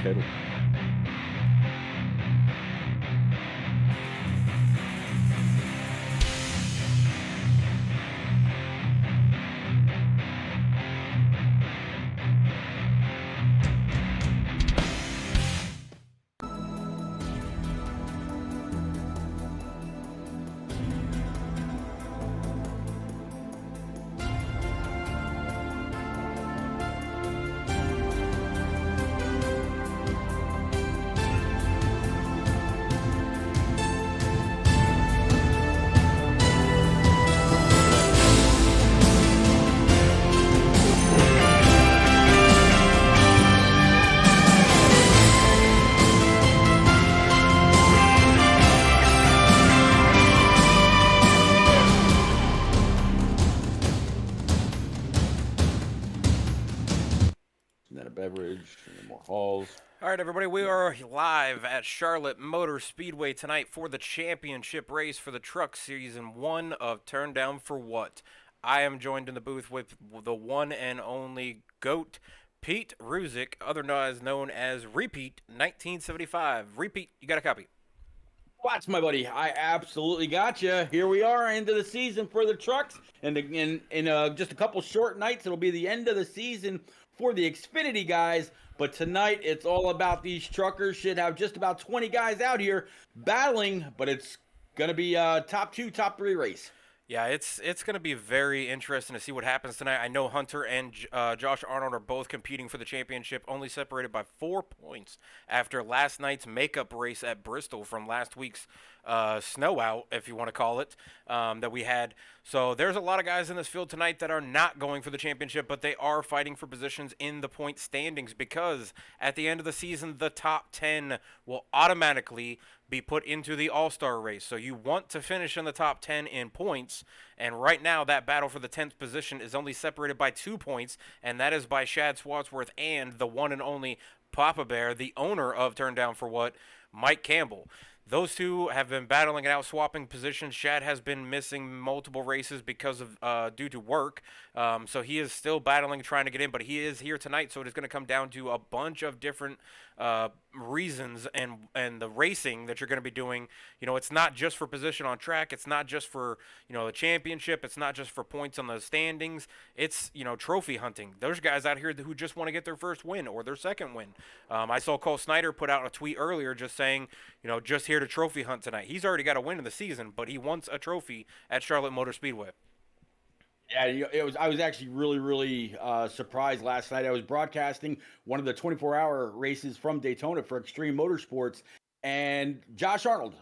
title. And then a beverage, and then more halls. All right, everybody, we are live at Charlotte Motor Speedway tonight for the championship race for the Truck Season 1 of Turn Down for What. I am joined in the booth with the one and only GOAT, Pete Ruzick, otherwise known as Repeat 1975. Repeat, you got a copy? Watch, my buddy. I absolutely got you. Here we are, into the season for the trucks. And in just a couple short nights, it'll be the end of the season for the Xfinity guys. But tonight, it's all about these truckers. Should have just about 20 guys out here battling, but it's going to be a top 2, top 3 race. Yeah, it's going to be very interesting to see what happens tonight. I know Hunter and Josh Arnold are both competing for the championship, only separated by 4 points after last night's makeup race at Bristol from last week's snow out, if you want to call it, that we had. So there's a lot of guys in this field tonight that are not going for the championship, but they are fighting for positions in the point standings because at the end of the season, the top 10 will automatically be put into the All-Star race. So you want to finish in the top 10 in points, and right now that battle for the 10th position is only separated by 2 points, and that is by Shad Swadsworth and the one and only Papa Bear, the owner of Turn Down for What, Mike Campbell. Those two have been battling it out, swapping positions. Shad has been missing multiple races because of due to work, so he is still battling, trying to get in. But he is here tonight, so it is going to come down to a bunch of different reasons and the racing that you're going to be doing. You know, it's not just for position on track. It's not just for the championship. It's not just for points on the standings. It's trophy hunting. There's guys out here who just want to get their first win or their second win. I saw Cole Snyder put out a tweet earlier just saying, just here to trophy hunt tonight. He's already got a win in the season, but he wants a trophy at Charlotte Motor Speedway. Yeah, I was actually really surprised last night. I was broadcasting one of the 24-hour races from Daytona for Extreme Motorsports, and Josh Arnold,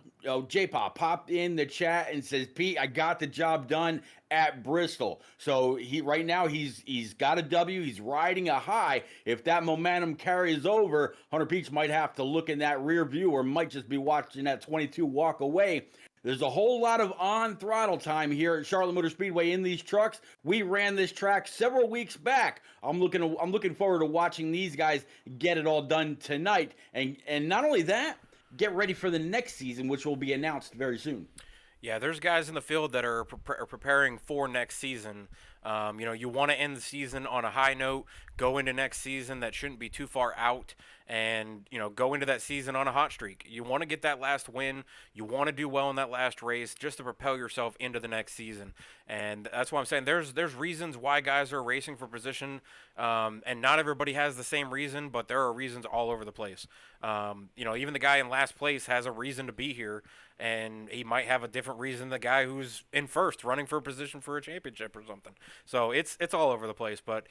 J-Pop, popped in the chat and says, "Pete, I got the job done at Bristol." So right now he's got a W. He's riding a high. If that momentum carries over, Hunter Peach might have to look in that rear view, or might just be watching that 22 walk away. There's a whole lot of on-throttle time here at Charlotte Motor Speedway in these trucks. We ran this track several weeks back. I'm looking forward to watching these guys get it all done tonight. And not only that, get ready for the next season, which will be announced very soon. Yeah, there's guys in the field that are preparing for next season. You want to end the season on a high note, go into next season that shouldn't be too far out, and go into that season on a hot streak. You want to get that last win. You want to do well in that last race just to propel yourself into the next season. And that's why I'm saying there's reasons why guys are racing for position, and not everybody has the same reason, but there are reasons all over the place. Even the guy in last place has a reason to be here, and he might have a different reason than the guy who's in first, running for a position for a championship or something. So it's all over the place. But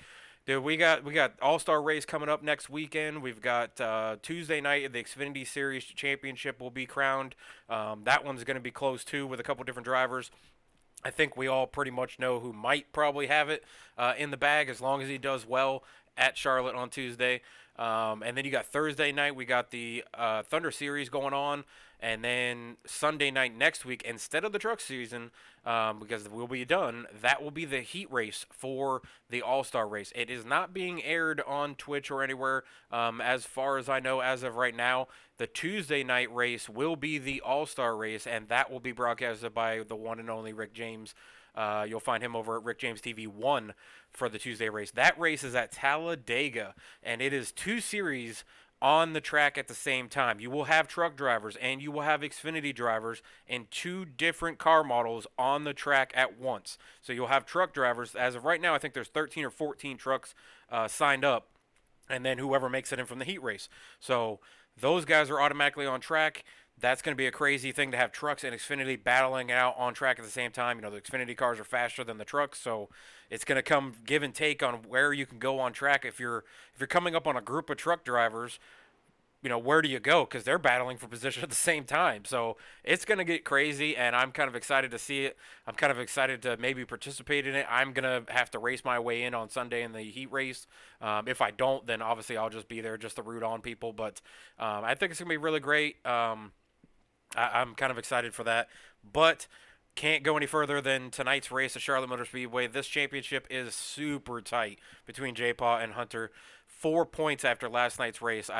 dude, we got All-Star race coming up next weekend. We've got Tuesday night the Xfinity Series Championship will be crowned. That one's going to be close too, with a couple different drivers. I think we all pretty much know who might probably have it in the bag, as long as he does well at Charlotte on Tuesday. And then you got Thursday night, we got the Thunder Series going on. And then Sunday night next week, instead of the truck season, because we'll be done, that will be the heat race for the All-Star race. It is not being aired on Twitch or anywhere, as far as I know as of right now. The Tuesday night race will be the All-Star race, and that will be broadcasted by the one and only Rick James. You'll find him over at Rick James TV 1 for the Tuesday race. That race is at Talladega, and it is 2 series on the track at the same time. You will have truck drivers and you will have Xfinity drivers in two different car models on the track at once. So you'll have truck drivers. As of right now, I think there's 13 or 14 trucks signed up, and then whoever makes it in from the heat race. So those guys are automatically on track. That's going to be a crazy thing to have trucks and Xfinity battling out on track at the same time. You know, the Xfinity cars are faster than the trucks, so it's going to come give and take on where you can go on track. If you're coming up on a group of truck drivers, you know, where do you go? Because they're battling for position at the same time. So it's going to get crazy, and I'm kind of excited to see it. I'm kind of excited to maybe participate in it. I'm going to have to race my way in on Sunday in the heat race. If I don't, then obviously I'll just be there just to root on people. But I think it's going to be really great. I'm kind of excited for that. But can't go any further than tonight's race at Charlotte Motor Speedway. This championship is super tight between J-Paw and Hunter. 4 points after last night's race.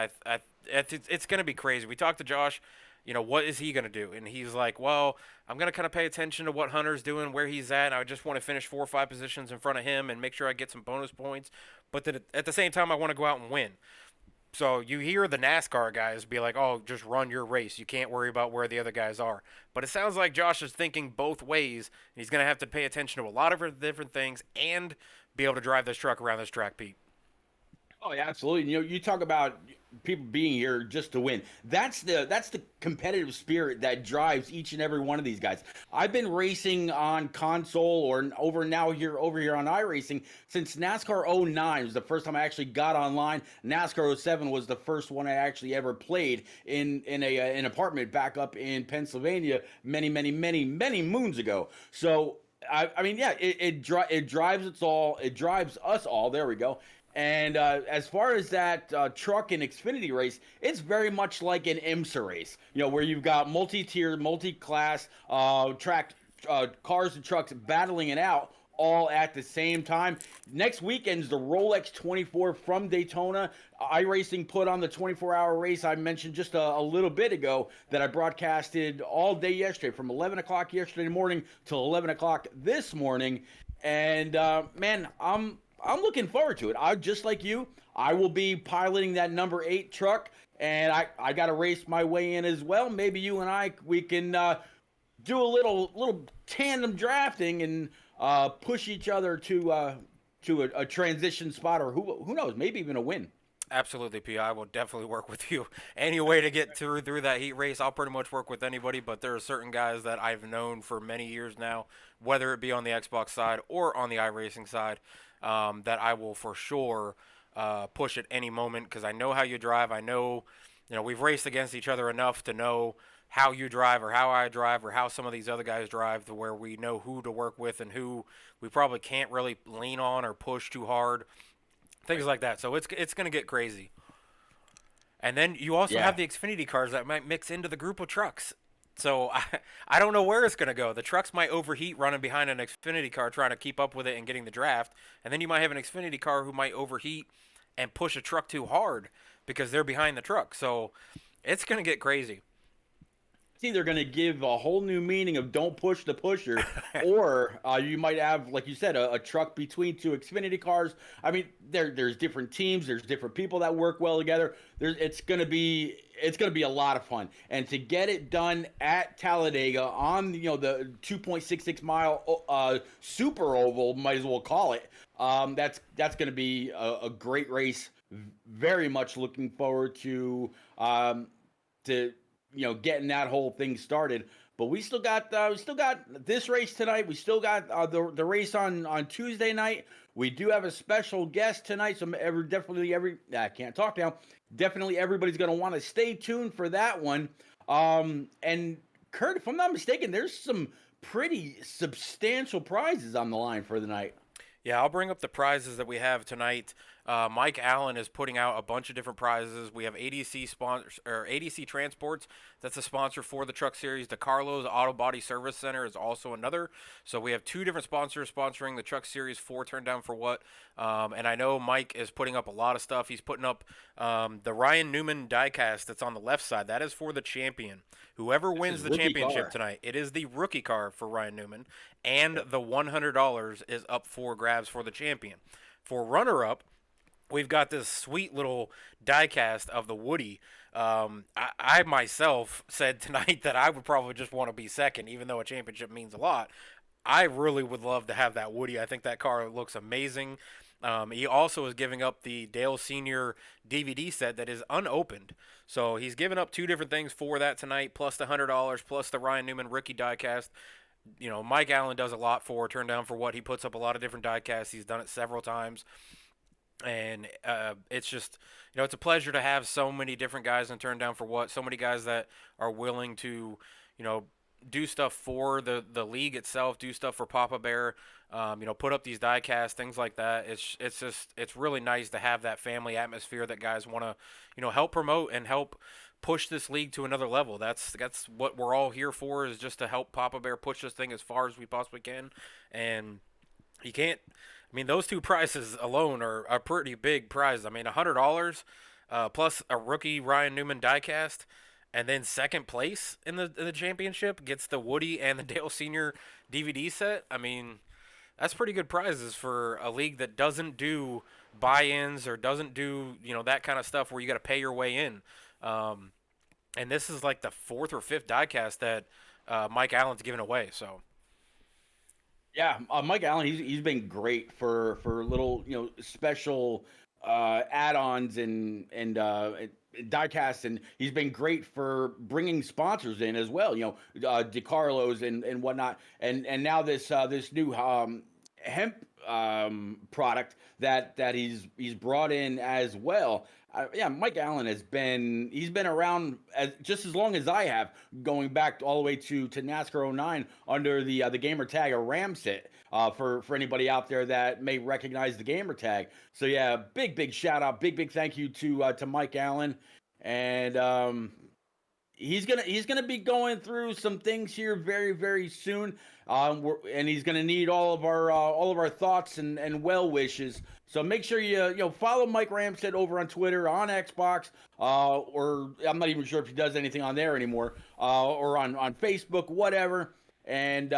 It's going to be crazy. We talked to Josh, you know, what is he going to do? And he's like, well, I'm going to kind of pay attention to what Hunter's doing, where he's at. And I just want to finish 4 or 5 positions in front of him and make sure I get some bonus points. But then at the same time, I want to go out and win. So you hear the NASCAR guys be like, oh, just run your race. You can't worry about where the other guys are. But it sounds like Josh is thinking both ways. And he's going to have to pay attention to a lot of different things and be able to drive this truck around this track, Pete. Oh, yeah, absolutely. You know, you talk about people being here just to win. That's the competitive spirit that drives each and every one of these guys. I've been racing on console or over here on iRacing since NASCAR '09 was the first time I actually got online. NASCAR '07 was the first one I actually ever played in an apartment back up in Pennsylvania many moons ago. So I mean, yeah, it drives us all. There we go. And as far as that truck and Xfinity race, it's very much like an IMSA race, you know, where you've got multi-tier, multi-class track cars and trucks battling it out all at the same time. Next weekend's the Rolex 24 from Daytona. iRacing put on the 24-hour race I mentioned just a little bit ago that I broadcasted all day yesterday from 11 o'clock yesterday morning till 11 o'clock this morning. And, man, I'm looking forward to it. I just like you, I will be piloting that number 8 truck, and I got to race my way in as well. Maybe you and we can do a little tandem drafting and push each other to a transition spot, or who knows, maybe even a win. Absolutely, P. I will definitely work with you. Any way to get through that heat race, I'll pretty much work with anybody, but there are certain guys that I've known for many years now, whether it be on the Xbox side or on the iRacing side, that I will for sure push at any moment because I know how you drive. I know, you know, we've raced against each other enough to know how you drive or how I drive or how some of these other guys drive to where we know who to work with and who we probably can't really lean on or push too hard. Things like that. So it's going to get crazy. And then you also have the Xfinity cars that might mix into the group of trucks. So I don't know where it's going to go. The trucks might overheat running behind an Xfinity car trying to keep up with it and getting the draft. And then you might have an Xfinity car who might overheat and push a truck too hard because they're behind the truck. So it's going to get crazy. It's either going to give a whole new meaning of don't push the pusher, or you might have, like you said, a truck between 2 Xfinity cars. I mean, there's different teams, there's different people that work well together. It's going to be a lot of fun, and to get it done at Talladega on, you know, the 2.66 mile super oval, might as well call it. That's going to be a great race. Very much looking forward to you know, getting that whole thing started. But we still got this race tonight. We still got the race on Tuesday night. We do have a special guest tonight, so I can't talk now. Definitely everybody's going to want to stay tuned for that one. And Kurt, if I'm not mistaken, there's some pretty substantial prizes on the line for the night. Yeah, I'll bring up the prizes that we have tonight. Mike Allen is putting out a bunch of different prizes. We have ADC sponsors or ADC Transports. That's a sponsor for the Truck Series. DeCarlo's Auto Body Service Center is also another. So we have 2 different sponsors sponsoring the Truck Series 4 Turn Down for What. And I know Mike is putting up a lot of stuff. He's putting up the Ryan Newman diecast that's on the left side. That is for the champion. Whoever wins the championship tonight, it is the rookie car for Ryan Newman. And the $100 is up for grabs for the champion. For runner-up, we've got this sweet little diecast of the Woody. I myself said tonight that I would probably just want to be second, even though a championship means a lot. I really would love to have that Woody. I think that car looks amazing. He also is giving up the Dale Senior DVD set that is unopened. So he's giving up two different things for that tonight, plus the $100, plus the Ryan Newman rookie diecast. Mike Allen does a lot for turn down for what he puts up a lot of different diecasts. He's done it several times, and it's just it's a pleasure to have so many different guys and turn down for what, so many guys that are willing to you know do stuff for the league itself, do stuff for Papa Bear, put up these die casts, things like that. It's really nice to have that family atmosphere that guys want to help promote and help push this league to another level. That's what we're all here for, is just to help Papa Bear push this thing as far as we possibly can. And you can't. I mean, those two prizes alone are a pretty big prize. I mean, $100 plus a rookie Ryan Newman diecast, and then second place in the championship gets the Woody and the Dale Senior DVD set. I mean, that's pretty good prizes for a league that doesn't do buy-ins or doesn't do that kind of stuff where you got to pay your way in. Um, and this is like the fourth or fifth diecast that Mike Allen's given away. So Yeah, Mike Allen, he's been great for little special add-ons and diecasts, and he's been great for bringing sponsors in as well. DeCarlos and whatnot, and now this new hemp product that he's brought in as well. Yeah, Mike Allen he's been around just as long as I have, going back all the way to NASCAR '09 under the gamer tag of Ramset. For anybody out there that may recognize the gamer tag. So yeah, big shout out, big thank you to Mike Allen, and he's gonna be going through some things here very soon, and he's gonna need all of our thoughts and well wishes. So make sure you follow Mike Ramstead over on Twitter, on Xbox, or I'm not even sure if he does anything on there anymore, or on Facebook, whatever. And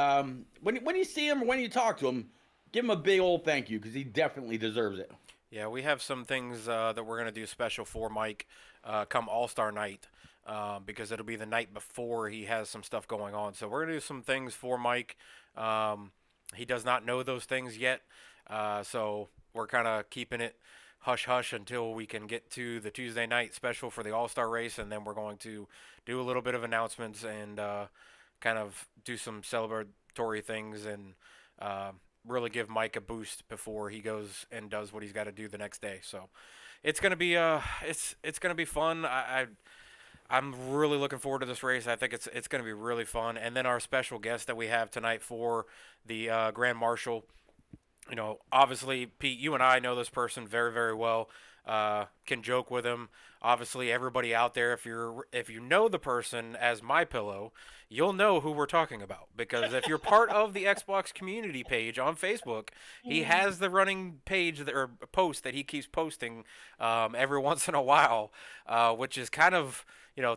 when you see him or when you talk to him, give him a big old thank you, because he definitely deserves it. yeah, we have some things that we're gonna do special for Mike come All Star Night. Because it'll be the night before he has some stuff going on. So we're going to do some things for Mike. He does not know those things yet. So we're kind of keeping it hush hush until we can get to the Tuesday night special for the All Star race. And then we're going to do a little bit of announcements and kind of do some celebratory things and really give Mike a boost before he goes and does what he's got to do the next day. So it's gonna be it's gonna be fun. I'm really looking forward to this race. I think it's going to be really fun. And then our special guest that we have tonight for the Grand Marshal, obviously, Pete, you and I know this person very well. Can joke with him. Obviously, everybody out there, if you know the person as My Pillow, you'll know who we're talking about, because if you're part of the Xbox community page on Facebook, he has the running page or post that he keeps posting every once in a while, which is kind of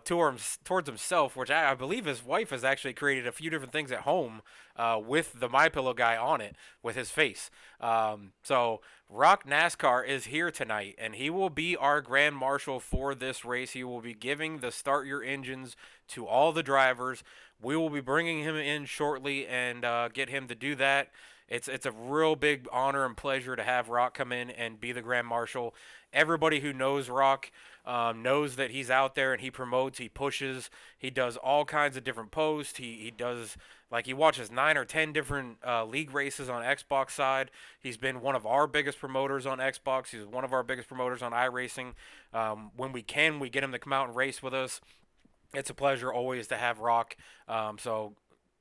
towards himself, which I believe his wife has actually created a few different things at home with the My Pillow guy on it with his face. So Rock NASCAR is here tonight, and he will be our Grand Marshal for this race. He will be giving the start your engines to all the drivers. We will be bringing him in shortly and get him to do that. It's a real big honor and pleasure to have Rock come in and be the Grand Marshal. Everybody who knows Rock knows that he's out there and he promotes, he pushes, he does all kinds of different posts. He does, like, he watches 9 or 10 different league races on Xbox side. He's been one of our biggest promoters on Xbox. He's one of our biggest promoters on iRacing. When we can, we get him to come out and race with us. It's a pleasure always to have Rock. So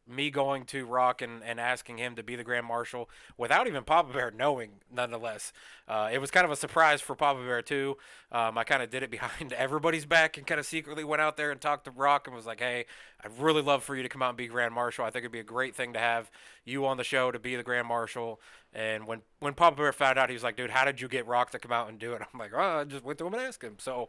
me going to Rock and asking him to be the Grand Marshal without even Papa Bear knowing, nonetheless. It was kind of a surprise for Papa Bear, too. I kind of did it behind everybody's back and kind of secretly went out there and talked to Rock and was like, hey, I'd really love for you to come out and be Grand Marshal. I think it'd be a great thing to have you on the show to be the Grand Marshal. And when Papa Bear found out, he was like, dude, how did you get Rock to come out and do it? I'm like, oh, I just went to him and asked him. So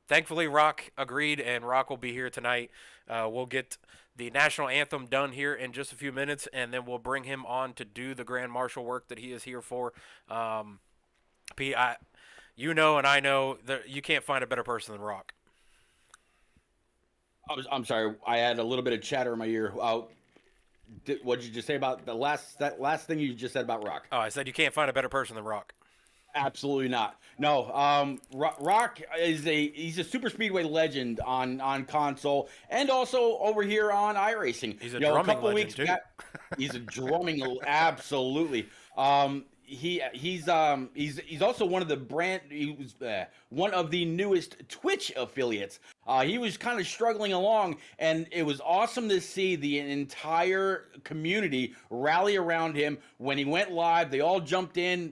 thankfully, Rock agreed, and Rock will be here tonight. We'll get the national anthem done here in just a few minutes, and then we'll bring him on to do the Grand Marshal work that he is here for. Pete, You know, and I know that you can't find a better person than Rock. I'm sorry, I had a little bit of chatter in my ear. What did you just say about that last thing you just said about Rock? Oh, I said you can't find a better person than Rock. Absolutely not. No, Rock is he's a super speedway legend on console and also over here on iRacing. He's a A drumming couple legend weeks too. back, he's a drumming absolutely. He's also one of the one of the newest Twitch affiliates. He was kind of struggling along, and it was awesome to see the entire community rally around him when he went live. They all jumped in,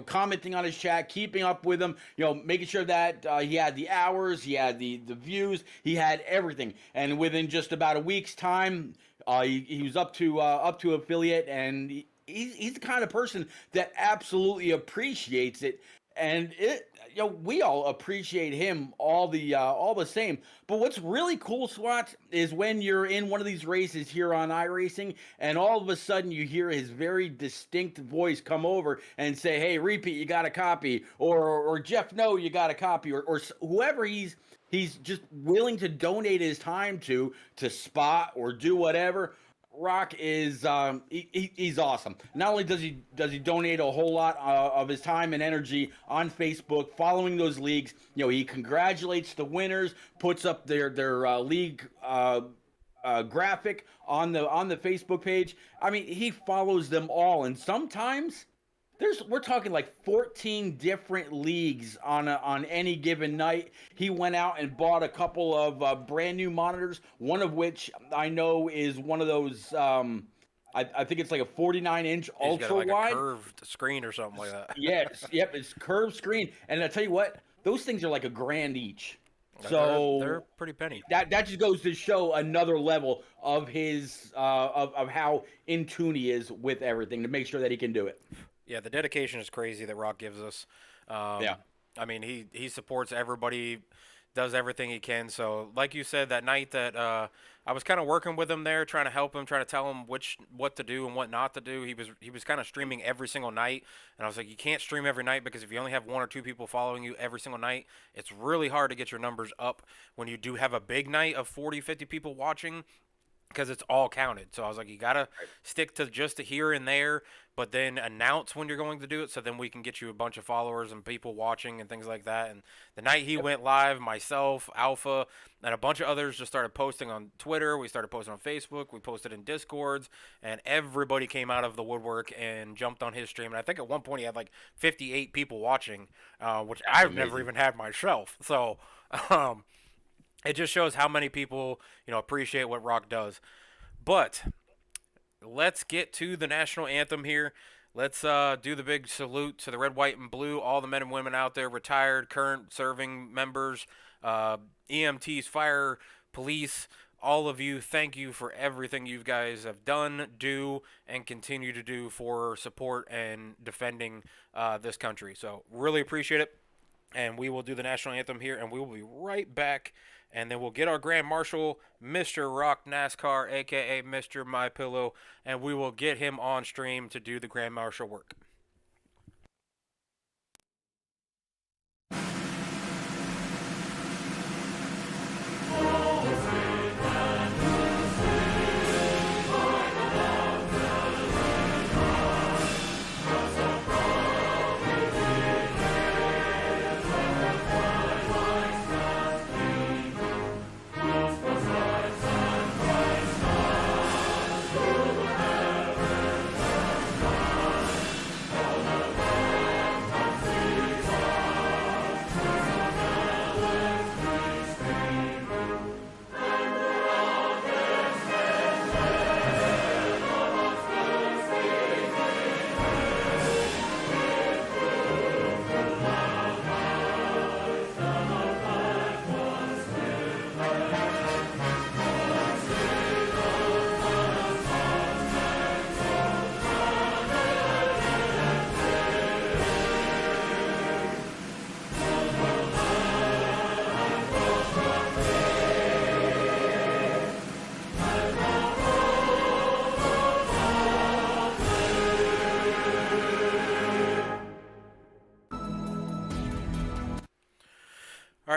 commenting on his chat, keeping up with him, making sure that he had the hours, he had the views, he had everything. And within just about a week's time, he was up to affiliate, and he's the kind of person that absolutely appreciates it. And we all appreciate him all the same. But what's really cool, Swat, is when you're in one of these races here on iRacing, and all of a sudden you hear his very distinct voice come over and say, "Hey, Repeat, you got a copy," or Jeff, no, you got a copy, or whoever he's just willing to donate his time to spot or do whatever. Rock is he's awesome. Not only does he donate a whole lot of his time and energy on Facebook, following those leagues. He congratulates the winners, puts up their league graphic on the Facebook page. I mean, he follows them all, and sometimes we're talking like 14 different leagues on any given night. He went out and bought a couple of brand new monitors, one of which I know is one of those I think it's like a 49-inch ultra got like wide, a curved screen or something like that. Yes, yep, it's curved screen, and I tell you what, those things are like $1,000 each. So they're pretty penny. That just goes to show another level of his of how in tune he is with everything to make sure that he can do it. Yeah, the dedication is crazy that Rock gives us. Yeah. I mean, he supports everybody, does everything he can. So, like you said, that night that I was kind of working with him there, trying to help him, trying to tell him what to do and what not to do. He was kind of streaming every single night, and I was like, you can't stream every night because if you only have 1 or 2 people following you every single night, it's really hard to get your numbers up when you do have a big night of 40, 50 people watching. Because it's all counted. So I was like, you got to stick to just a here and there, but then announce when you're going to do it so then we can get you a bunch of followers and people watching and things like that. And the night he went live, myself, Alpha, and a bunch of others just started posting on Twitter. We started posting on Facebook. We posted in Discords. And everybody came out of the woodwork and jumped on his stream. And I think at one point he had like 58 people watching, which I've never even had myself. So it just shows how many people, appreciate what Rock does. But let's get to the national anthem here. Let's do the big salute to the red, white, and blue, all the men and women out there, retired, current, serving members, EMTs, fire, police, all of you. Thank you for everything you guys have done, do, and continue to do for support and defending this country. So really appreciate it. And we will do the national anthem here, and we will be right back. And then we'll get our Grand Marshal, Mr. Rock NASCAR, a.k.a. Mr. My Pillow, and we will get him on stream to do the Grand Marshal work.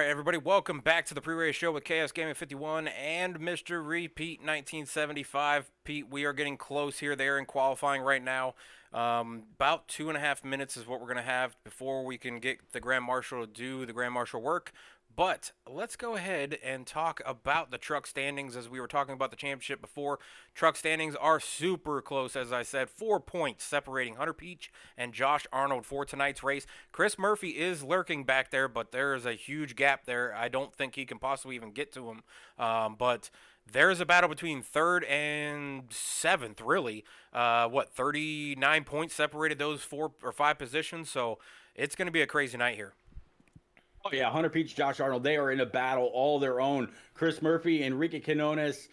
everybody, welcome back to the pre-race show with KS Gaming 51 and Mr. Repeat 1975. Pete, we are getting close here. They're in qualifying right now. About 2.5 minutes is what we're going to have before we can get the Grand Marshal to do the Grand Marshal work. But let's go ahead and talk about the truck standings. As we were talking about the championship before, truck standings are super close, as I said. 4 points separating Hunter Peach and Josh Arnold for tonight's race. Chris Murphy is lurking back there, but there is a huge gap there. I don't think he can possibly even get to him. But there's a battle between third and seventh, really. 39 points separated those 4 or 5 positions. So it's going to be a crazy night here. Oh yeah, Hunter Peach, Josh Arnold, they are in a battle all their own. Chris Murphy, Enrique Quinones,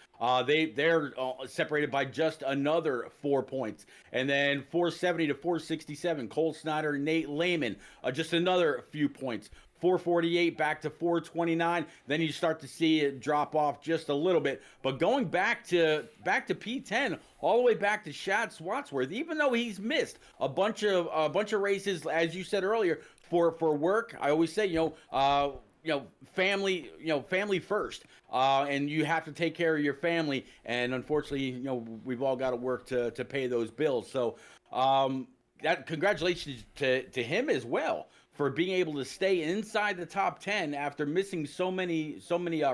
they're separated by just another 4 points. And then 470 to 467, Cole Snyder, Nate Lehman, just another few points. 448 back to 429. Then you start to see it drop off just a little bit. But going back to P10, all the way back to Shad Swatsworth, even though he's missed a bunch of races, as you said earlier, for work. I always say, family first, and you have to take care of your family. And unfortunately, we've all got to work to pay those bills. So that congratulations to him as well for being able to stay inside the top 10 after missing so many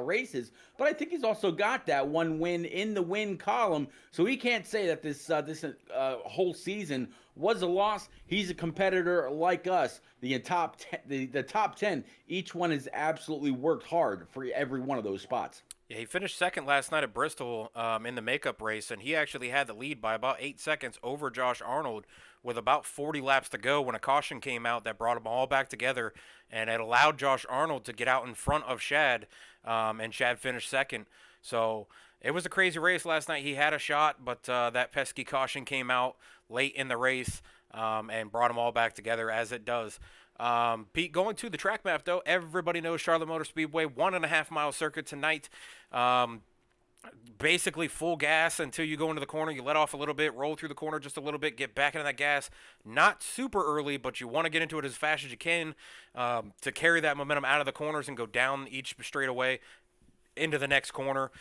races. But I think he's also got that one win in the win column, so he can't say that this whole season was a loss. He's a competitor like us. The top 10, each one has absolutely worked hard for every one of those spots. Yeah, he finished second last night at Bristol in the makeup race, and he actually had the lead by about 8 seconds over Josh Arnold with about 40 laps to go when a caution came out that brought them all back together, and it allowed Josh Arnold to get out in front of Shad, and Shad finished second. So it was a crazy race last night. He had a shot, but that pesky caution came out late in the race and brought them all back together, as it does. Pete, going to the track map, though, everybody knows Charlotte Motor Speedway, 1.5 mile circuit tonight. Basically full gas until you go into the corner. You let off a little bit, roll through the corner just a little bit, get back into that gas. Not super early, but you want to get into it as fast as you can to carry that momentum out of the corners and go down each straightaway into the next corner.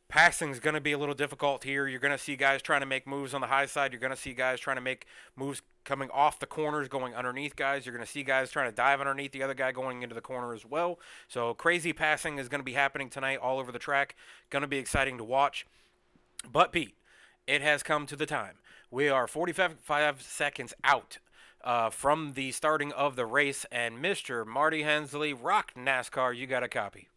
Passing is going to be a little difficult here. You're going to see guys trying to make moves on the high side. You're going to see guys trying to make moves coming off the corners, going underneath guys. You're going to see guys trying to dive underneath the other guy going into the corner as well. So crazy passing is going to be happening tonight all over the track. Going to be exciting to watch. But Pete, it has come to the time. We are 45 seconds out from the starting of the race, and Mr. Marty Hensley, Rock NASCAR, you got a copy.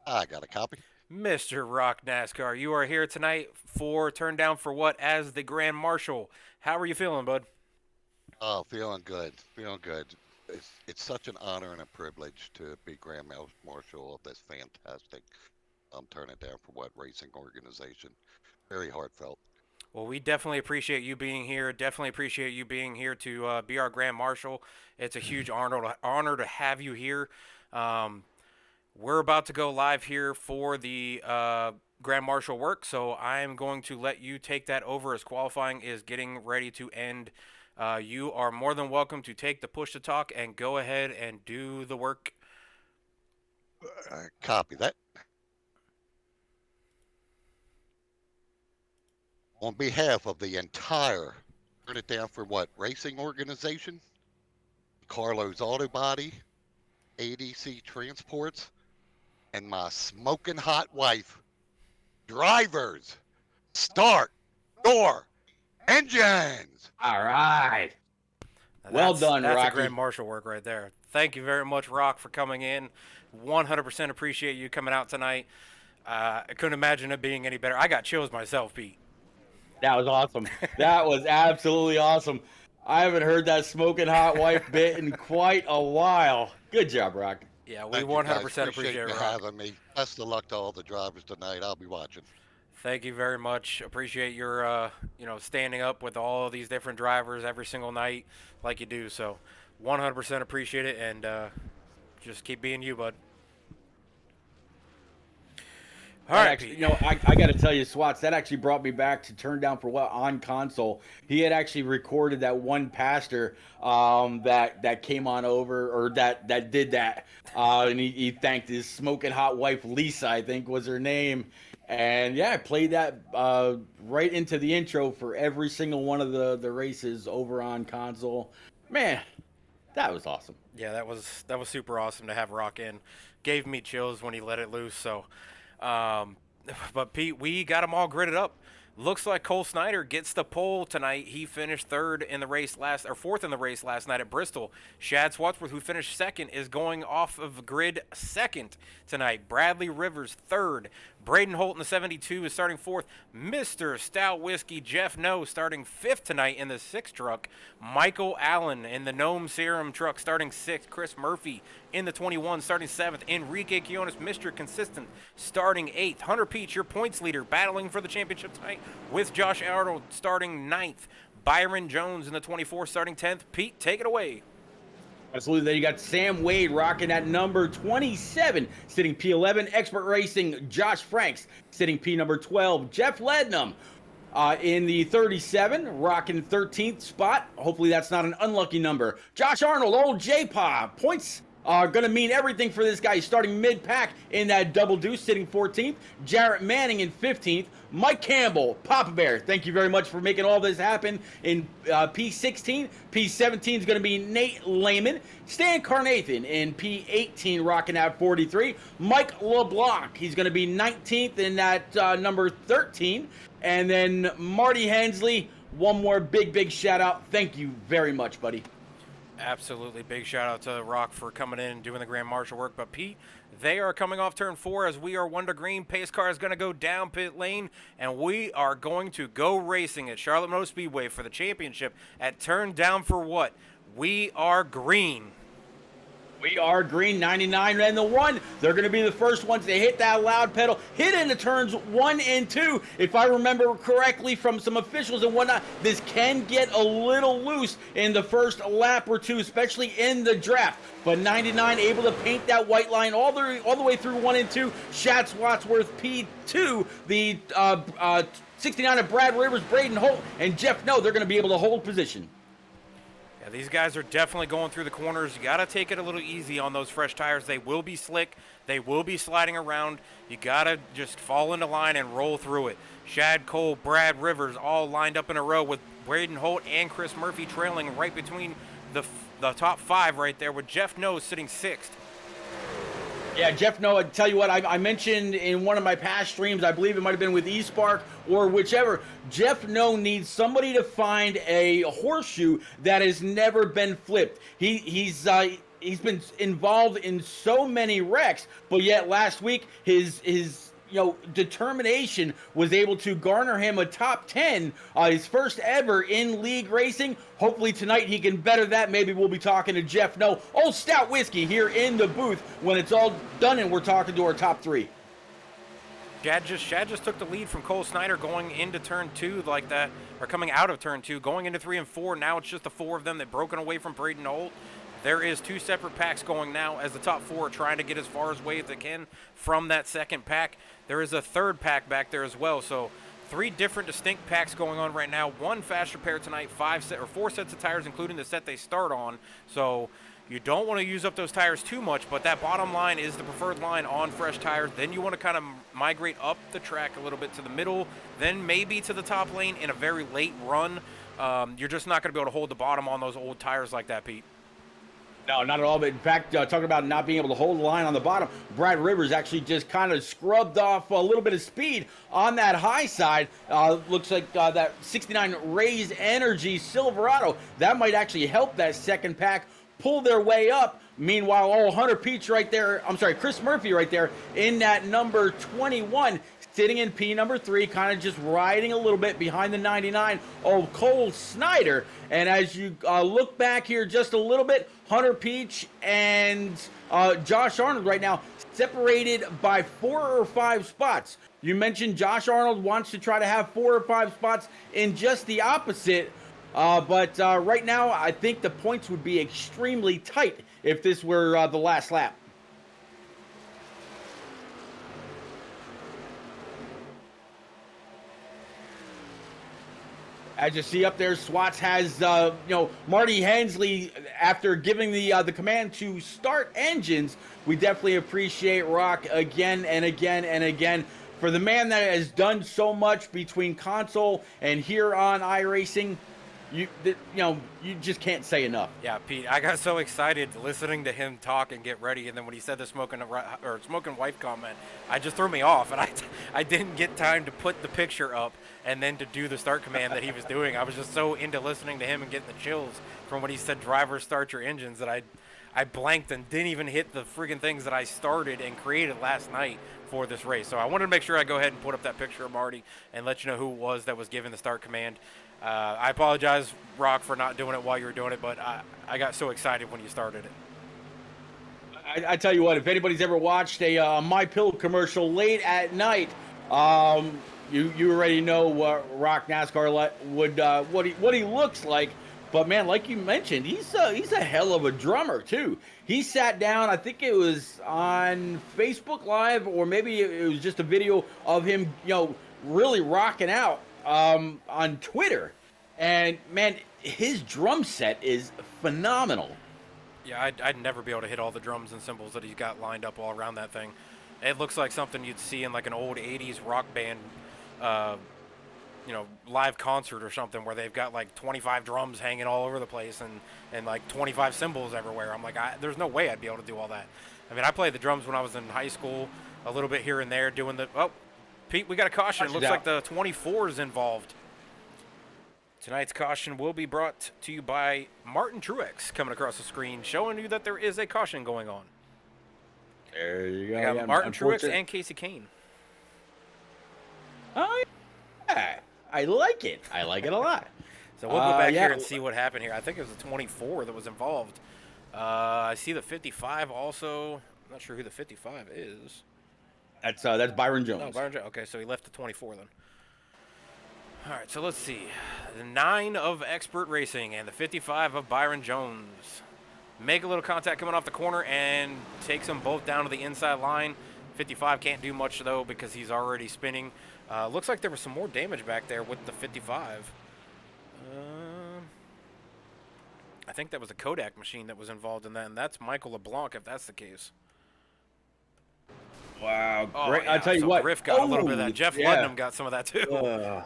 I got a copy. Mr. Rock NASCAR, you are here tonight for Turn Down for What as the Grand Marshal. How are you feeling, bud? Oh, feeling good. Feeling good. It's such an honor and a privilege to be Grand Marshal of this fantastic Turn It Down for What racing organization. Very heartfelt. Well, we definitely appreciate you being here. Definitely appreciate you being here to be our Grand Marshal. It's a huge honor to have you here. We're about to go live here for the Grand Marshal work, so I'm going to let you take that over as qualifying is getting ready to end. You are more than welcome to take the push to talk and go ahead and do the work. Copy that. On behalf of the entire Turn It Down for What racing organization, Carlos Auto Body, ADC Transports, and my smoking hot wife, drivers, start your engines. All right. Well done, That's Rocky. a Grand Marshal work right there. Thank you very much, Rock, for coming in. 100% appreciate you coming out tonight. I couldn't imagine it being any better. I got chills myself, Pete. That was awesome. That was absolutely awesome. I haven't heard that smoking hot wife bit in quite a while. Good job, Rock. Yeah, we 100% appreciate you it, Rock. having me. Best of luck to all the drivers tonight. I'll be watching. Thank you very much. Appreciate your, standing up with all of these different drivers every single night like you do. So 100% appreciate it, and just keep being you, bud. All That right, actually, Pete. I got to tell you, Swats, that actually brought me back to Turn Down for What on console. He had actually recorded that one pastor that came on over, or that did that. And he thanked his smoking hot wife, Lisa, I think was her name. And yeah, I played that right into the intro for every single one of the races over on console. Man, that was awesome. Yeah, that was super awesome to have Rock in. Gave me chills when he let it loose. So, um, but Pete, we got them all gridded up. Looks like Cole Snyder gets the pole tonight. He finished fourth in the race last night at Bristol. Shad Swatsworth, who finished second, is going off of grid second tonight. Bradley Rivers third. Braden Holt in the 72 is starting fourth. Mr. Stout Whiskey Jeff No starting fifth tonight in the 6 truck. Michael Allen in the Gnome Serum truck starting sixth. Chris Murphy in the 21 starting seventh. Enrique Quiones, Mr. Consistent, starting eighth. Hunter Peach, your points leader, battling for the championship tonight with Josh Arnold starting ninth. Byron Jones in the 24 starting 10th. Pete, take it away. Absolutely. Then you got Sam Wade rocking at number 27, sitting P11. Expert Racing, Josh Franks, sitting P number 12. Jeff Lednam in the 37, rocking 13th spot. Hopefully that's not an unlucky number. Josh Arnold, old J-Pa, points are going to mean everything for this guy. He's starting mid-pack in that double deuce, sitting 14th. Jarrett Manning in 15th. Mike Campbell, Papa Bear, thank you very much for making all this happen in P16. P17 is going to be Nate Lehman. Stan Carnathan in P18, rocking out 43. Mike LeBlanc, he's going to be 19th in that number 13. And then Marty Hensley, one more big shout out. Thank you very much, buddy. Absolutely. Big shout out to Rock for coming in and doing the Grand Marshal work. But Pete, they are coming off turn 4 as we are 1 to green. Pace car is going to go down pit lane, and we are going to go racing at Charlotte Motor Speedway for the championship at turn down for what? We are green. We are green, 99 and the 1. They're going to be the first ones to hit that loud pedal, hit into turns 1 and 2. If I remember correctly from some officials and whatnot, this can get a little loose in the first lap or two, especially in the draft. But 99 able to paint that white line all the way through 1 and 2. Shad Swatsworth P2, the 69 of Brad Rivers, Braden Holt, and Jeff No, they're going to be able to hold position. Yeah, these guys are definitely going through the corners. You got to take it a little easy on those fresh tires. They will be slick. They will be sliding around. You got to just fall into line and roll through it. Shad Cole, Brad Rivers all lined up in a row with Braden Holt and Chris Murphy trailing right between the top 5 right there, with Jeff Nose sitting 6th. Yeah, Jeff No, I tell you what, I mentioned in one of my past streams, I believe it might have been with eSpark or whichever, Jeff No needs somebody to find a horseshoe that has never been flipped. He's been involved in so many wrecks, but yet last week his determination was able to garner him a top 10, his first ever in league racing. Hopefully tonight he can better that. Maybe we'll be talking to Jeff No, old Stout Whiskey, here in the booth when it's all done and we're talking to our top 3. Shad just took the lead from Cole Snyder going into turn 2 like that, or coming out of turn 2, going into 3 and 4. Now it's just the 4 of them that broken away from Braden Holt. There is 2 separate packs going now as the top 4 are trying to get as far away as they can from that second pack. There is a third pack back there as well. So 3 different distinct packs going on right now. 1 fast repair tonight, 4 sets of tires, including the set they start on. So you don't want to use up those tires too much, but that bottom line is the preferred line on fresh tires. Then you want to kind of migrate up the track a little bit to the middle, then maybe to the top lane in a very late run. You're just not going to be able to hold the bottom on those old tires like that, Pete. No, not at all. But in fact, talking about not being able to hold the line on the bottom, Brad Rivers actually just kind of scrubbed off a little bit of speed on that high side. Looks like that 69 Raise Energy Silverado, that might actually help that second pack pull their way up. Meanwhile, Hunter Peach right there, Chris Murphy right there in that number 21, sitting in P number 3, kind of just riding a little bit behind the 99, Cole Snyder. And as you look back here just a little bit, Hunter Peach and Josh Arnold right now separated by 4 or 5 spots. You mentioned Josh Arnold wants to try to have 4 or 5 spots in just the opposite. But right now, I think the points would be extremely tight if this were the last lap. As you see up there, Swats has Marty Hensley after giving the command to start engines. We definitely appreciate Rock again and again and again for the man that has done so much between console and here on iRacing. You just can't say enough. Yeah, Pete, I got so excited listening to him talk and get ready, and then when he said the smoking wife comment, I just threw me off, and I didn't get time to put the picture up and then to do the start command that he was doing. I was just so into listening to him and getting the chills from when he said "drivers start your engines" that I blanked and didn't even hit the friggin' things that I started and created last night for this race. So I wanted to make sure I go ahead and put up that picture of Marty and let you know who it was that was giving the start command. I apologize, Rock, for not doing it while you were doing it, but I got so excited when you started it. I tell you what, if anybody's ever watched a My Pill commercial late at night, you already know what Rock NASCAR what he looks like. But man, like you mentioned, he's a hell of a drummer too. He sat down, I think it was on Facebook Live, or maybe it was just a video of him, really rocking out on Twitter. And man, his drum set is phenomenal. Yeah, I'd never be able to hit all the drums and cymbals that he's got lined up all around that thing. It looks like something you'd see in like an old 80s rock band live concert or something, where they've got like 25 drums hanging all over the place and like 25 cymbals everywhere. I'm like, there's no way I'd be able to do all that. I mean, I played the drums when I was in high school, a little bit here and there doing Pete, we got a caution. It looks like the 24 is involved. Tonight's caution will be brought to you by Martin Truex, coming across the screen, showing you that there is a caution going on. There you go. We got Martin Truex and Casey Kane. Oh, yeah. I like it. I like it a lot. So we'll go back here and see what happened here. I think it was the 24 that was involved. I see the 55 also. I'm not sure who the 55 is. That's Byron Jones. No, Byron Jones. Okay, so he left the 24 then. All right, so let's see. The 9 of Expert Racing and the 55 of Byron Jones. Make a little contact coming off the corner and takes them both down to the inside line. 55 can't do much, though, because he's already spinning. Looks like there was some more damage back there with the 55. I think that was a Kodak machine that was involved in that, and that's Michael LeBlanc, if that's the case. Wow, Oh, great. yeah. I'll tell you so what. Griff got a little bit of that. Jeff Ludnam got some of that, too.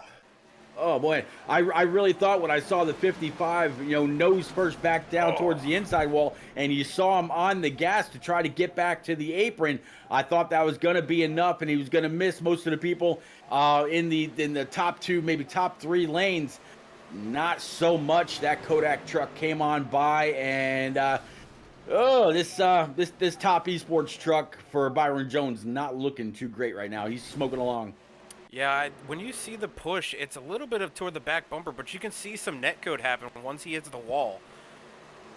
Oh, boy. I really thought when I saw the 55, nose first back down towards the inside wall, and you saw him on the gas to try to get back to the apron, I thought that was going to be enough, and he was going to miss most of the people in the top 2, maybe top 3 lanes. Not so much. That Kodak truck came on by, and this top esports truck for Byron Jones not looking too great right now. He's smoking along. Yeah, when you see the push, it's a little bit of toward the back bumper, but you can see some netcode happen once he hits the wall.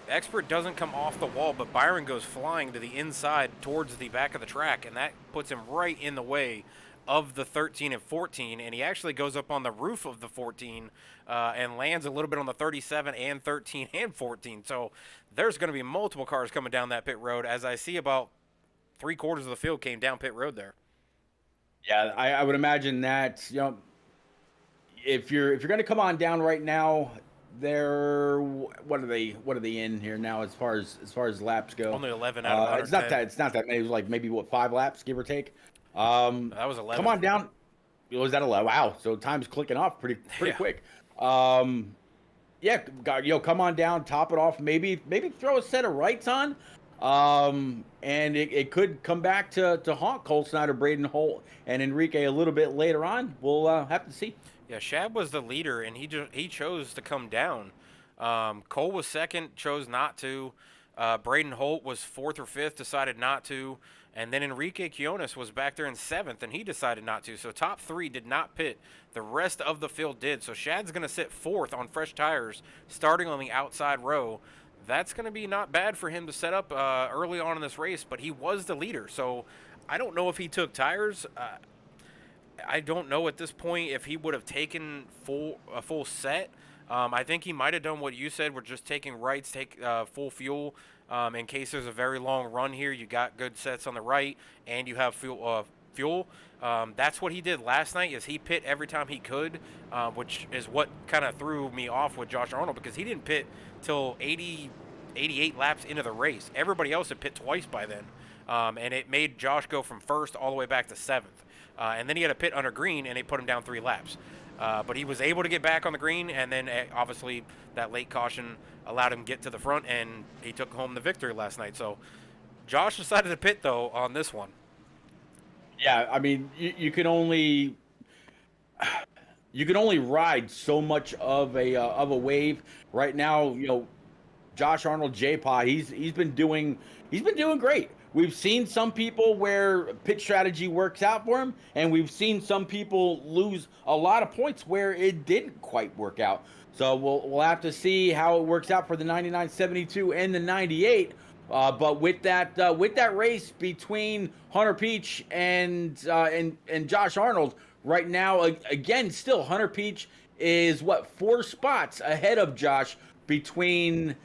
Expert doesn't come off the wall, but Byron goes flying to the inside towards the back of the track, and that puts him right in the way of the 13 and 14, and he actually goes up on the roof of the 14 and lands a little bit on the 37 and 13 and 14. So there's going to be multiple cars coming down that pit road, as I see about 3/4 of the field came down pit road there. Yeah, I would imagine that, if you're going to come on down right now, what are they in here now as far as laps go? Only 11 out of 110. It's not that many. It was like maybe 5 laps, give or take. That was 11. Come on down. Was that 11? Wow. So time's clicking off pretty quick. Come on down, top it off. Maybe throw a set of rights on. And it could come back to haunt Cole Snyder, Braden Holt, and Enrique a little bit later on. We'll have to see. Yeah, Shab was the leader, and he chose to come down. Cole was second, chose not to. Braden Holt was 4th or 5th, decided not to. And then Enrique Quiones was back there in 7th, and he decided not to. So top 3 did not pit. The rest of the field did. So Shad's going to sit 4th on fresh tires, starting on the outside row. That's going to be not bad for him to set up early on in this race, but he was the leader. So I don't know if he took tires. I don't know at this point if he would have taken a full set. I think he might have done what you said. We're just taking rights, take full fuel in case there's a very long run here. You got good sets on the right, and you have fuel, fuel. That's what he did last night. Is he pit every time he could, which is what kind of threw me off with Josh Arnold, because he didn't pit till 88 laps into the race. Everybody else had pit twice by then, and it made Josh go from first all the way back to seventh. And then he had a pit under green, and it put him down 3 laps. But he was able to get back on the green, and then obviously that late caution allowed him to get to the front, and he took home the victory last night. So Josh decided to pit, though, on this one. Yeah, I mean, you can only ride so much of a wave right now. Josh Arnold, J-Paw, he's been doing great. We've seen some people where pit strategy works out for him, and we've seen some people lose a lot of points where it didn't quite work out. So we'll have to see how it works out for the 99.72 and the 98. But with that race between Hunter Peach and Josh Arnold right now, again, still Hunter Peach is 4 spots ahead of Josh between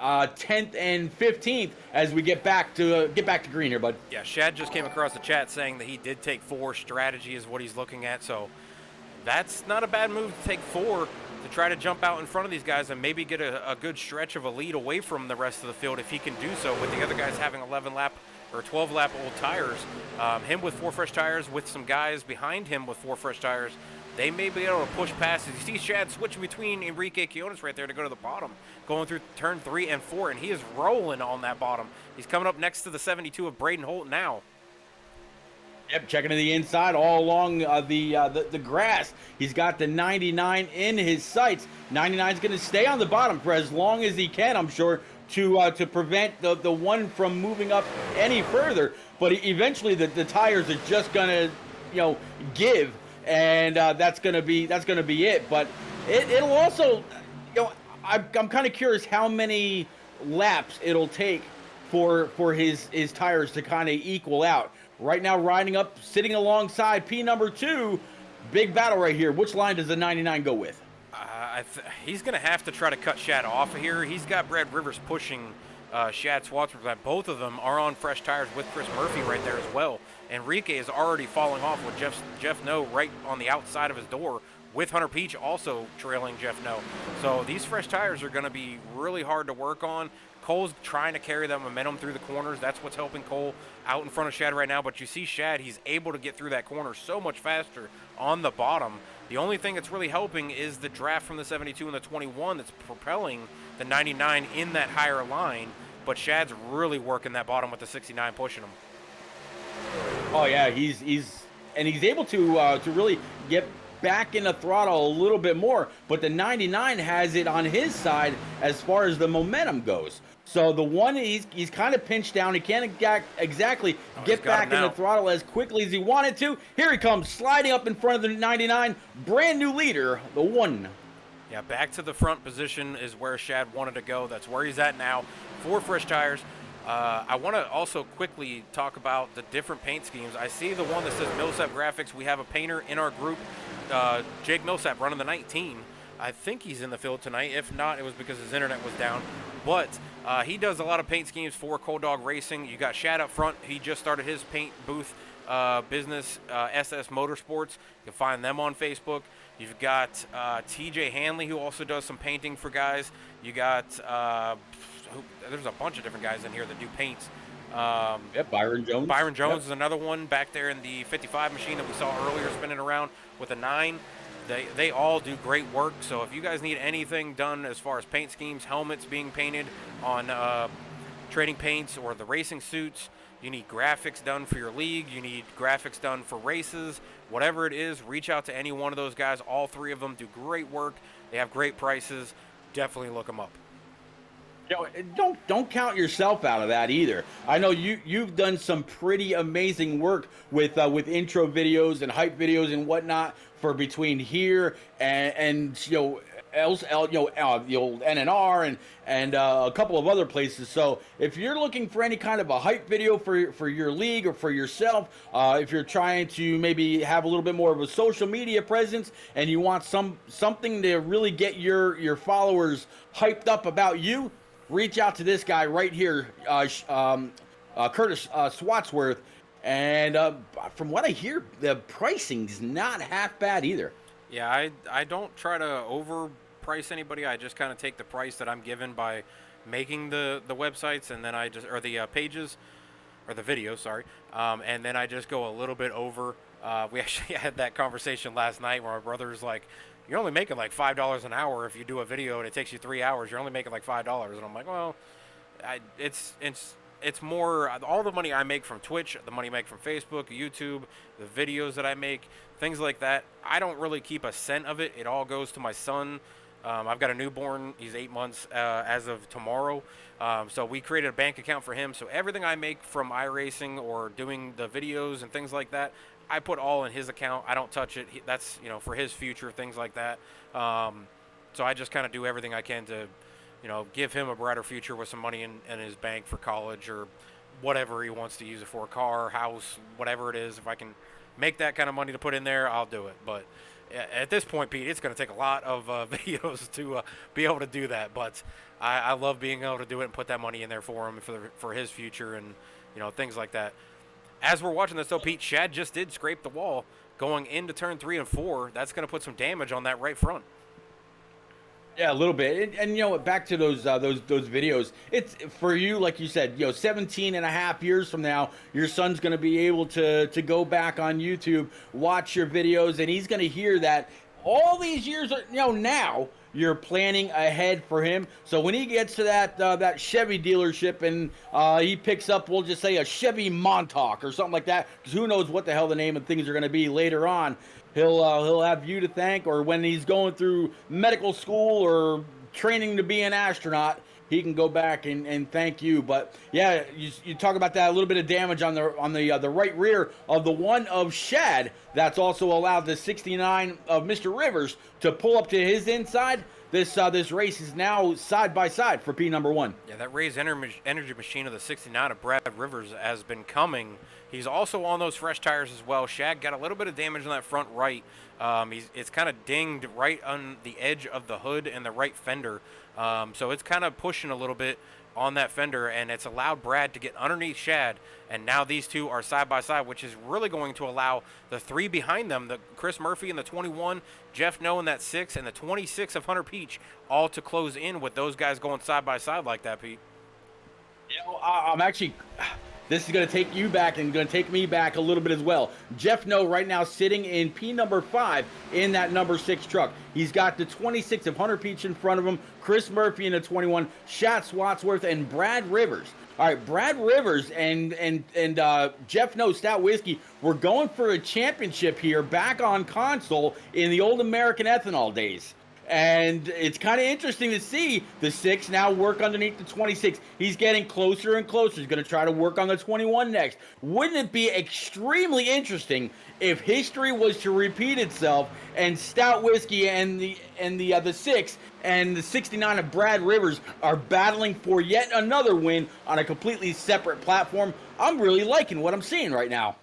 10th and 15th as we get back to green here, bud. Yeah, Shad just came across the chat saying that he did take 4. Strategy is what he's looking at, so that's not a bad move to take 4 to try to jump out in front of these guys and maybe get a good stretch of a lead away from the rest of the field if he can do so, with the other guys having 11-lap or 12-lap old tires. Him with 4 fresh tires, with some guys behind him with 4 fresh tires, they may be able to push past. You see Shad switching between Enrique Quiones right there to go to the bottom, going through turn 3 and 4, and he is rolling on that bottom. He's coming up next to the 72 of Braden Holt now. Yep, checking to the inside all along the grass. He's got the 99 in his sights. 99 is going to stay on the bottom for as long as he can, I'm sure, to prevent the one from moving up any further. But eventually the tires are just going to give, and that's going to be it. But it'll also, I'm kind of curious how many laps it'll take for his tires to kind of equal out. Right now, riding up, sitting alongside P number 2. Big battle right here. Which line does the 99 go with? He's going to have to try to cut Shad off of here. He's got Brad Rivers pushing Shad Swatsworth. Both of them are on fresh tires with Chris Murphy right there as well. Enrique is already falling off with Jeff No right on the outside of his door, with Hunter Peach also trailing Jeff No. So these fresh tires are going to be really hard to work on. Cole's trying to carry that momentum through the corners. That's what's helping Cole out in front of Shad right now. But you see Shad, he's able to get through that corner so much faster on the bottom. The only thing that's really helping is the draft from the 72 and the 21 that's propelling the 99 in that higher line. But Shad's really working that bottom with the 69 pushing him. Oh yeah, he's able to really get back in the throttle a little bit more, but the 99 has it on his side as far as the momentum goes. So the one, he's kind of pinched down. He can't exactly get back in the throttle as quickly as he wanted to. Here he comes, sliding up in front of the 99. Brand new leader, the 1. Yeah, back to the front position is where Shad wanted to go. That's where he's at now. 4 fresh tires. I want to also quickly talk about the different paint schemes. I see the one that says Millsap Graphics. We have a painter in our group, Jake Millsap, running the 19. I think he's in the field tonight. If not, it was because his internet was down. But he does a lot of paint schemes for Cold Dog Racing. You got Shad up front. He just started his paint booth business, SS Motorsports. You can find them on Facebook. You've got TJ Hanley, who also does some painting for guys. You got there's a bunch of different guys in here that do paints. Byron Jones. Byron Jones is another one back there in the 55 machine that we saw earlier spinning around with a 9. They all do great work. So if you guys need anything done as far as paint schemes, helmets being painted on trading paints or the racing suits, you need graphics done for your league, you need graphics done for races, whatever it is, reach out to any one of those guys. All 3 of them do great work. They have great prices. Definitely look them up. Don't count yourself out of that either. I know you've done some pretty amazing work with intro videos and hype videos and whatnot for between here and the old NNR and a couple of other places. So if you're looking for any kind of a hype video for your league or for yourself, if you're trying to maybe have a little bit more of a social media presence and you want something to really get your followers hyped up about you, reach out to this guy right here, Curtis Swatsworth. And from what I hear, the pricing's not half bad either. Yeah, I don't try to overprice anybody. I just kind of take the price that I'm given by making the websites, and then I just or the pages or the videos, sorry, and then I just go a little bit over. We actually had that conversation last night where my brother's like, "You're only making like $5 an hour if you do a video and it takes you 3 hours. You're only making like $5." And I'm like, "Well, it's more all the money I make from Twitch, the money I make from Facebook, YouTube, the videos that I make, things like that. I don't really keep a cent of it. It all goes to my son. I've got a newborn. He's 8 months as of tomorrow. So we created a bank account for him. So everything I make from iRacing or doing the videos and things like that, I put all in his account. I don't touch it. That's for his future, things like that. So I just kind of do everything I can to give him a brighter future with some money in his bank for college or whatever he wants to use it for, car, house, whatever it is. If I can make that kind of money to put in there, I'll do it. But at this point, Pete, it's going to take a lot of videos to be able to do that. But I love being able to do it and put that money in there for him for his future and things like that. As we're watching this, though, Pete, Shad just did scrape the wall going into turn 3 and 4. That's going to put some damage on that right front. Yeah, a little bit. And back to those videos. It's for you, like you said, 17 and a half years from now, your son's going to be able to go back on YouTube, watch your videos, and he's going to hear that all these years, now you're planning ahead for him. So when he gets to that Chevy dealership and he picks up, we'll just say a Chevy Montauk or something like that, because who knows what the hell the name of things are going to be later on. He'll have you to thank, or when he's going through medical school or training to be an astronaut, he can go back and thank you. But yeah, you talk about that, a little bit of damage on the right rear of the one of Shad. That's also allowed the 69 of Mr. Rivers to pull up to his inside. This race is now side by side for P number 1. Yeah, that raised energy machine of the 69 of Brad Rivers has been coming. He's also on those fresh tires as well. Shad got a little bit of damage on that front right. It's kind of dinged right on the edge of the hood and the right fender. So it's kind of pushing a little bit on that fender, and it's allowed Brad to get underneath Shad, and now these two are side by side, which is really going to allow the three behind them, the Chris Murphy in the 21, Jeff Noe in that 6, and the 26 of Hunter Peach, all to close in with those guys going side by side like that, Pete. I'm actually... This is going to take you back and going to take me back a little bit as well. Jeff Noe right now sitting in P number 5 in that number 6 truck. He's got the 26 of Hunter Peach in front of him, Chris Murphy in the 21, Shat Swatsworth, and Brad Rivers. All right, Brad Rivers and Jeff Noe, Stout Whiskey, we're going for a championship here back on console in the old American Ethanol days. And it's kind of interesting to see the 6 now work underneath the 26. He's getting closer and closer. He's going to try to work on the 21 next. Wouldn't it be extremely interesting if history was to repeat itself and Stout Whiskey and the 6 and the 69 of Brad Rivers are battling for yet another win on a completely separate platform? I'm really liking what I'm seeing right now.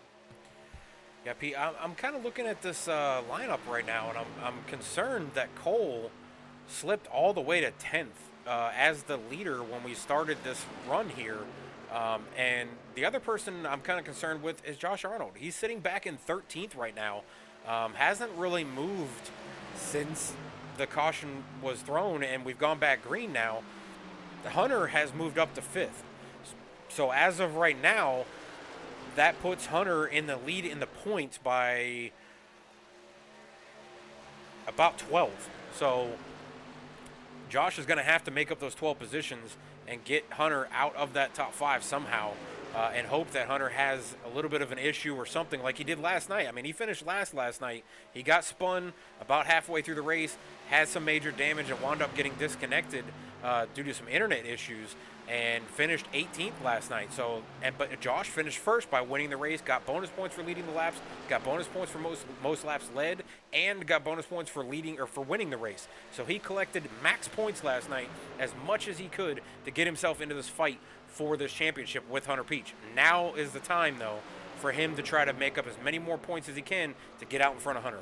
Yeah, Pete, I'm kind of looking at this lineup right now, and I'm concerned that Cole slipped all the way to 10th as the leader when we started this run here. And the other person I'm kind of concerned with is Josh Arnold. He's sitting back in 13th right now. Hasn't really moved since the caution was thrown, and we've gone back green now. Hunter has moved up to 5th. So as of right now, that puts Hunter in the lead in the points by about 12. So Josh is going to have to make up those 12 positions and get Hunter out of that top 5 somehow, and hope that Hunter has a little bit of an issue or something like he did last night. I mean, he finished last night. He got spun about halfway through the race, had some major damage, and wound up getting disconnected due to some internet issues, and finished 18th last night. But Josh finished first by winning the race, got bonus points for leading the laps, got bonus points for most laps led, and got bonus points for winning the race. So he collected max points last night, as much as he could, to get himself into this fight for this championship with Hunter Peach. Now is the time, though, for him to try to make up as many more points as he can to get out in front of Hunter.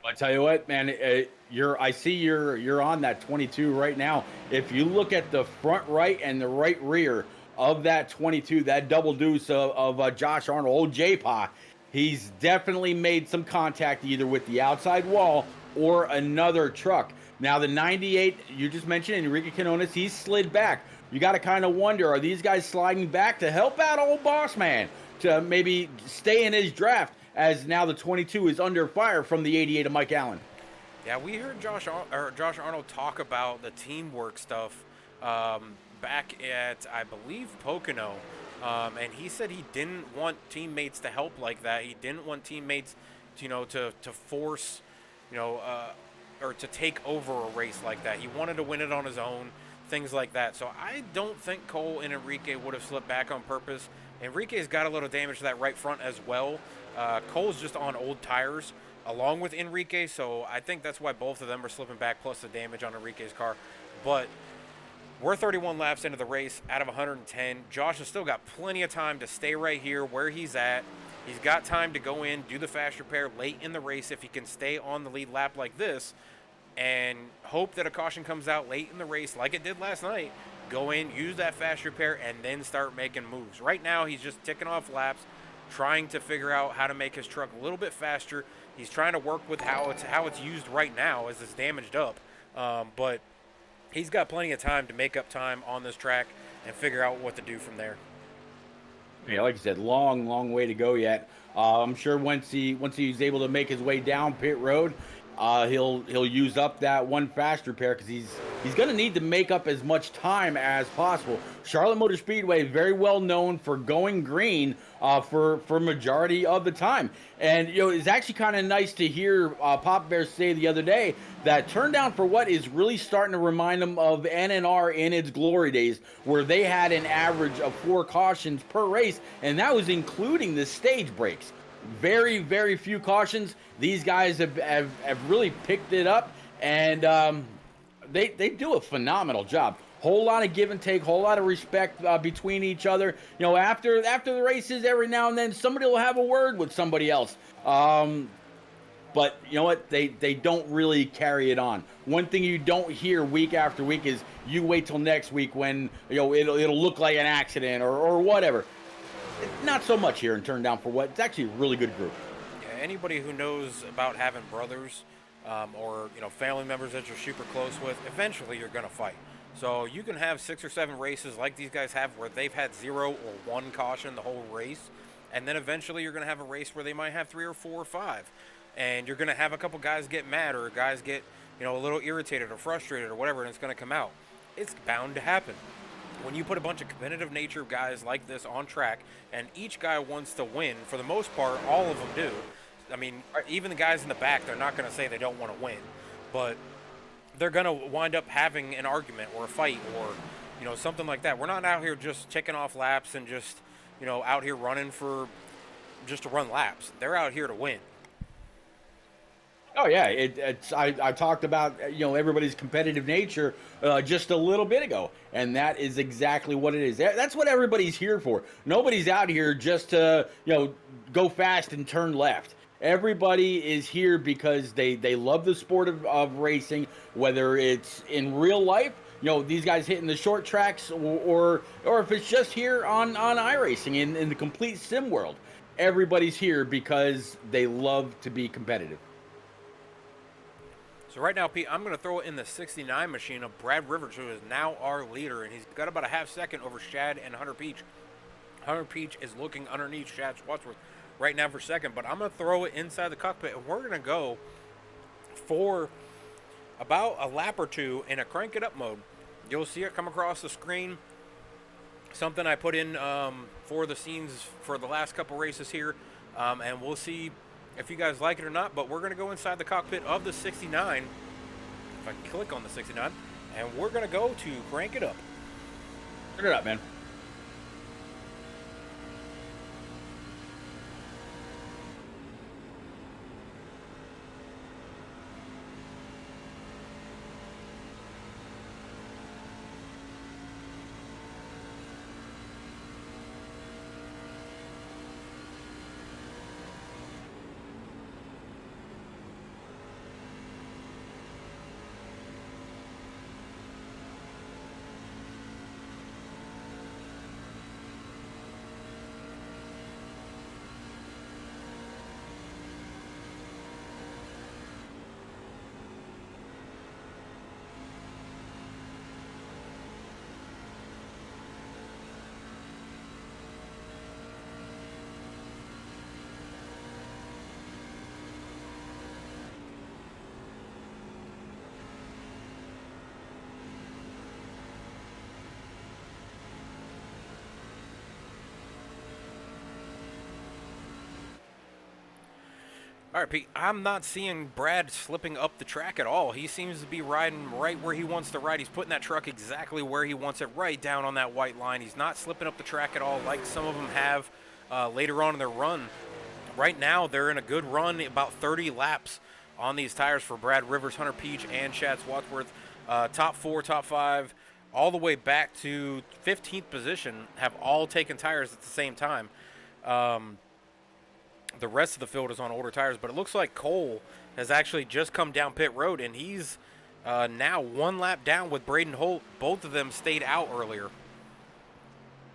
I tell you what, man, I see you're on that 22 right now. If you look at the front right and the right rear of that 22, that double deuce of Josh Arnold, old J-Pa, he's definitely made some contact either with the outside wall or another truck. Now, the 98, you just mentioned, Enrique Quinones, he's slid back. You got to kind of wonder, are these guys sliding back to help out old boss man to maybe stay in his draft as now the 22 is under fire from the 88 of Mike Allen? Yeah, we heard Josh Arnold talk about the teamwork stuff back at, I believe, Pocono. And he said he didn't want teammates to help like that. He didn't want teammates, to force, or to take over a race like that. He wanted to win it on his own, things like that. So I don't think Cole and Enrique would have slipped back on purpose. Enrique's got a little damage to that right front as well. Cole's just on old tires along with Enrique, so I think that's why both of them are slipping back, plus the damage on Enrique's car. But we're 31 laps into the race out of 110. Josh has still got plenty of time to stay right here where he's at. He's got time to go in, do the fast repair late in the race if he can stay on the lead lap like this, and hope that a caution comes out late in the race like it did last night. Go in, use that fast repair, and then start making moves. Right now, he's just ticking off laps, trying to figure out how to make his truck a little bit faster. He's trying to work with how it's used right now as it's damaged up. But he's got plenty of time to make up time on this track and figure out what to do from there. Yeah, like I said, long way to go yet. I'm sure once he's able to make his way down pit road, he'll use up that one fast repair because he's going to need to make up as much time as possible. Charlotte Motor Speedway, very well known for going green for majority of the time. And it's actually kind of nice to hear Pop Bear say the other day that Turn Down for What is really starting to remind them of NNR in its glory days, where they had an average of 4 cautions per race, and that was including the stage breaks. Very, very few cautions. These guys have really picked it up, and they do a phenomenal job. Whole lot of give and take, whole lot of respect between each other. After the races, every now and then somebody will have a word with somebody else. But you know what? They don't really carry it on. One thing you don't hear week after week is you wait till next week when it'll look like an accident or whatever. Not so much here in Turn Down for What. It's actually a really good group. Yeah, anybody who knows about having brothers or family members that you're super close with, eventually you're gonna fight. So you can have 6 or 7 races like these guys have where they've had 0 or 1 caution the whole race, and then eventually you're gonna have a race where they might have 3 or 4 or 5, and you're gonna have a couple guys get mad or guys get a little irritated or frustrated or whatever, and it's gonna come out. It's bound to happen. When you put a bunch of competitive nature guys like this on track, and each guy wants to win, for the most part, all of them do. I mean, even the guys in the back, they're not going to say they don't want to win, but they're going to wind up having an argument or a fight or, something like that. We're not out here just ticking off laps and just, out here running just to run laps. They're out here to win. Oh yeah, I talked about everybody's competitive nature just a little bit ago, and that is exactly what it is. That's what everybody's here for. Nobody's out here just to go fast and turn left. Everybody is here because they love the sport of racing, whether it's in real life, these guys hitting the short tracks, or if it's just here on iRacing in the complete sim world. Everybody's here because they love to be competitive. So right now, Pete, I'm going to throw it in the 69 machine of Brad Rivers, who is now our leader, and he's got about a half second over Shad and Hunter Peach. Hunter Peach is looking underneath Shad Swatsworth right now for second, but I'm going to throw it inside the cockpit, and we're going to go for about a lap or two in a crank it up mode. You'll see it come across the screen, something I put in for the scenes for the last couple races here, and we'll see if you guys like it or not, but we're going to go inside the cockpit of the 69, if I can click on the 69, and we're going to go to crank it up. Turn it up, man. All right, Pete, I'm not seeing Brad slipping up the track at all. He seems to be riding right where he wants to ride. He's putting that truck exactly where he wants it, right down on that white line. He's not slipping up the track at all like some of them have later on in their run. Right now, they're in a good run, about 30 laps on these tires for Brad Rivers, Hunter Peach, and Chad Swadsworth. Top 4, top 5, all the way back to 15th position have all taken tires at the same time. The rest of the field is on older tires, but it looks like Cole has actually just come down pit road, and he's now 1 lap down with Braden Holt. Both of them stayed out earlier.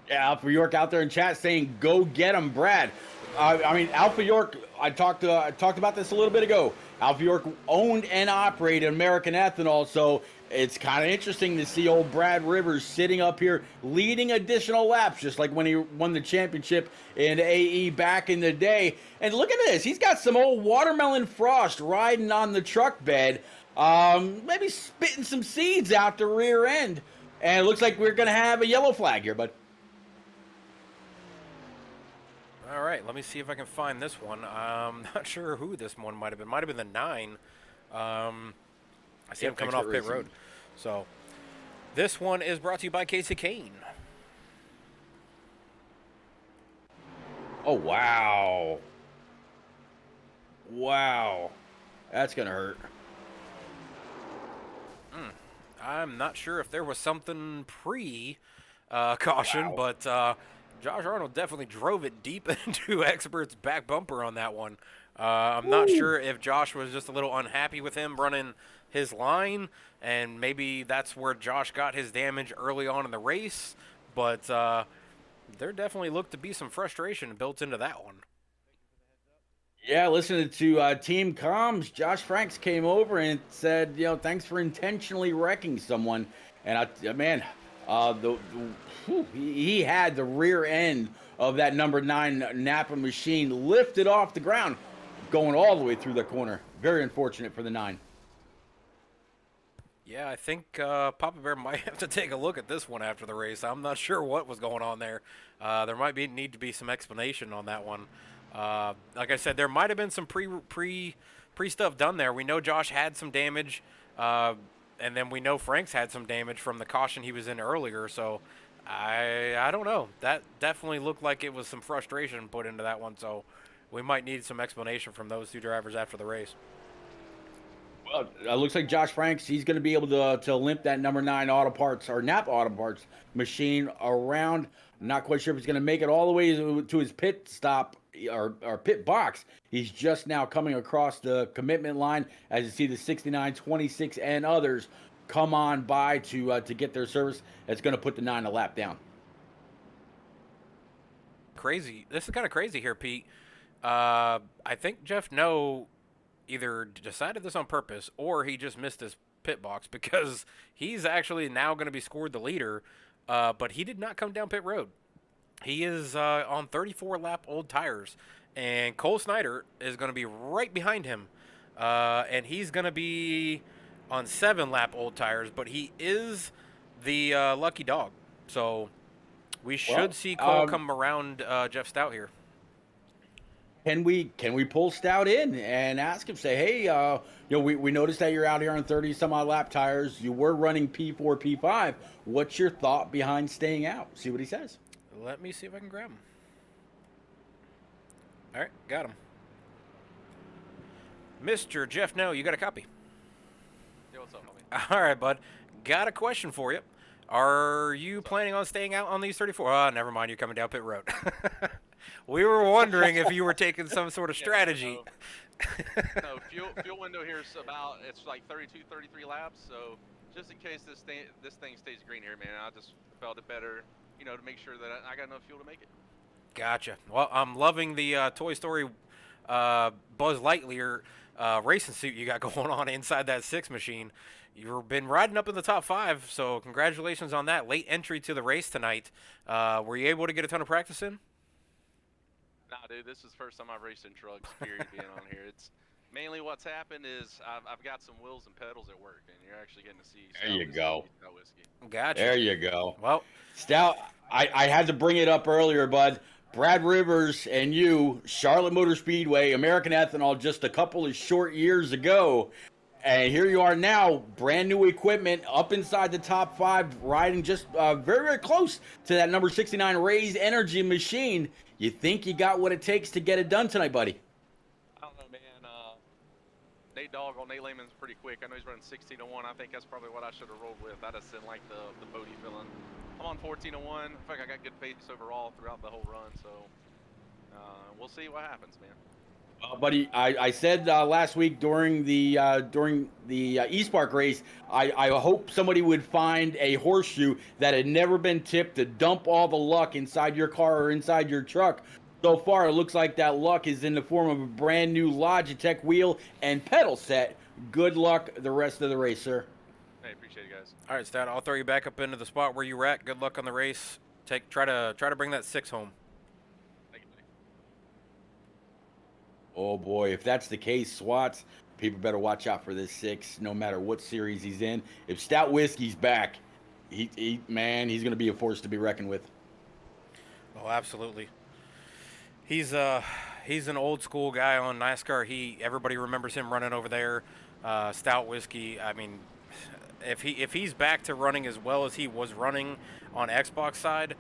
Yeah, Alpha York out there in chat saying, "Go get him, Brad." I mean, Alpha York. I talked about this a little bit ago. Alpha York owned and operated American Ethanol, so it's kind of interesting to see old Brad Rivers sitting up here leading additional laps, just like when he won the championship in AE back in the day. And look at this. He's got some old watermelon frost riding on the truck bed, maybe spitting some seeds out the rear end. And it looks like we're going to have a yellow flag here, bud. All right, let me see if I can find this one. I'm not sure who this one might have been. Might have been the 9. I see him coming off pit road. So this one is brought to you by Casey Kane. Oh, wow. Wow. That's going to hurt. I'm not sure if there was something pre-caution, but Josh Arnold definitely drove it deep into Expert's back bumper on that one. I'm not sure if Josh was just a little unhappy with him running his line, and maybe that's where Josh got his damage early on in the race, but there definitely looked to be some frustration built into that one. Yeah, listening to Team Comms, Josh Franks came over and said, thanks for intentionally wrecking someone. And he had the rear end of that number 9 Napa machine lifted off the ground, going all the way through the corner. Very unfortunate for the 9. Yeah, I think Papa Bear might have to take a look at this one after the race. I'm not sure what was going on there. There might need to be some explanation on that one. Like I said, there might have been some pre stuff done there. We know Josh had some damage, and then we know Franks had some damage from the caution he was in earlier. So I don't know. That definitely looked like it was some frustration put into that one. So we might need some explanation from those 2 drivers after the race. Well, it looks like Josh Franks, he's going to be able to limp that number 9 auto parts or Napa auto parts machine around. I'm not quite sure if he's going to make it all the way to his pit stop or pit box. He's just now coming across the commitment line as you see the 69, 26, and others come on by to get their service. It's going to put the 9 a lap down. Crazy. This is kind of crazy here, Pete. I think Jeff No either decided this on purpose or he just missed his pit box, because he's actually now going to be scored the leader, but he did not come down pit road. He is on 34 lap old tires, and Cole Snyder is going to be right behind him, and he's going to be on 7 lap old tires, but he is the lucky dog. So we should see Cole come around Jeff Stout here. Can we pull Stout in and ask him, say, hey, we noticed that you're out here on 30 some odd lap tires. You were running P4, P5. What's your thought behind staying out? See what he says. Let me see if I can grab him. All right, got him. Mr. Jeff No, you got a copy? Yeah, what's up, homie? All right, bud. Got a question for you. Are you planning on staying out on these 34? Oh, never mind. You're coming down pit road. We were wondering if you were taking some sort of strategy. No, fuel window here is it's like 32, 33 laps. So just in case this thing stays green here, man, I just felt it better, to make sure that I got enough fuel to make it. Gotcha. Well, I'm loving the Toy Story Buzz Lightyear racing suit you got going on inside that 6 machine. You've been riding up in the top 5, so congratulations on that late entry to the race tonight. Were you able to get a ton of practice in? Nah, dude, this is the first time I've raced in trucks, period, being on here. It's mainly what's happened is I've got some wheels and pedals at work, and you're actually getting to see There you go. whiskey. Gotcha. There you go. Well, Stout, I had to bring it up earlier, bud. Brad Rivers and you, Charlotte Motor Speedway, American Ethanol, just a couple of short years ago. And here you are now, brand new equipment, up inside the top 5, riding just very, very close to that number 69 Raise Energy machine. You think you got what it takes to get it done tonight, buddy? I don't know, man. Nate Dogg on Nate Lehman's pretty quick. I know he's running 16:01. I think that's probably what I should have rolled with. I just didn't like the Bodie feeling. I'm on 14:01. I feel like I got good pace overall throughout the whole run, so we'll see what happens, man. Buddy, I said last week during the East Park race, I hope somebody would find a horseshoe that had never been tipped to dump all the luck inside your car or inside your truck. So far, it looks like that luck is in the form of a brand new Logitech wheel and pedal set. Good luck the rest of the race, sir. Hey, appreciate it, guys. All right, Stat, I'll throw you back up into the spot where you were at. Good luck on the race. Try to bring that 6 home. Thank you, buddy. Oh boy, if that's the case, Swats, people better watch out for this 6, no matter what series he's in. If Stout Whiskey's back, he's going to be a force to be reckoned with. Oh, absolutely. He's an old school guy on NASCAR. Everybody remembers him running over there. Stout Whiskey. I mean, if he's back to running as well as he was running on Xbox side,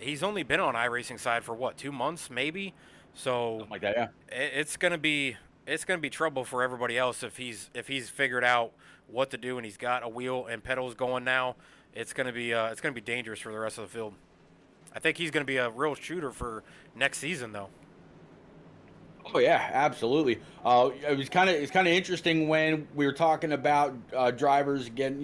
he's only been on iRacing side for what, 2 months maybe. So Something like that, yeah. It's gonna be trouble for everybody else if he's figured out what to do and he's got a wheel and pedals going now. It's gonna be dangerous for the rest of the field. I think he's going to be a real shooter for next season, though. Oh yeah, absolutely. It's kind of interesting when we were talking about drivers getting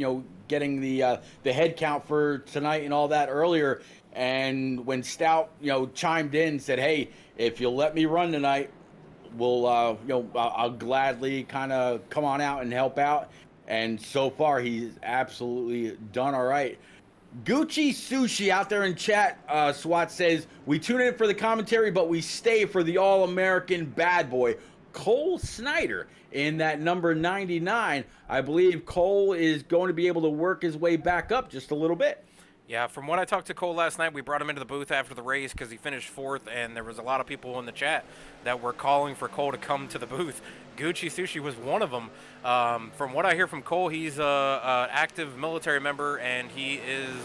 the head count for tonight and all that earlier, and when Stout chimed in and said, "Hey, if you'll let me run tonight, we'll I'll gladly kind of come on out and help out." And so far, he's absolutely done all right. Gucci Sushi out there in chat, SWAT says, we tune in for the commentary, but we stay for the All-American bad boy, Cole Snyder, in that number 99. I believe Cole is going to be able to work his way back up just a little bit. Yeah, from when I talked to Cole last night, we brought him into the booth after the race because he finished 4th, and there was a lot of people in the chat that were calling for Cole to come to the booth. Gucci Sushi was one of them. From what I hear from Cole, he's an active military member, and he is,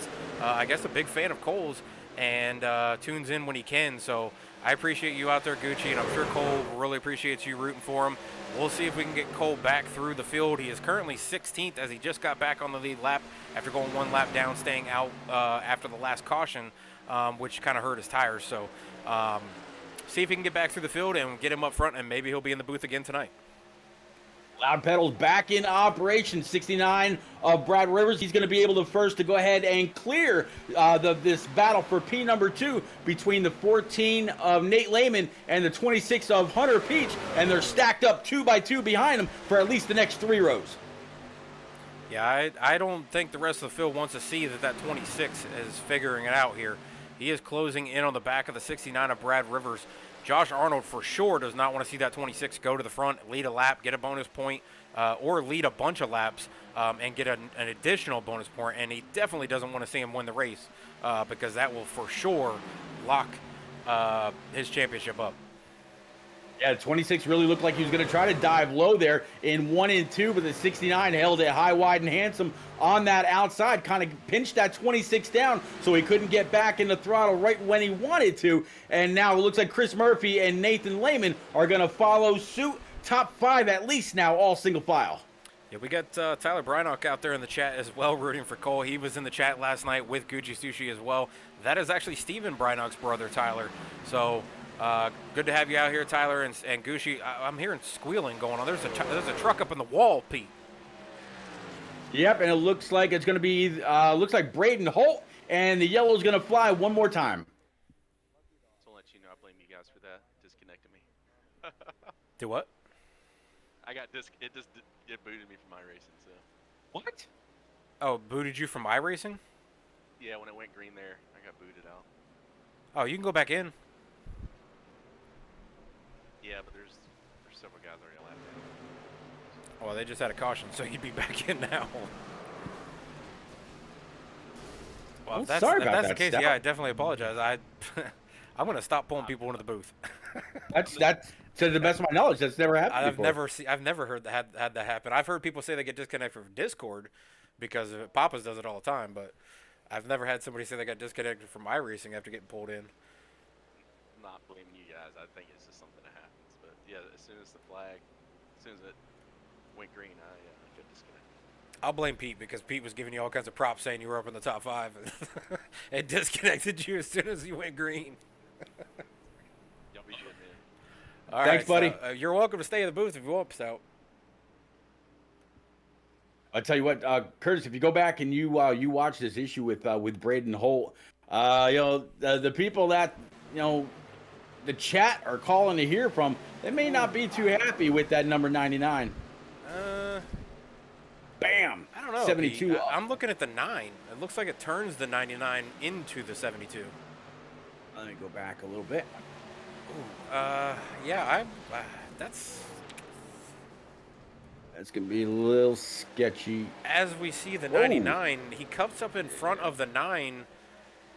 I guess, a big fan of Cole's and tunes in when he can. So I appreciate you out there, Gucci, and I'm sure Cole really appreciates you rooting for him. We'll see if we can get Cole back through the field. He is currently 16th as he just got back on the lead lap after going 1 lap down, staying out after the last caution, which kind of hurt his tires. So see if he can get back through the field and get him up front, and maybe he'll be in the booth again tonight. Loud pedals back in operation. 69 of Brad Rivers. He's going to be able to go ahead and clear this battle for P number 2 between the 14 of Nate Lehman and the 26 of Hunter Peach, and they're stacked up 2 by 2 behind him for at least the next 3 rows. Yeah, I don't think the rest of the field wants to see that 26 is figuring it out here. He is closing in on the back of the 69 of Brad Rivers. Josh Arnold for sure does not want to see that 26 go to the front, lead a lap, get a bonus point, or lead a bunch of laps and get an additional bonus point. And he definitely doesn't want to see him win the race because that will for sure lock his championship up. Yeah, 26 really looked like he was going to try to dive low there in 1 and 2, but the 69 held it high, wide, and handsome on that outside, kind of pinched that 26 down so he couldn't get back in the throttle right when he wanted to. And now it looks like Chris Murphy and Nathan Lehman are going to follow suit. Top 5 at least now, all single file. Yeah, we got Tyler Brynock out there in the chat as well, rooting for Cole. He was in the chat last night with Gucci Sushi as well. That is actually Steven Brynock's brother, Tyler. So good to have you out here, Tyler and Gucci. I'm hearing squealing going on. There's a truck up in the wall, Pete. Yep, and it looks like it's going to be looks like Braden Holt, and the yellow's going to fly one more time. So I'll let you know I blame you guys for that. Disconnected me. Do what? I got it booted me from iRacing, so. What? Oh, booted you from iRacing? Yeah, when it went green there, I got booted out. Oh, you can go back in. Yeah, but there's several guys already lapped in. Well, they just had a caution, so you'd be back in now. Well, if that's sorry about the that, case, Stout. yeah, I definitely apologize. I'm gonna stop pulling people into the booth. That's to the best of my knowledge, that's never happened before. I've never heard had that happen. I've heard people say they get disconnected from Discord because of it. Papa's does it all the time, but I've never had somebody say they got disconnected from iRacing after getting pulled in. Not blaming you guys. I think it's just something that happens. But yeah, as soon as the flag, as soon as it went green, I got disconnected. I'll blame Pete because Pete was giving you all kinds of props saying you were up in the top 5 and disconnected you as soon as you went green. Y'all be good, man. All Thanks, right, buddy. So, you're welcome to stay in the booth if you want, Stout. I'll tell you what, Curtis, if you go back and you watch this issue with Braden Holt, the people that the chat are calling to hear from, they may not be too happy with that number 99. Bam! I don't know. 72. I'm looking at the 9. It looks like it turns the 99 into the 72. Let me go back a little bit. Yeah, that's gonna be a little sketchy. as we see the 99. He comes up in front of the 9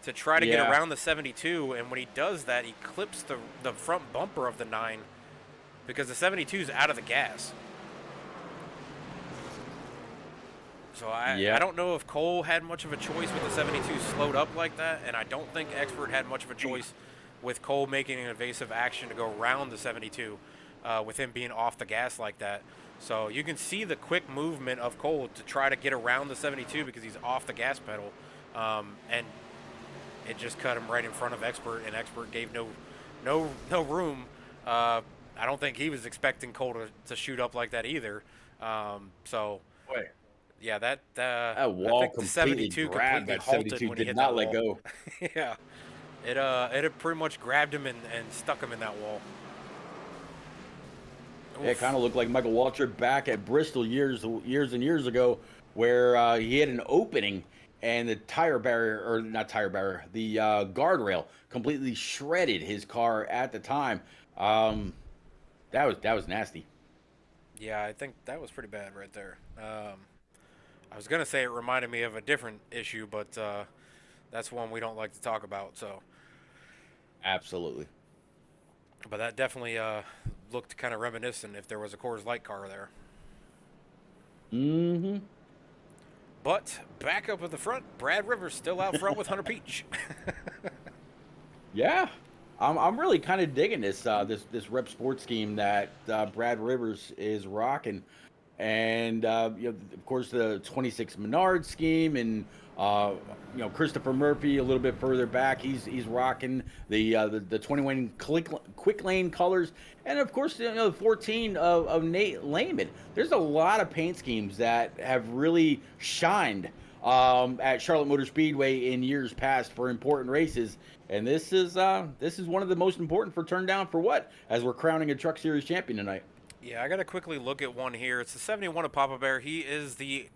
to try to get around the 72, and when he does that, he clips the front bumper of the 9 because the 72 is out of the gas. So I don't know if Cole had much of a choice with the 72 slowed up like that, and I don't think Expert had much of a choice with Cole making an evasive action to go around the 72 with him being off the gas like that. So you can see the quick movement of Cole to try to get around the 72 because he's off the gas pedal, and it just cut him right in front of Expert, and Expert gave no room. I don't think he was expecting Cole to shoot up like that either. Wait. Yeah, that wall I think the 72 grabbed completely that halted 72 when he did hit not that let wall. go. Yeah, it had pretty much grabbed him and stuck him in that wall. Yeah, it kind of looked like Michael Waltrip back at Bristol years and years ago, where he had an opening and the the guardrail completely shredded his car at the time. That was nasty. Yeah, I think that was pretty bad right there. I was gonna say it reminded me of a different issue, but that's one we don't like to talk about. So, Absolutely. but that definitely looked kind of reminiscent if there was a Coors Light car there. Mm-hmm. But back up at the front, Brad Rivers still out front with Hunter Peach. Yeah, I'm really kind of digging this Rep Sports scheme that Brad Rivers is rocking, and of course the 26 Menard scheme, and Christopher Murphy a little bit further back, he's rocking the 21 quick lane colors, and of course the 14 of Nate Lehman. There's a lot of paint schemes that have really shined at Charlotte Motor Speedway in years past for important races. And this is one of the most important for Turn Down for What, as we're crowning a Truck Series champion tonight. Yeah, I got to quickly look at one here. It's the 71 of Papa Bear. He is the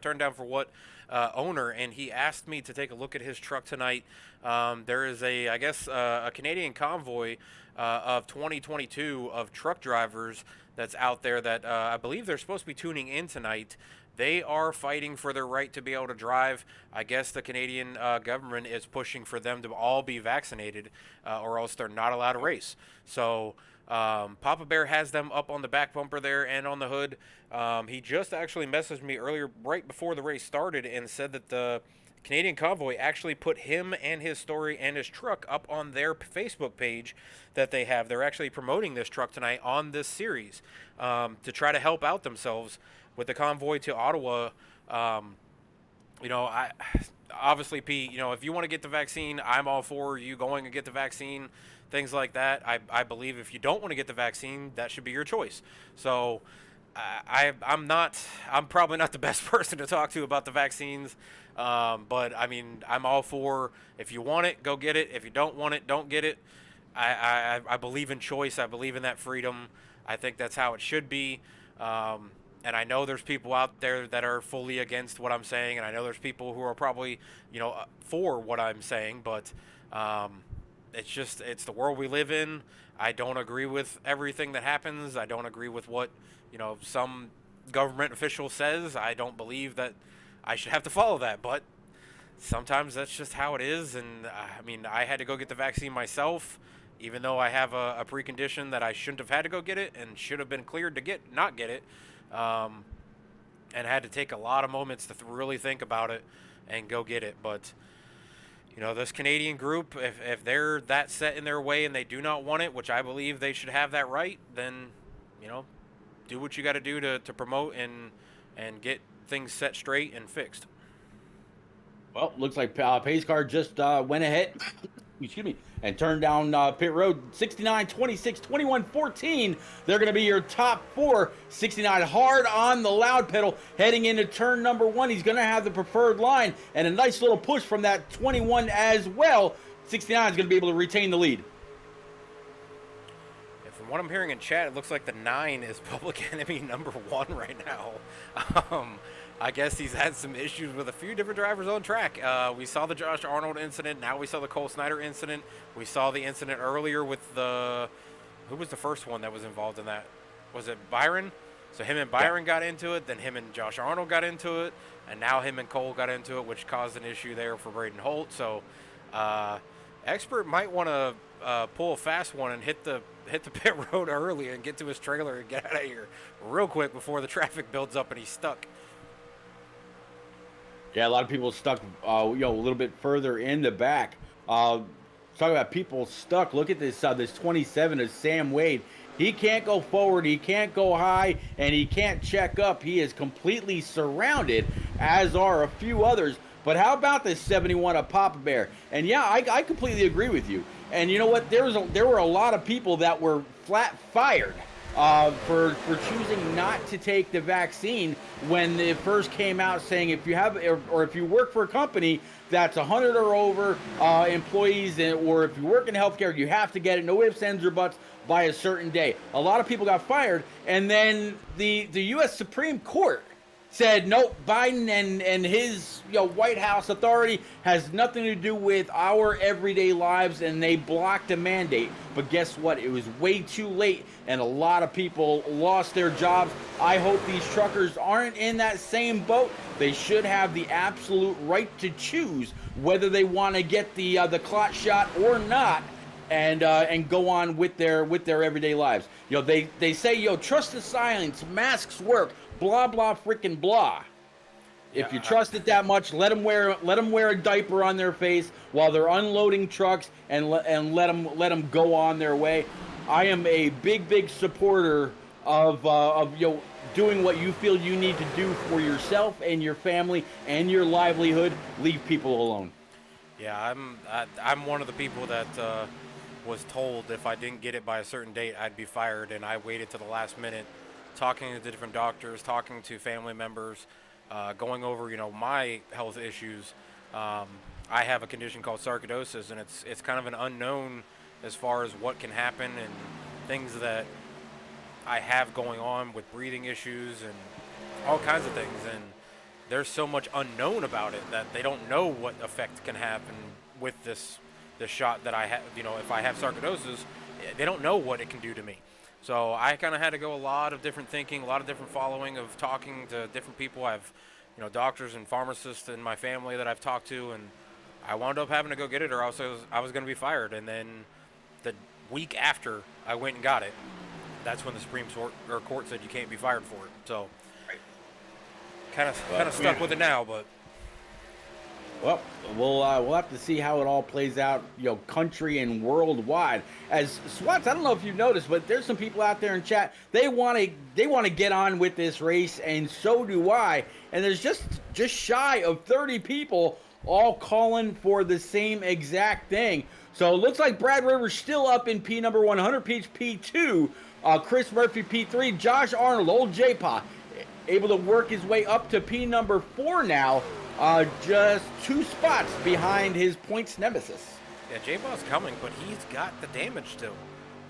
Turn Down for What owner, and he asked me to take a look at his truck tonight. There is a Canadian convoy of 2022 of truck drivers that's out there that I believe they're supposed to be tuning in tonight. They are fighting for their right to be able to drive. I guess the Canadian government is pushing for them to all be vaccinated or else they're not allowed to race. So Papa Bear has them up on the back bumper there and on the hood. He just actually messaged me earlier right before the race started and said that the Canadian Convoy actually put him and his story and his truck up on their Facebook page that they have. They're actually promoting this truck tonight on this series to try to help out themselves with the convoy to Ottawa. Obviously, Pete, if you want to get the vaccine, I'm all for you going and get the vaccine, things like that. I believe if you don't want to get the vaccine, that should be your choice. So I'm probably not the best person to talk to about the vaccines. But I mean, I'm all for, if you want it, go get it. If you don't want it, don't get it. I believe in choice. I believe in that freedom. I think that's how it should be. And I know there's people out there that are fully against what I'm saying, and I know there's people who are probably, for what I'm saying, but it's the world we live in. I don't agree with everything that happens. I don't agree with what, some government official says. I don't believe that I should have to follow that, but sometimes that's just how it is. And I mean, I had to go get the vaccine myself, even though I have a precondition that I shouldn't have had to go get it and should have been cleared to not get it. And had to take a lot of moments to really think about it and go get it. But this Canadian group, if they're that set in their way and they do not want it, which I believe they should have that right, then do what you got to do to promote and get things set straight and fixed. Well, looks like Pace Car just went ahead, excuse me, and turned down pit road. 69, 26, 21, 14. They're going to be your top four. 69 hard on the loud pedal heading into turn number 1. He's going to have the preferred line and a nice little push from that 21 as well. 69 is going to be able to retain the lead. From what I'm hearing in chat, it looks like the 9 is public enemy number 1 right now. I guess he's had some issues with a few different drivers on track. We saw the Josh Arnold incident. Now we saw the Cole Snyder incident. We saw the incident earlier with who was the first one that was involved in that? Was it Byron? So him and Byron got into it. Then him and Josh Arnold got into it. And now him and Cole got into it, which caused an issue there for Braden Holt. So Expert might want to pull a fast one and hit the pit road early and get to his trailer and get out of here real quick before the traffic builds up and he's stuck. Yeah, a lot of people stuck, a little bit further in the back. Talking about people stuck. Look at this. This 27 is Sam Wade. He can't go forward. He can't go high, and he can't check up. He is completely surrounded, as are a few others. But how about this 71 of Papa Bear? And yeah, I completely agree with you. And you know what? There were a lot of people that were flat fired for choosing not to take the vaccine when it first came out, saying if you have or if you work for a company that's 100 or over employees, or if you work in healthcare, you have to get it, no ifs, ands, or buts, by a certain day. A lot of people got fired, and then the U.S. Supreme Court said, nope, Biden and his White House authority has nothing to do with our everyday lives, and they blocked a mandate. But guess what? It was way too late, and a lot of people lost their jobs. I hope these truckers aren't in that same boat. They should have the absolute right to choose whether they want to get the clot shot or not, and go on with their everyday lives. They say, trust the silence, masks work, blah blah freaking blah. If you trust it that much, let them wear a diaper on their face while they're unloading trucks, and let them go on their way. I am a big supporter of doing what you feel you need to do for yourself and your family and your livelihood. Leave people alone. Yeah, I'm one of the people that was told if I didn't get it by a certain date, I'd be fired, and I waited to the last minute, talking to the different doctors, talking to family members, going over my health issues. I have a condition called sarcoidosis, and it's kind of an unknown as far as what can happen and things that I have going on with breathing issues and all kinds of things. And there's so much unknown about it that they don't know what effect can happen with this shot that I have. If I have sarcoidosis, they don't know what it can do to me. So I kind of had to go a lot of different thinking, a lot of different following of talking to different people. I have, doctors and pharmacists in my family that I've talked to, and I wound up having to go get it, or else I was going to be fired. And then the week after I went and got it, that's when the Supreme Court said you can't be fired for it. So kind of stuck with it now, but. Well, we'll have to see how it all plays out, country and worldwide. As Swats, I don't know if you've noticed, but there's some people out there in chat. They want to get on with this race, and so do I. And there's just shy of 30 people all calling for the same exact thing. So it looks like Brad Rivers still up in P number 100, Peach P2, Chris Murphy P3, Josh Arnold, old J-Pa, able to work his way up to P number 4 now. Just 2 spots behind his points nemesis. Yeah, J-Ball's coming, but he's got the damage still.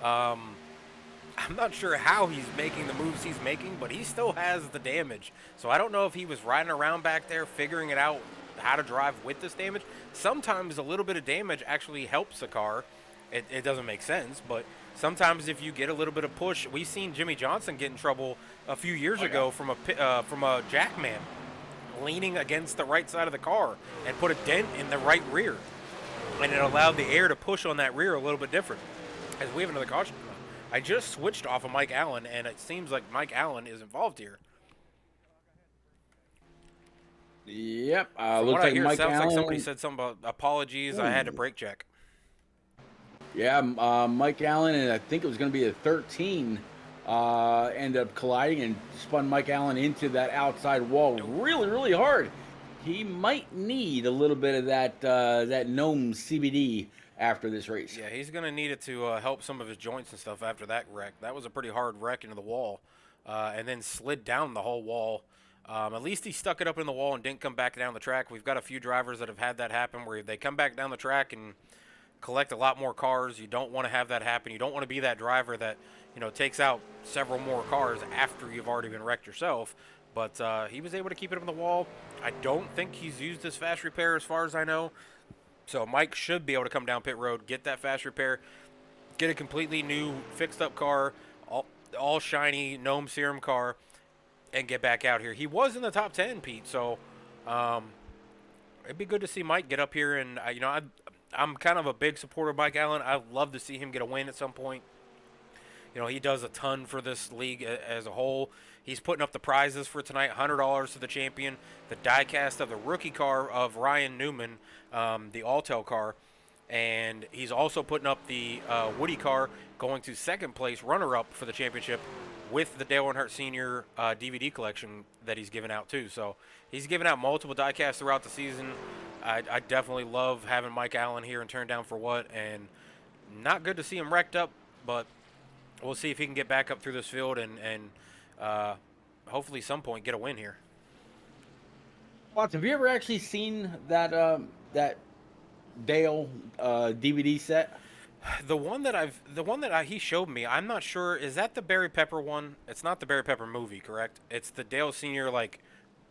I'm not sure how he's making the moves he's making, but he still has the damage. So I don't know if he was riding around back there figuring it out how to drive with this damage. Sometimes a little bit of damage actually helps a car. It doesn't make sense, but sometimes if you get a little bit of push, we've seen Jimmy Johnson get in trouble a few years ago from a jackman, leaning against the right side of the car and put a dent in the right rear. And it allowed the air to push on that rear a little bit different. As we have another caution. I just switched off of Mike Allen, and it seems like Mike Allen is involved here. Yep. From Looks what I like hear, Mike it sounds Allen. like somebody said something about apologies. I had to brake check. Yeah, Mike Allen, and I think it was going to be a 13, ended up colliding and spun Mike Allen into that outside wall really, really hard. He might need a little bit of that Gnome CBD after this race. Yeah, he's going to need it to help some of his joints and stuff after that wreck. That was a pretty hard wreck into the wall, and then slid down the whole wall. At least he stuck it up in the wall and didn't come back down the track. We've got a few drivers that have had that happen where they come back down the track and collect a lot more cars. You don't want to have that happen. You don't want to be that driver that, takes out several more cars after you've already been wrecked yourself. But he was able to keep it up in the wall. I don't think he's used his fast repair as far as I know. So Mike should be able to come down pit road, get that fast repair, get a completely new fixed up car, all shiny Gnome Serum car, and get back out here. He was in the top 10, Pete. So it'd be good to see Mike get up here. And, I'm kind of a big supporter of Mike Allen. I'd love to see him get a win at some point. He does a ton for this league as a whole. He's putting up the prizes for tonight, $100 to the champion, the diecast of the rookie car of Ryan Newman, the Alltel car, and he's also putting up the Woody car, going to second place, runner-up for the championship, with the Dale Earnhardt Sr. DVD collection that he's giving out too. So he's giving out multiple diecasts throughout the season. I definitely love having Mike Allen here and Turn Down for What, and not good to see him wrecked up, but we'll see if he can get back up through this field and hopefully some point get a win here. Watts, have you ever actually seen that that Dale DVD set? The one that he showed me, I'm not sure. Is that the Barry Pepper one? It's not the Barry Pepper movie, correct? It's the Dale Sr. like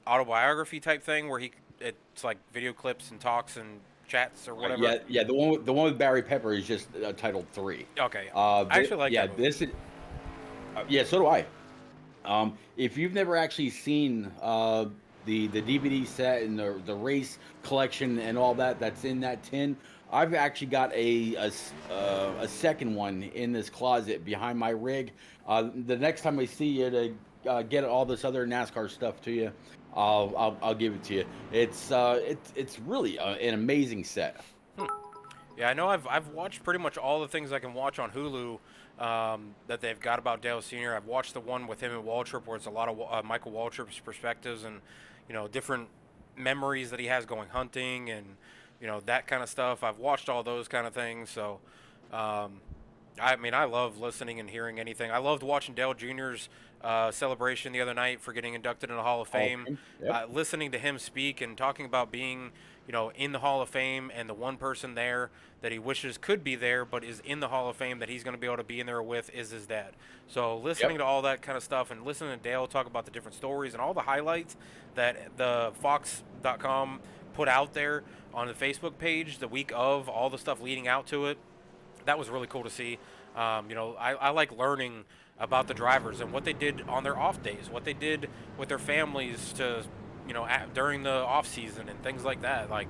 autobiography type thing where it's like video clips and talks and chats or whatever. Yeah. The one with Barry Pepper is just titled 3. Okay. I actually like that movie. This is. Yeah, so do I. If you've never actually seen the DVD set and the race collection and all that's in that tin, I've actually got a second one in this closet behind my rig. The next time I see you to get all this other NASCAR stuff to you, I'll give it to you. It's really an amazing set. Yeah, I know I've watched pretty much all the things I can watch on Hulu that they've got about Dale Sr. I've watched the one with him and Waltrip where it's a lot of Michael Waltrip's perspectives and different memories that he has going hunting and that kind of stuff. I've watched all those kind of things. So I love listening and hearing anything. I loved watching Dale Jr.'s celebration the other night for getting inducted in the Hall of Fame. Yep. Listening to him speak and talking about being, in the Hall of Fame and the one person there that he wishes could be there but is in the Hall of Fame that he's going to be able to be in there with is his dad. So listening to all that kind of stuff and listening to Dale talk about the different stories and all the highlights that the Fox.com put out there on the Facebook page the week of, all the stuff leading out to it, that was really cool to see. I like learning about the drivers and what they did on their off days, what they did with their families to, during the off season and things like that. Like,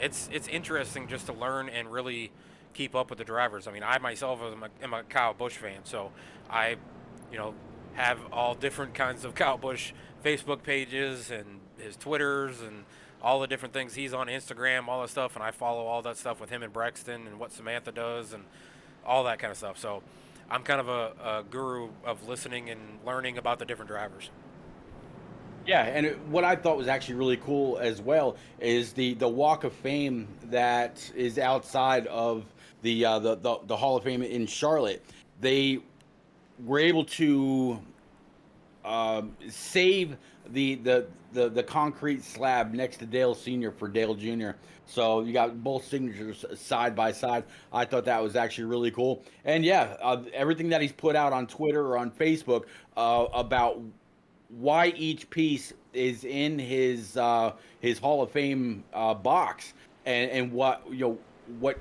it's interesting just to learn and really keep up with the drivers. I mean, I myself am a Kyle Busch fan, so I, have all different kinds of Kyle Busch Facebook pages and his Twitters and all the different things. He's on Instagram, all that stuff, and I follow all that stuff with him and Brexton and what Samantha does and all that kind of stuff. So I'm kind of a guru of listening and learning about the different drivers. Yeah, and what I thought was actually really cool as well is the Walk of Fame that is outside of the Hall of Fame in Charlotte. They were able to save the concrete slab next to Dale Sr. for Dale Jr. So you got both signatures side by side. I thought that was actually really cool. And everything that he's put out on Twitter or on Facebook about why each piece is in his Hall of Fame box and what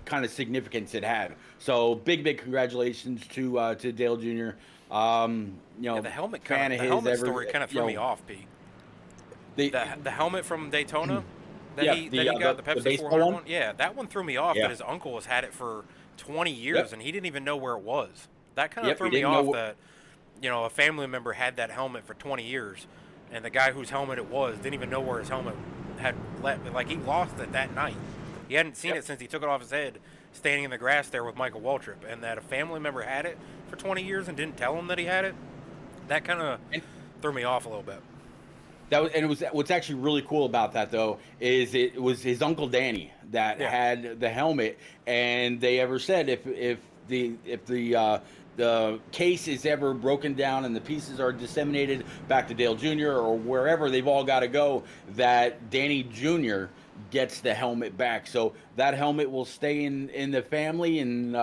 kind of significance it had. So big congratulations to Dale Jr. The helmet story kind of threw me off, Pete. the helmet from Daytona that Yeah, he got the Pepsi baseball 400 one? one. Yeah, that one threw me off. Yeah. That his uncle has had it for 20 years Yep. and he didn't even know where it was. That kind of Yep, threw he me didn't know off that a family member had that helmet for 20 years, and the guy whose helmet it was didn't even know where his helmet had left. Like, he lost it that night. He hadn't seen it since he took it off his head, standing in the grass there with Michael Waltrip, and that a family member had it for 20 years and didn't tell him that he had it. That kind of threw me off a little bit. What's actually really cool about that though is it was his uncle Danny that had the helmet, and they ever said if the case is ever broken down and the pieces are disseminated back to Dale Jr. or wherever they've all got to go, that Danny Jr. gets the helmet back. So that helmet will stay in the family, and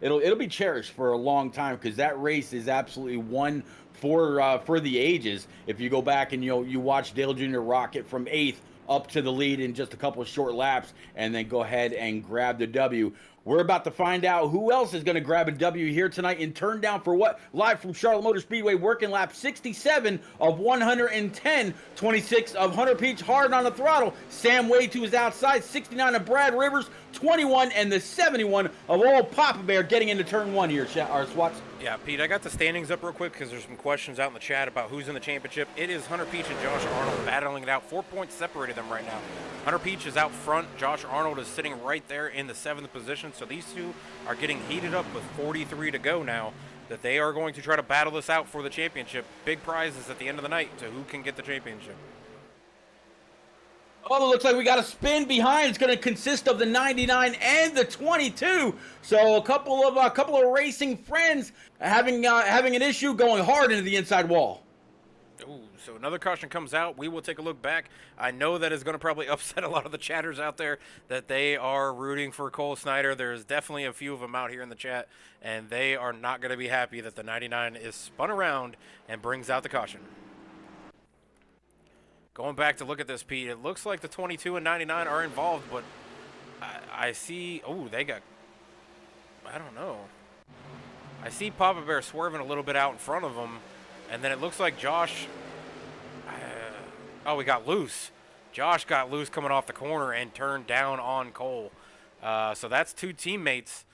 it'll be cherished for a long time, because that race is absolutely one for the ages. If you go back and you watch Dale Jr. rocket from 8th up to the lead in just a couple of short laps, and then go ahead and grab the W. We're about to find out who else is going to grab a W here tonight in Turn Down for What, live from Charlotte Motor Speedway, working lap 67 of 110, 26 of Hunter Peach hard on the throttle. Sam Wade to his outside, 69 of Brad Rivers, 21 and the 71 of old Papa Bear getting into Turn 1 here, Swats. Yeah, Pete, I got the standings up real quick because there's some questions out in the chat about who's in the championship. It is Hunter Peach and Josh Arnold battling it out. 4 points separated them right now. Hunter Peach is out front. Josh Arnold is sitting right there in the 7th position. So these two are getting heated up with 43 to go now, that they are going to try to battle this out for the championship. Big prizes at the end of the night to who can get the championship. Oh, it looks like we got a spin behind. It's going to consist of the 99 and the 22. So a couple of racing friends having an issue going hard into the inside wall. Ooh, so another caution comes out. We will take a look back. I know that is going to probably upset a lot of the chatters out there that they are rooting for Cole Snyder. There's definitely a few of them out here in the chat, and they are not going to be happy that the 99 is spun around and brings out the caution. Going back to look at this, Pete, it looks like the 22 and 99 are involved, but I see, oh, they got, I don't know. I see Papa Bear swerving a little bit out in front of him, and then it looks like Josh, oh, he got loose. Josh got loose coming off the corner and turned down on Cole. So that's two teammates,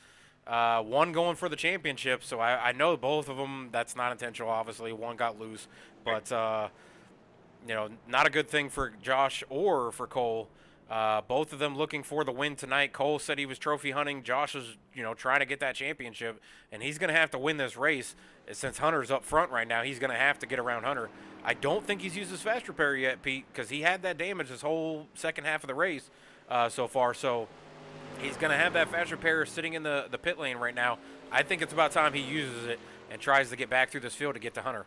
one going for the championship. So I know both of them, that's not intentional, obviously. One got loose, but not a good thing for Josh or for Cole. Both of them looking for the win tonight. Cole said he was trophy hunting. Josh is, trying to get that championship, and he's going to have to win this race. Since Hunter's up front right now, he's going to have to get around Hunter. I don't think he's used his fast repair yet, Pete, because he had that damage this whole second half of the race so far. So he's going to have that fast repair sitting in the pit lane right now. I think it's about time he uses it and tries to get back through this field to get to Hunter.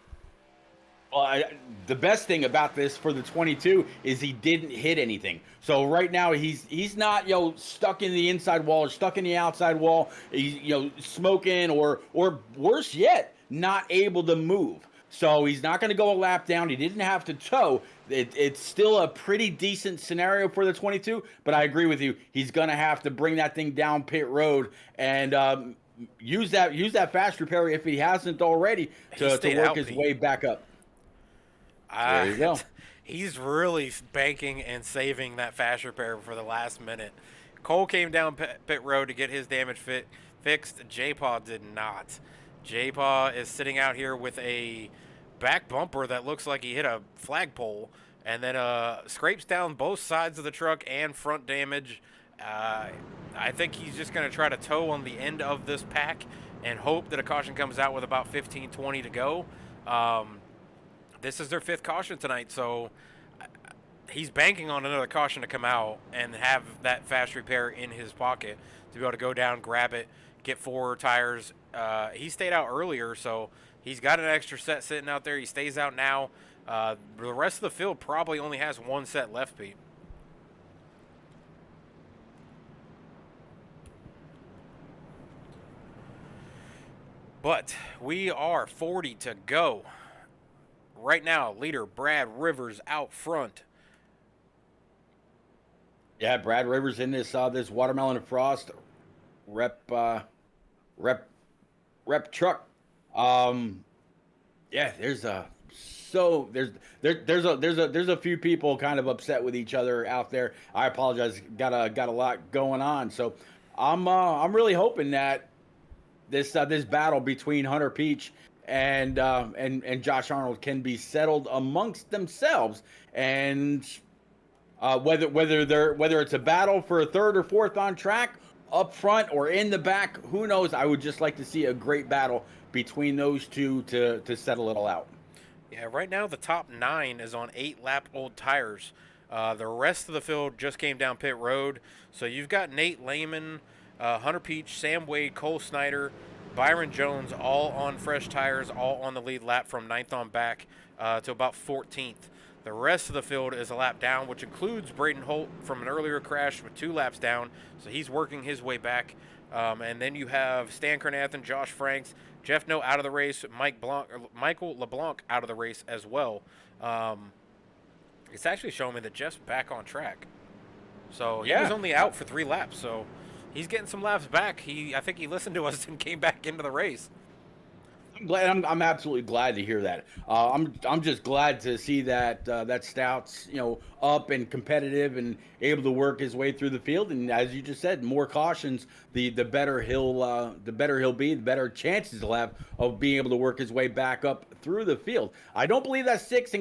Well, the best thing about this for the 22 is he didn't hit anything. So right now he's not stuck in the inside wall or stuck in the outside wall. He's smoking or worse yet, not able to move. So he's not going to go a lap down. He didn't have to tow. It's still a pretty decent scenario for the 22. But I agree with you. He's going to have to bring that thing down pit road and use that fast repair if he hasn't already to work his way back up. There you go. He's really banking and saving that fast repair for the last minute. Cole came down pit road to get his damage fixed. J-Paw did not. J-Paw is sitting out here with a back bumper that looks like he hit a flagpole, and then scrapes down both sides of the truck and front damage. I think he's just going to try to tow on the end of this pack and hope that a caution comes out with about 15-20 to go. This is their 5th caution tonight, so he's banking on another caution to come out and have that fast repair in his pocket to be able to go down, grab it, get 4 tires. He stayed out earlier, so he's got an extra set sitting out there. He stays out now. The rest of the field probably only has 1 set left, Pete. But we are 40 to go. Right now, leader Brad Rivers out front. Yeah, Brad Rivers in this Watermelon and Frost rep truck. Yeah, there's so there's a few people kind of upset with each other out there. I apologize. Got a lot going on. So I'm really hoping that this battle between Hunter Peach and Josh Arnold can be settled amongst themselves, and whether it's a battle for a third or fourth on track, up front or in the back, who knows? I would just like to see a great battle between those two to settle it all out. Yeah, right now the top 9 is on 8-lap old tires. The rest of the field just came down pit road. So you've got Nate Lehman, Hunter Peach, Sam Wade, Cole Snyder, Byron Jones, all on fresh tires, all on the lead lap from 9th on back to about 14th. The rest of the field is a lap down, which includes Braden Holt from an earlier crash with 2 laps down. So he's working his way back. And then you have Stan Kernathan, Josh Franks, Jeff No out of the race, Michael LeBlanc out of the race as well. It's actually showing me that Jeff's back on track. So he was only out for 3 laps. So he's getting some laps back. I think he listened to us and came back into the race. I'm glad. I'm absolutely glad to hear that. I'm just glad to see that that Stout's up and competitive and able to work his way through the field. And as you just said, more cautions, the better he'll be, the better chances he'll have of being able to work his way back up through the field. I don't believe that 6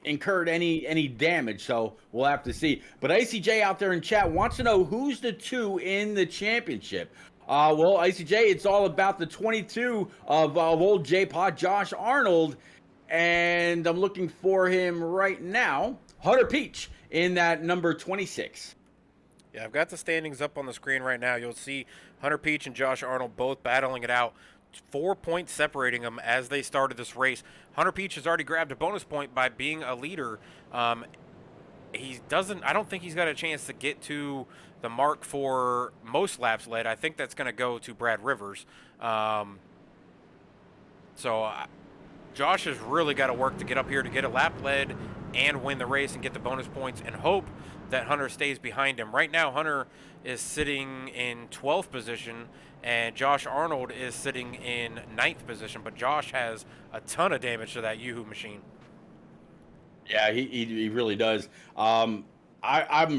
incurred any damage, so we'll have to see. But ICJ out there in chat wants to know who's the 2 in the championship. Well, ICJ, it's all about the 22 of old J-Pod, Josh Arnold, and I'm looking for him right now. Hunter Peach in that number 26. Yeah, I've got the standings up on the screen right now. You'll see Hunter Peach and Josh Arnold both battling it out. 4 points separating them as they started this race. Hunter Peach has already grabbed a bonus point by being a leader. I don't think he's got a chance to get to the mark for most laps led. I think that's going to go to Brad Rivers. Josh has really got to work to get up here to get a lap led and win the race and get the bonus points and hope that Hunter stays behind him. Right now, Hunter is sitting in 12th position and Josh Arnold is sitting in 9th position, but Josh has a ton of damage to that Yoo-hoo machine. Yeah, he really does. I'm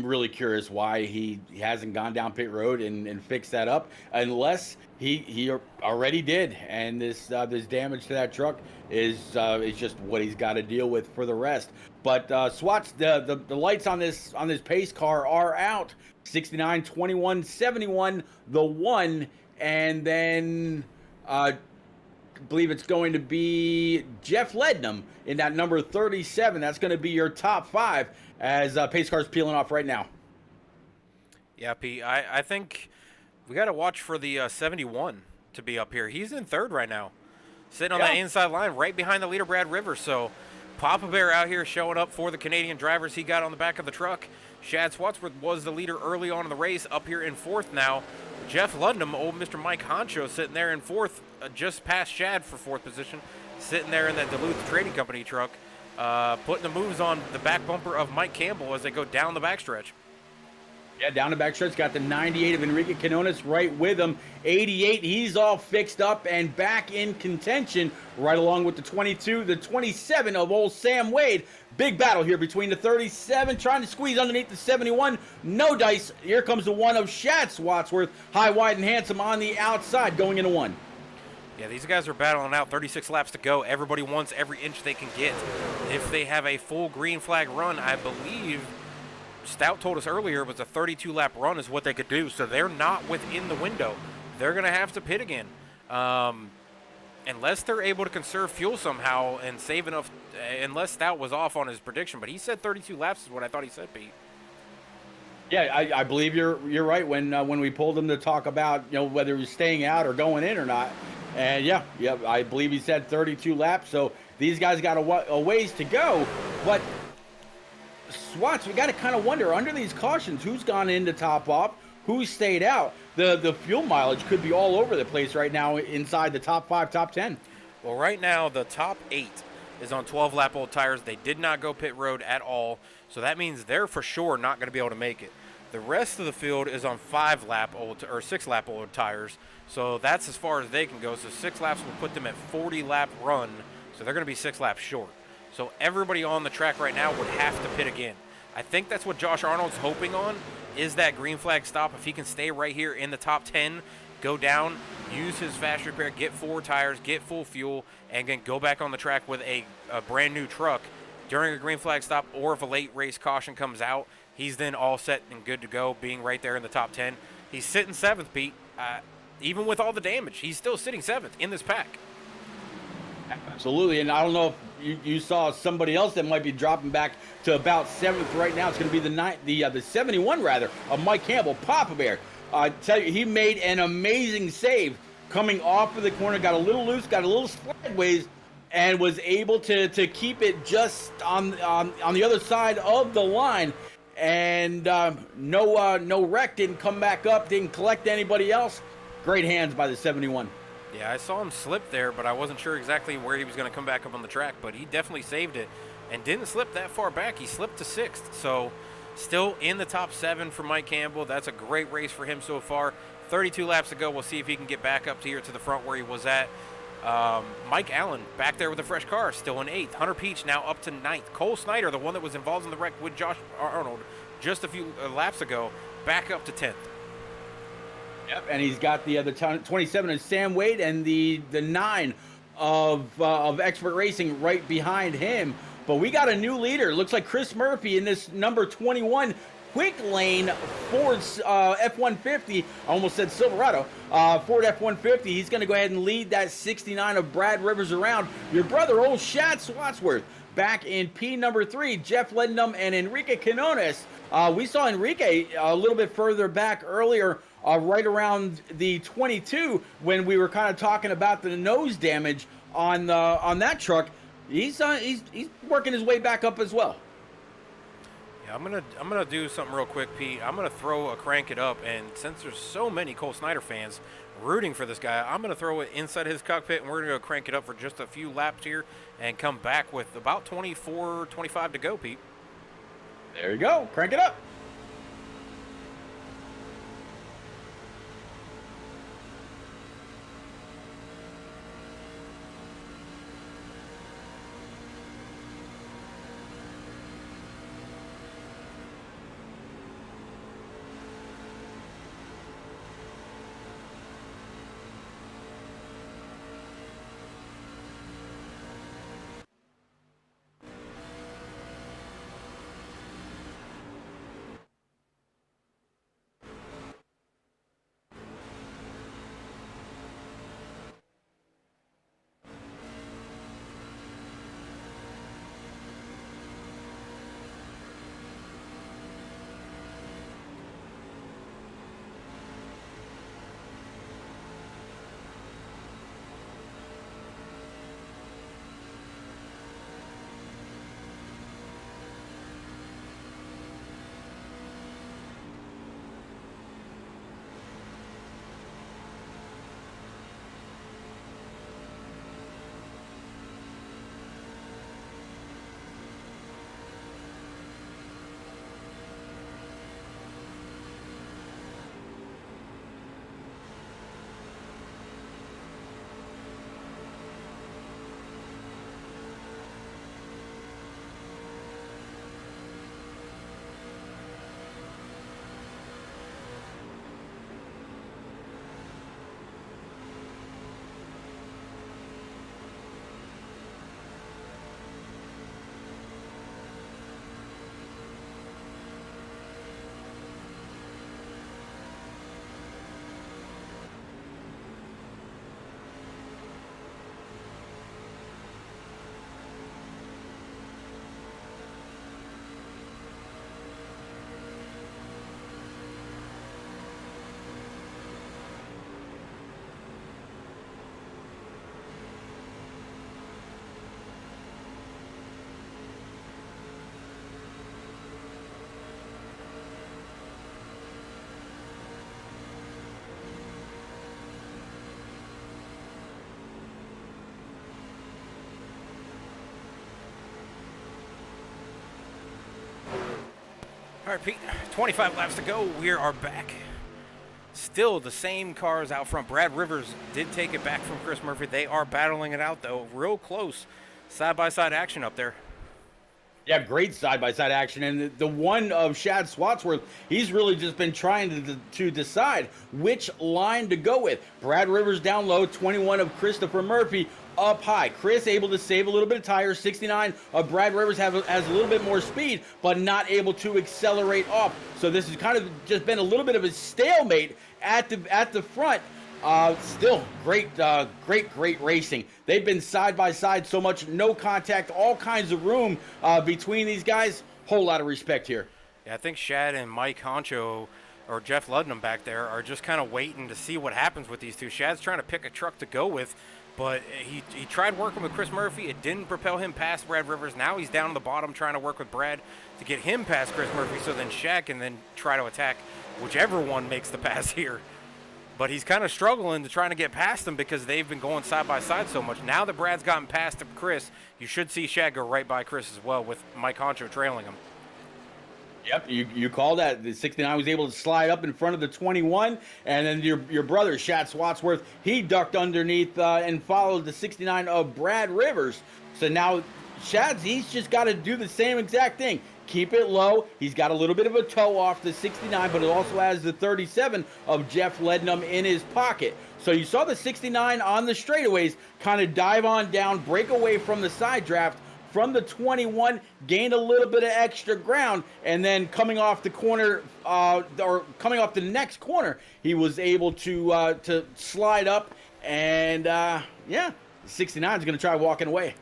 really curious why he hasn't gone down pit road and fixed that up, unless he already did, and this damage to that truck is just what he's got to deal with for the rest. But Swats, the lights on this pace car are out. 69, 21, 71, the 1, and then I believe it's going to be Jeff Lednam in that number 37. That's going to be your top 5 as pace car's peeling off right now. Yeah, Pete, I think we got to watch for the 71 to be up here. He's in 3rd right now, sitting on that inside line right behind the leader, Brad Rivers. So Papa Bear out here showing up for the Canadian drivers he got on the back of the truck. Shad Swatsworth was the leader early on in the race, up here in 4th now. Jeff Lundum, old Mr. Mike Honcho, sitting there in 4th, just past Shad for 4th position, sitting there in that Duluth Trading Company truck, putting the moves on the back bumper of Mike Campbell as they go down the backstretch. Yeah, down the backstretch, got the 98 of Enrique Quinones right with him. 88, he's all fixed up and back in contention, right along with the 22, the 27 of old Sam Wade. Big battle here between the 37, trying to squeeze underneath the 71. No dice. Here comes the 1 of Shad Swatsworth, high, wide, and handsome on the outside, going into 1. Yeah, these guys are battling out. 36 laps to go. Everybody wants every inch they can get. If they have a full green flag run, I believe Stout told us earlier it was a 32-lap run is what they could do, so they're not within the window. They're going to have to pit again. Unless they're able to conserve fuel somehow and save enough, unless Stout was off on his prediction. But he said 32 laps is what I thought he said, Pete. Yeah, I believe you're right when we pulled him to talk about whether he was staying out or going in or not. And yeah, I believe he said 32 laps. So these guys got a ways to go. But Swats, we got to kind of wonder, under these cautions, who's gone in to top off, who stayed out. The fuel mileage could be all over the place right now inside the top 5, top 10. Well, right now, the top 8 is on 12-lap old tires. They did not go pit road at all, so that means they're for sure not going to be able to make it. The rest of the field is on 5-lap old or 6-lap old tires, so that's as far as they can go. So 6 laps will put them at 40-lap run, so they're going to be 6 laps short. So everybody on the track right now would have to pit again. I think that's what Josh Arnold's hoping on, is that green flag stop. If he can stay right here in the top 10, go down, use his fast repair, get 4 tires, get full fuel, and then go back on the track with a brand new truck during a green flag stop, or if a late race caution comes out, he's then all set and good to go, being right there in the top 10. He's sitting 7th, Pete. Even with all the damage, he's still sitting 7th in this pack. Absolutely, and I don't know if you saw somebody else that might be dropping back to about 7th right now. It's going to be the 71 rather of Mike Campbell, Papa Bear. I tell you, he made an amazing save coming off of the corner, got a little loose, got a little sideways, and was able to keep it just on the other side of the line. And no wreck, didn't come back up, didn't collect anybody else. Great hands by the 71. Yeah, I saw him slip there, but I wasn't sure exactly where he was going to come back up on the track, but he definitely saved it and didn't slip that far back. He slipped to 6th, so still in the top 7 for Mike Campbell. That's a great race for him so far. 32 laps to go. We'll see if he can get back up to here to the front where he was at. Mike Allen back there with a fresh car, still in 8th. Hunter Peach now up to 9th. Cole Snyder, the one that was involved in the wreck with Josh Arnold just a few laps ago, back up to 10th. Yep, and he's got the 27 of Sam Wade and the 9 of Expert Racing right behind him. But we got a new leader. Looks like Chris Murphy in this number 21 Quick Lane Ford F-150. I almost said Silverado. Ford F-150. He's going to go ahead and lead that 69 of Brad Rivers around. Your brother, old Shad Swatsworth, back in P number 3. Jeff Lendum and Enrique Quinones. We saw Enrique a little bit further back earlier, right around the 22, when we were kind of talking about the nose damage on that truck. He's working his way back up as well. Yeah, I'm gonna do something real quick, Pete. I'm gonna throw a crank it up, and since there's so many Cole Snyder fans rooting for this guy, I'm gonna throw it inside his cockpit, and we're gonna go crank it up for just a few laps here, and come back with about 24, 25 to go, Pete. There you go. Crank it up. All right, Pete, 25 laps to go. We are back. Still the same cars out front. Brad Rivers did take it back from Chris Murphy. They are battling it out, though. Real close side-by-side action up there. Yeah, great side-by-side action. And the one of Shad Swatsworth, he's really just been trying to decide which line to go with. Brad Rivers down low, 21 of Christopher Murphy up high. Chris able to save a little bit of tires. 69 of Brad Rivers has a little bit more speed, but not able to accelerate off. So this has kind of just been a little bit of a stalemate at the front. Still great racing. They've been side by side so much, no contact, all kinds of room between these guys. Whole lot of respect here. Yeah, I think Shad and Mike Honcho or Jeff Ludnam back there are just kind of waiting to see what happens with these two. Shad's trying to pick a truck to go with, but he tried working with Chris Murphy. It didn't propel him past Brad Rivers. Now he's down on the bottom trying to work with Brad to get him past Chris Murphy, so then Shad can then try to attack whichever one makes the pass here. But he's kind of struggling to trying to get past them because they've been going side by side so much. Now that Brad's gotten past Chris, you should see Shad go right by Chris as well with Mike Honcho trailing him. Yep, you call that. The 69 was able to slide up in front of the 21, and then your brother, Shad Swatsworth, he ducked underneath and followed the 69 of Brad Rivers. So now he's just got to do the same exact thing. Keep it low. He's got a little bit of a toe off the 69, but it also has the 37 of Jeff Lednam in his pocket. So you saw the 69 on the straightaways kind of dive on down, break away from the side draft. From the 21, gained a little bit of extra ground, and then coming off the corner, or coming off the next corner, he was able to slide up, and yeah, 69 is going to try walking away.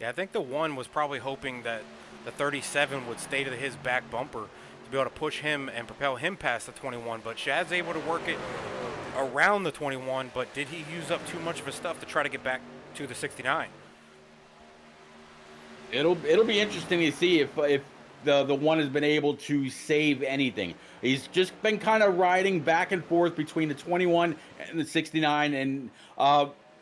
Yeah, I think the one was probably hoping that the 37 would stay to his back bumper to be able to push him and propel him past the 21, but Shad's able to work it around the 21, but did he use up too much of his stuff to try to get back to the 69? It'll be interesting to see if the one has been able to save anything. He's just been kind of riding back and forth between the 21 and the 69, and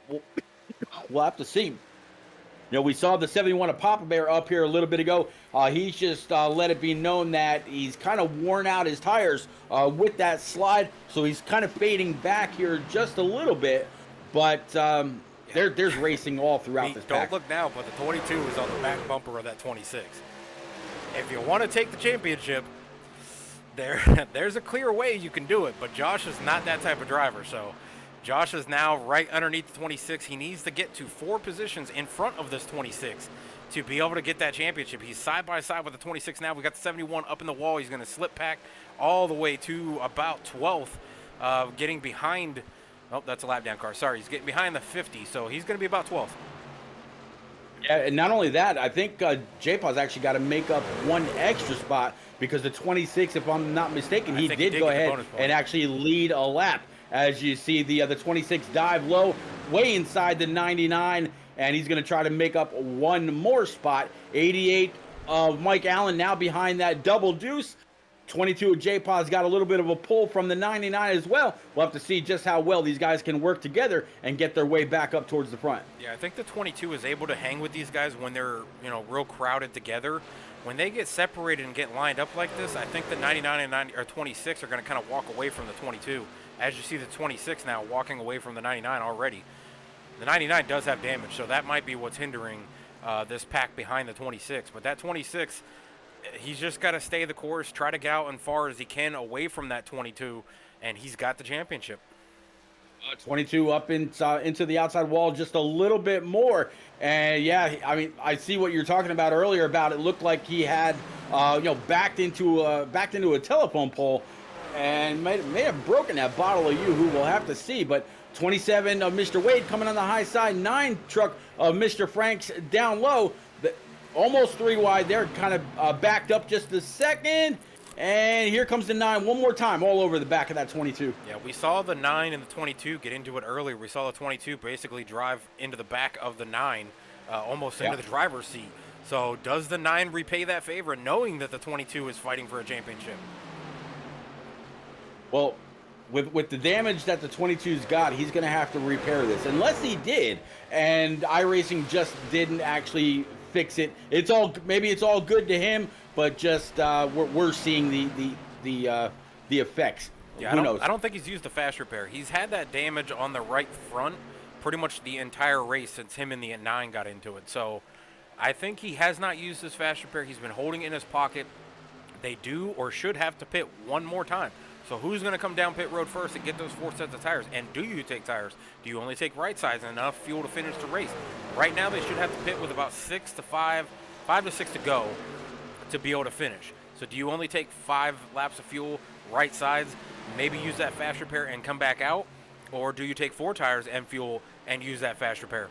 we'll have to see. You know, we saw the 71 of Papa Bear up here a little bit ago. He's just let it be known that he's kind of worn out his tires with that slide, so he's kind of fading back here just a little bit, but there's racing all throughout this pack. Don't look now, but the 22 is on the back bumper of that 26. If you want to take the championship, there's a clear way you can do it, but Josh is not that type of driver. So Josh is now right underneath the 26. He needs to get to 4 positions in front of this 26 to be able to get that championship. He's side by side with the 26 now. We got the 71 up in the wall. He's going to slip pack all the way to about 12th, getting behind. Oh, that's a lap down car. Sorry, he's getting behind the 50, so he's going to be about 12th. Yeah, and not only that, I think J-Paw's actually got to make up one extra spot because the 26, if I'm not mistaken, he did go ahead and actually lead a lap. As you see, the 26 dive low, way inside the 99, and he's going to try to make up one more spot. 88 of Mike Allen now behind that double deuce. 22 of J-Paw's got a little bit of a pull from the 99 as well. We'll have to see just how well these guys can work together and get their way back up towards the front. Yeah, I think the 22 is able to hang with these guys when they're, real crowded together. When they get separated and get lined up like this, I think the 99 and 26 are going to kind of walk away from the 22. As you see the 26 now walking away from the 99 already. The 99 does have damage, so that might be what's hindering this pack behind the 26. But that 26... he's just got to stay the course, try to get out as far as he can away from that 22, and he's got the championship. 22 up into the outside wall just a little bit more. And, yeah, I mean, I see what you're talking about earlier about it looked like he had, backed into a telephone pole and may have broken that bottle of you, who we'll have to see. But 27 of Mr. Wade coming on the high side, 9 truck of Mr. Franks down low. Almost 3 wide there, kind of backed up just a second. And here comes the 9 one more time, all over the back of that 22. Yeah, we saw the 9 and the 22 get into it earlier. We saw the 22 basically drive into the back of the 9, almost into the driver's seat. So does the 9 repay that favor, knowing that the 22 is fighting for a championship? Well, with the damage that the 22's got, he's going to have to repair this. Unless he did, and iRacing just didn't actually fix it. It's all maybe it's all good to him, but just we're seeing the effects. Yeah, Who knows? I don't think he's used the fast repair. He's had that damage on the right front pretty much the entire race since him and the 9 got into it. So I think he has not used his fast repair. He's been holding it in his pocket. They do or should have to pit one more time. So who's going to come down pit road first and get those 4 sets of tires? And do you take tires? Do you only take right sides and enough fuel to finish the race? Right now they should have to pit with about 5 to 6 to go to be able to finish. So do you only take 5 laps of fuel, right sides, maybe use that fast repair and come back out? Or do you take 4 tires and fuel and use that fast repair?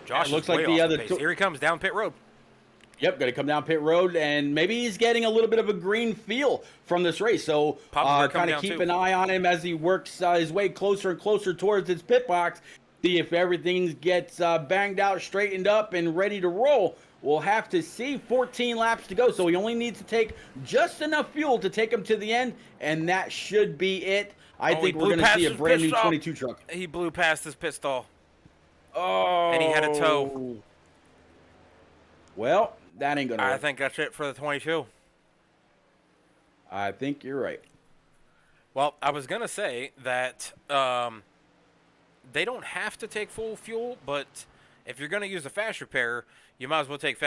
Josh looks is like way the off other pace. Here he comes down pit road. Yep, going to come down pit road, and maybe he's getting a little bit of a green feel from this race. So kind of keep an eye on him as he works his way closer and closer towards his pit box. See if everything gets banged out, straightened up, and ready to roll. We'll have to see. 14 laps to go, so he only needs to take just enough fuel to take him to the end, and that should be it. I think we're going to see a brand new 22 truck. He blew past his pit stall. Oh. And he had a tow. Well, that ain't going to work. I think that's it for the 22. I think you're right. Well, I was going to say that they don't have to take full fuel, but if you're going to use a fast repair, you might as well take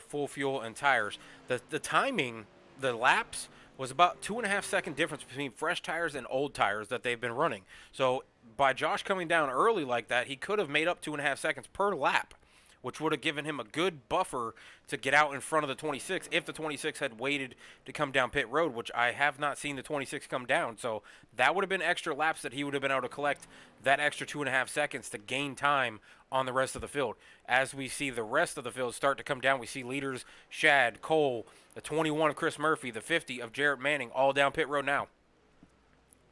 full fuel and tires. The timing, the laps, was about 2.5 second difference between fresh tires and old tires that they've been running. So by Josh coming down early like that, he could have made up 2.5 seconds per lap, which would have given him a good buffer to get out in front of the 26 if the 26 had waited to come down pit road, which I have not seen the 26 come down. So that would have been extra laps that he would have been able to collect that extra 2.5 seconds to gain time on the rest of the field. As we see the rest of the field start to come down, we see leaders Shad, Cole, the 21 of Chris Murphy, the 50 of Jarrett Manning, all down pit road now.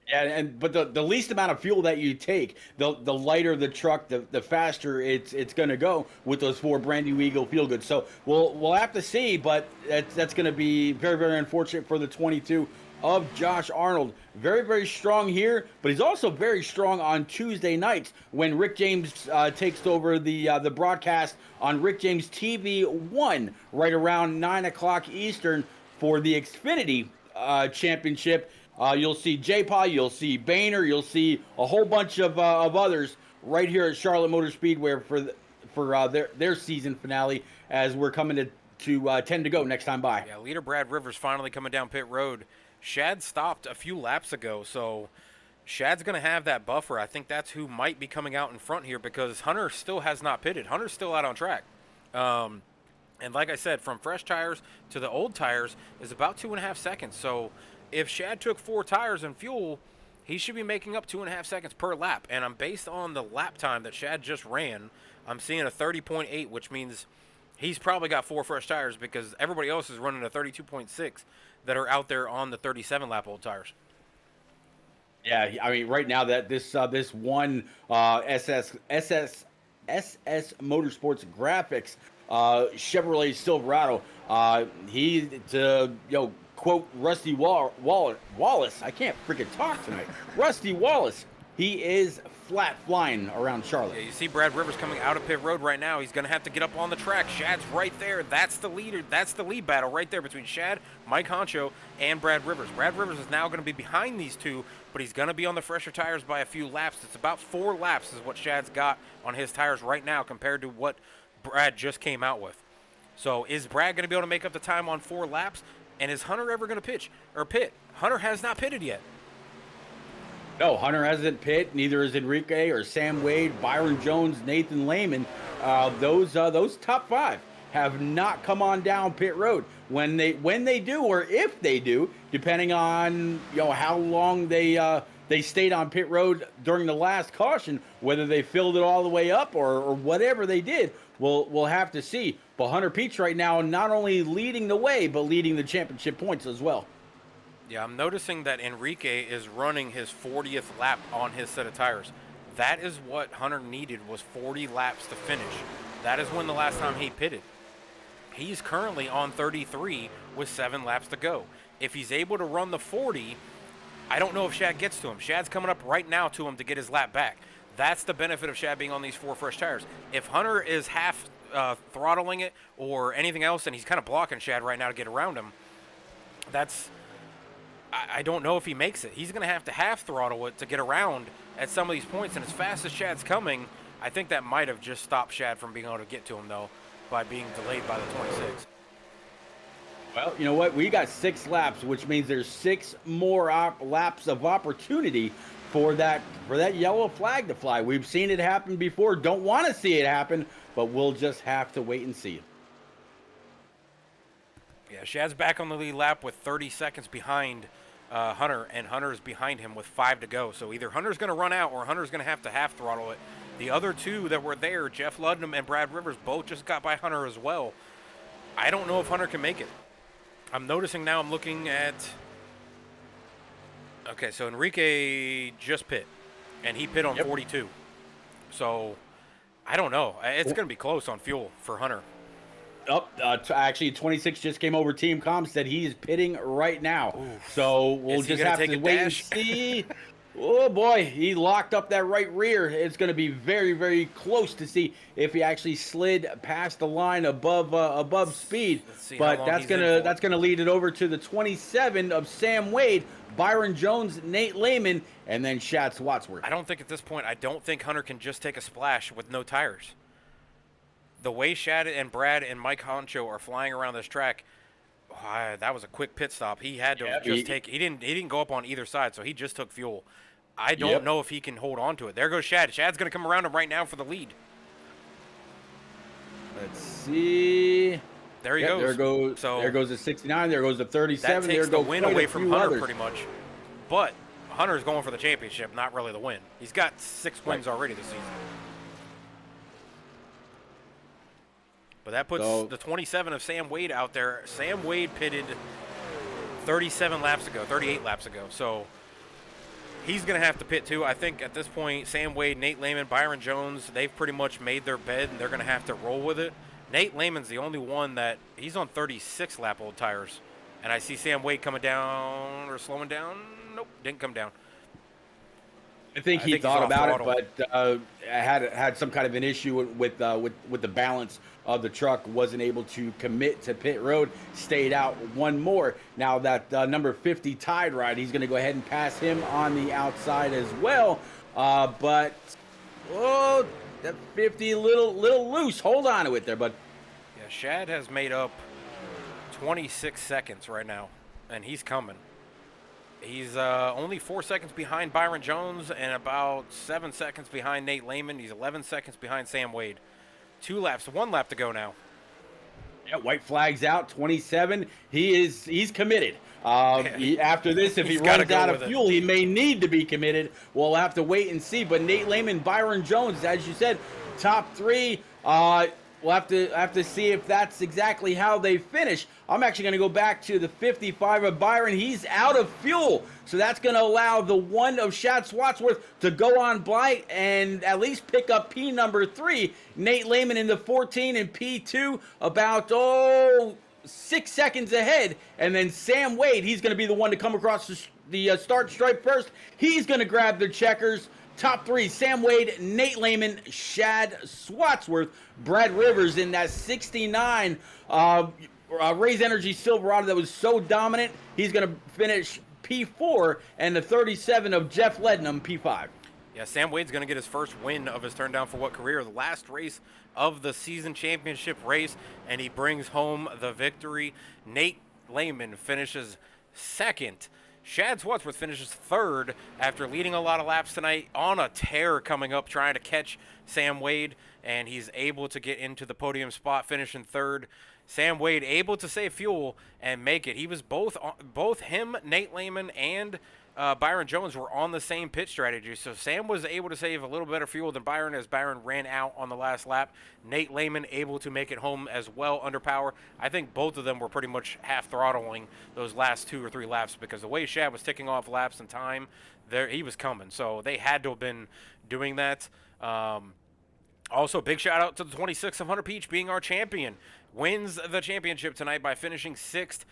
Yeah, but the least amount of fuel that you take, the lighter the truck, the faster it's going to go with those 4 brand new Eagle Feel Goods. So we'll have to see, but that's going to be very, very unfortunate for the 22 of Josh Arnold. Very, very strong here, but he's also very strong on Tuesday nights when Rick James takes over the broadcast on Rick James TV 1 right around 9 o'clock Eastern for the Xfinity Championship. You'll see J-Paw, you'll see Boehner, you'll see a whole bunch of others right here at Charlotte Motor Speedway for their season finale as we're coming to 10 to go next time by. Yeah, leader Brad Rivers finally coming down pit road. Shad stopped a few laps ago, so Shad's going to have that buffer. I think that's who might be coming out in front here because Hunter still has not pitted. Hunter's still out on track. And like I said, from fresh tires to the old tires is about 2.5 seconds. So if Shad took 4 tires and fuel, he should be making up 2.5 seconds per lap. And I'm based on the lap time that Shad just ran, I'm seeing a 30.8, which means he's probably got 4 fresh tires because everybody else is running a 32.6 that are out there on the 37 lap old tires. Yeah, I mean, right now that this one SS Motorsports Graphics Chevrolet Silverado, he quote Rusty Wallace. I can't freaking talk tonight. Rusty Wallace. He is flat flying around Charlotte. Yeah, you see Brad Rivers coming out of pit road right now. He's going to have to get up on the track. Shad's right there. That's the leader. That's the lead battle right there between Shad, Mike Honcho, and Brad Rivers. Brad Rivers is now going to be behind these two, but he's going to be on the fresher tires by a few laps. It's about 4 laps is what Shad's got on his tires right now compared to what Brad just came out with. So is Brad going to be able to make up the time on 4 laps? And is Hunter ever going to pit? Hunter has not pitted yet. No, Hunter hasn't pit. Neither is Enrique or Sam Wade, Byron Jones, Nathan Lehman. Those top 5 have not come on down pit road. When they do, or if they do, depending on how long they stayed on pit road during the last caution, whether they filled it all the way up or whatever they did, we'll have to see. But Hunter Peach right now not only leading the way, but leading the championship points as well. Yeah, I'm noticing that Enrique is running his 40th lap on his set of tires. That is what Hunter needed, was 40 laps to finish. That is when the last time he pitted. He's currently on 33 with 7 laps to go. If he's able to run the 40, I don't know if Shad gets to him. Shad's coming up right now to him to get his lap back. That's the benefit of Shad being on these 4 fresh tires. If Hunter is half throttling it or anything else, and he's kind of blocking Shad right now to get around him. I don't know if he makes it. He's going to have to half throttle it to get around at some of these points, and as fast as Shad's coming, I think that might have just stopped Shad from being able to get to him, though, by being delayed by the 26. Well, you know what? We got 6 laps, which means there's 6 more laps of opportunity for that yellow flag to fly. We've seen it happen before. Don't want to see it happen, but we'll just have to wait and see. Yeah, Shad's back on the lead lap with 30 seconds behind Hunter, and Hunter's behind him with 5 to go. So either Hunter's going to run out or Hunter's going to have to half throttle it. The other two that were there, Jeff Ludnam and Brad Rivers, both just got by Hunter as well. I don't know if Hunter can make it. I'm noticing now, I'm looking at... Okay, so Enrique just pit, and he pit on 42. So, I don't know. It's going to be close on fuel for Hunter. Actually, 26 just came over Team Com, said he's pitting right now. Oof. So we'll just have to wait and see. Oh boy, he locked up that right rear. It's going to be very, very close to see if he actually slid past the line above speed. But that's gonna lead it over to the 27 of Sam Wade, Byron Jones, Nate Lehman, and then Shad Swatsworth. I don't think at this point, Hunter can just take a splash with no tires. The way Shad and Brad and Mike Honcho are flying around this track, that was a quick pit stop. He had to He didn't go up on either side, so he just took fuel. I don't know if he can hold on to it. There goes Shad. Shad's going to come around him right now for the lead. Let's see. There he goes. There goes the 69. There goes the 37. That takes the win away from Hunter pretty much. But Hunter's going for the championship, not really the win. He's got 6 wins already this season. But that puts the 27 of Sam Wade out there. Sam Wade pitted 38 laps ago. So he's going to have to pit too. I think at this point, Sam Wade, Nate Lehman, Byron Jones, they've pretty much made their bed, and they're going to have to roll with it. Nate Lehman's the only one that he's on 36 lap old tires. And I see Sam Wade coming down or slowing down. Nope, didn't come down. I think he thought about it, but had some kind of an issue with the balance of the truck. Wasn't able to commit to pit road. Stayed out one more. Now that number 50 Tide Ride, he's going to go ahead and pass him on the outside as well. But that 50 little loose. Hold on to it there, bud. Yeah, Shad has made up 26 seconds right now, and he's coming. He's only 4 seconds behind Byron Jones and about 7 seconds behind Nate Lehman. He's 11 seconds behind Sam Wade. 1 lap to go now. Yeah, white flag's out, 27. He's committed. After this, if he runs out of fuel, he may need to be committed. We'll have to wait and see. But Nate Lehman, Byron Jones, as you said, top 3. We'll have to see if that's exactly how they finish. I'm actually going to go back to the 55 of Byron. He's out of fuel, so that's going to allow the 1 of Shad Swatsworth to go on by and at least pick up P number 3. Nate Lehman in the 14 and P2 about 6 seconds ahead, and then Sam Wade, he's going to be the one to come across the start stripe first. He's going to grab the checkers. Top 3, Sam Wade, Nate Lehman, Shad Swatsworth, Brad Rivers in that 69 Raise Energy Silverado that was so dominant. He's going to finish P4, and the 37 of Jeff Lednam, P5. Yeah, Sam Wade's going to get his first win of his turn down for what career? The last race of the season championship race, and he brings home the victory. Nate Lehman finishes second. Shad Swatsworth finishes third after leading a lot of laps tonight, on a tear coming up trying to catch Sam Wade, and he's able to get into the podium spot, finishing third. Sam Wade able to save fuel and make it. He was both him, Nate Lehman, and Byron Jones were on the same pit strategy. So Sam was able to save a little better fuel than Byron as Byron ran out on the last lap. Nate Lehman able to make it home as well under power. I think both of them were pretty much half throttling those last 2 or 3 laps because the way Shad was ticking off laps and time, he was coming. So they had to have been doing that. Also, big shout out to the 26 of Hunter Peach being our champion. Wins the championship tonight by finishing 6th.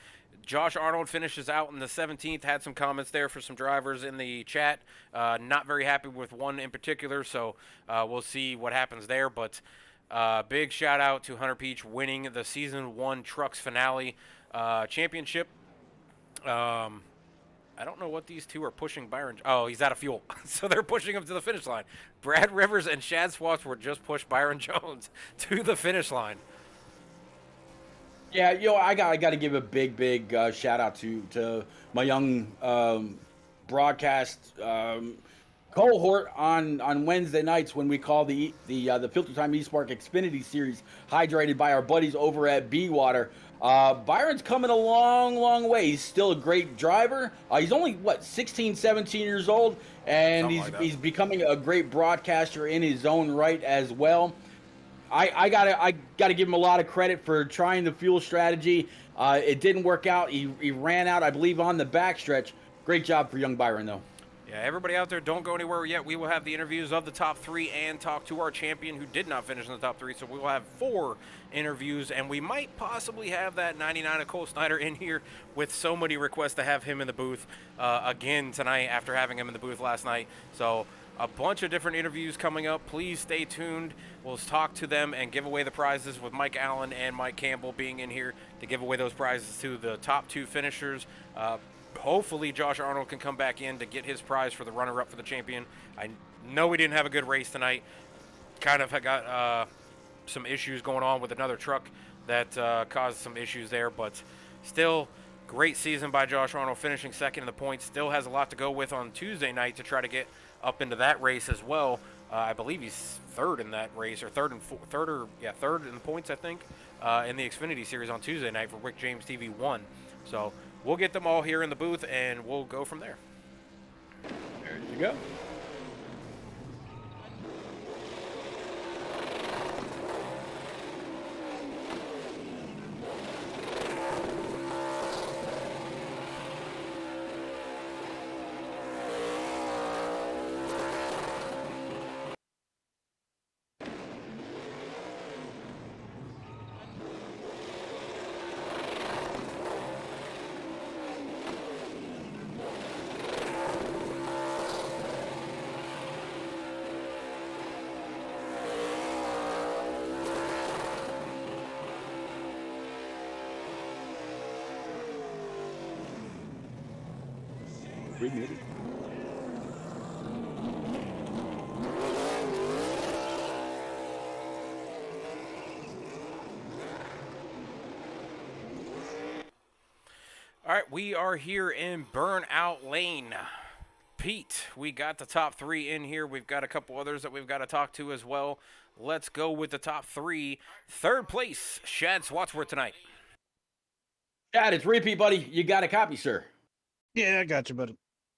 Josh Arnold finishes out in the 17th. Had some comments there for some drivers in the chat. Not very happy with one in particular, so we'll see what happens there. But Big shout out to Hunter Peach winning the season 1 Trucks Finale championship. I don't know what these two are pushing Byron. Oh, he's out of fuel. So they're pushing him to the finish line. Brad Rivers and Shad Swatsworth just pushed Byron Jones to the finish line. Yeah, I got to give a big shout out to my young broadcast cohort on Wednesday nights when we call the Filter Time eSpark Xfinity Series, hydrated by our buddies over at B Water. Byron's coming a long way. He's still a great driver. He's only 16, 17 years old, and he's becoming a great broadcaster in his own right as well. I gotta give him a lot of credit for trying the fuel strategy. It didn't work out. He ran out, I believe, on the backstretch. Great job for young Byron, though. Yeah, everybody out there, don't go anywhere yet. We will have the interviews of the top 3 and talk to our champion who did not finish in the top 3. So we will have 4 interviews, and we might possibly have that 99 of Cole Snyder in here with so many requests to have him in the booth again tonight after having him in the booth last night. So a bunch of different interviews coming up. Please stay tuned. We'll talk to them and give away the prizes with Mike Allen and Mike Campbell being in here to give away those prizes to the top 2 finishers. Hopefully Josh Arnold can come back in to get his prize for the runner-up for the champion. I know we didn't have a good race tonight. Kind of got some issues going on with another truck that caused some issues there, but still great season by Josh Arnold, finishing second in the points. Still has a lot to go with on Tuesday night to try to get up into that race as well. I believe he's third in that race, or third in the points, I think, in the Xfinity Series on Tuesday night for Rick James TV 1. So we'll get them all here in the booth, and we'll go from there. There you go. Maybe. All right, we are here in Burnout Lane. Pete, we got the top 3 in here. We've got a couple others that we've got to talk to as well. Let's go with the top 3. Third place, Shad Swatsworth tonight. Shad, it's repeat, buddy. You got a copy, sir? Yeah, I got you, buddy.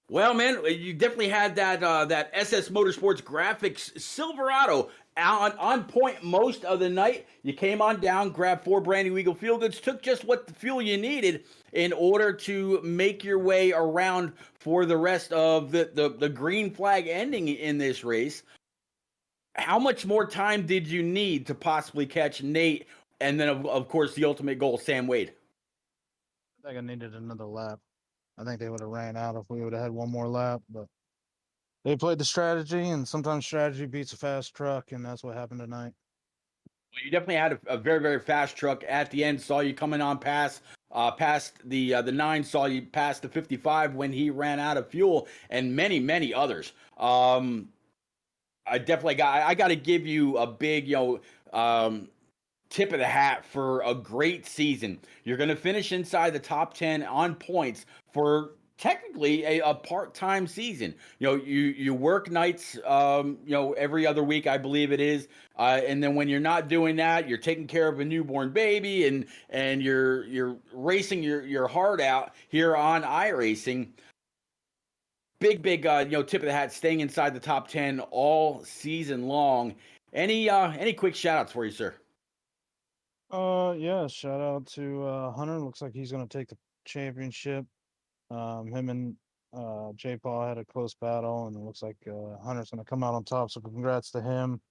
Well, man, you definitely had that SS Motorsports Graphics Silverado on point most of the night. You came on down, grabbed 4 brand new Eagle Fuel Goods, took just what the fuel you needed in order to make your way around for the rest of the green flag ending in this race. How much more time did you need to possibly catch Nate, and then of course the ultimate goal, Sam Wade? I think I needed another lap. I think they would have ran out if we would have had one more lap, but they played the strategy, and sometimes strategy beats a fast truck, and that's what happened tonight. Well, you definitely had a very, very fast truck at the end. Saw you coming on past the 9, saw you past the 55 when he ran out of fuel, and many others. I got to give you a big tip of the hat for a great season. You're going to finish inside the top 10 on points for technically a part-time season. You work nights, every other week, I believe it is. And then when you're not doing that, you're taking care of a newborn baby and you're racing your heart out here on iRacing. Big, tip of the hat, staying inside the top 10 all season long. Any quick shout outs for you, sir? Yeah, shout out to Hunter. Looks like he's going to take the championship. Him and J. Paul had a close battle, and it looks like Hunter's going to come out on top. So congrats to him.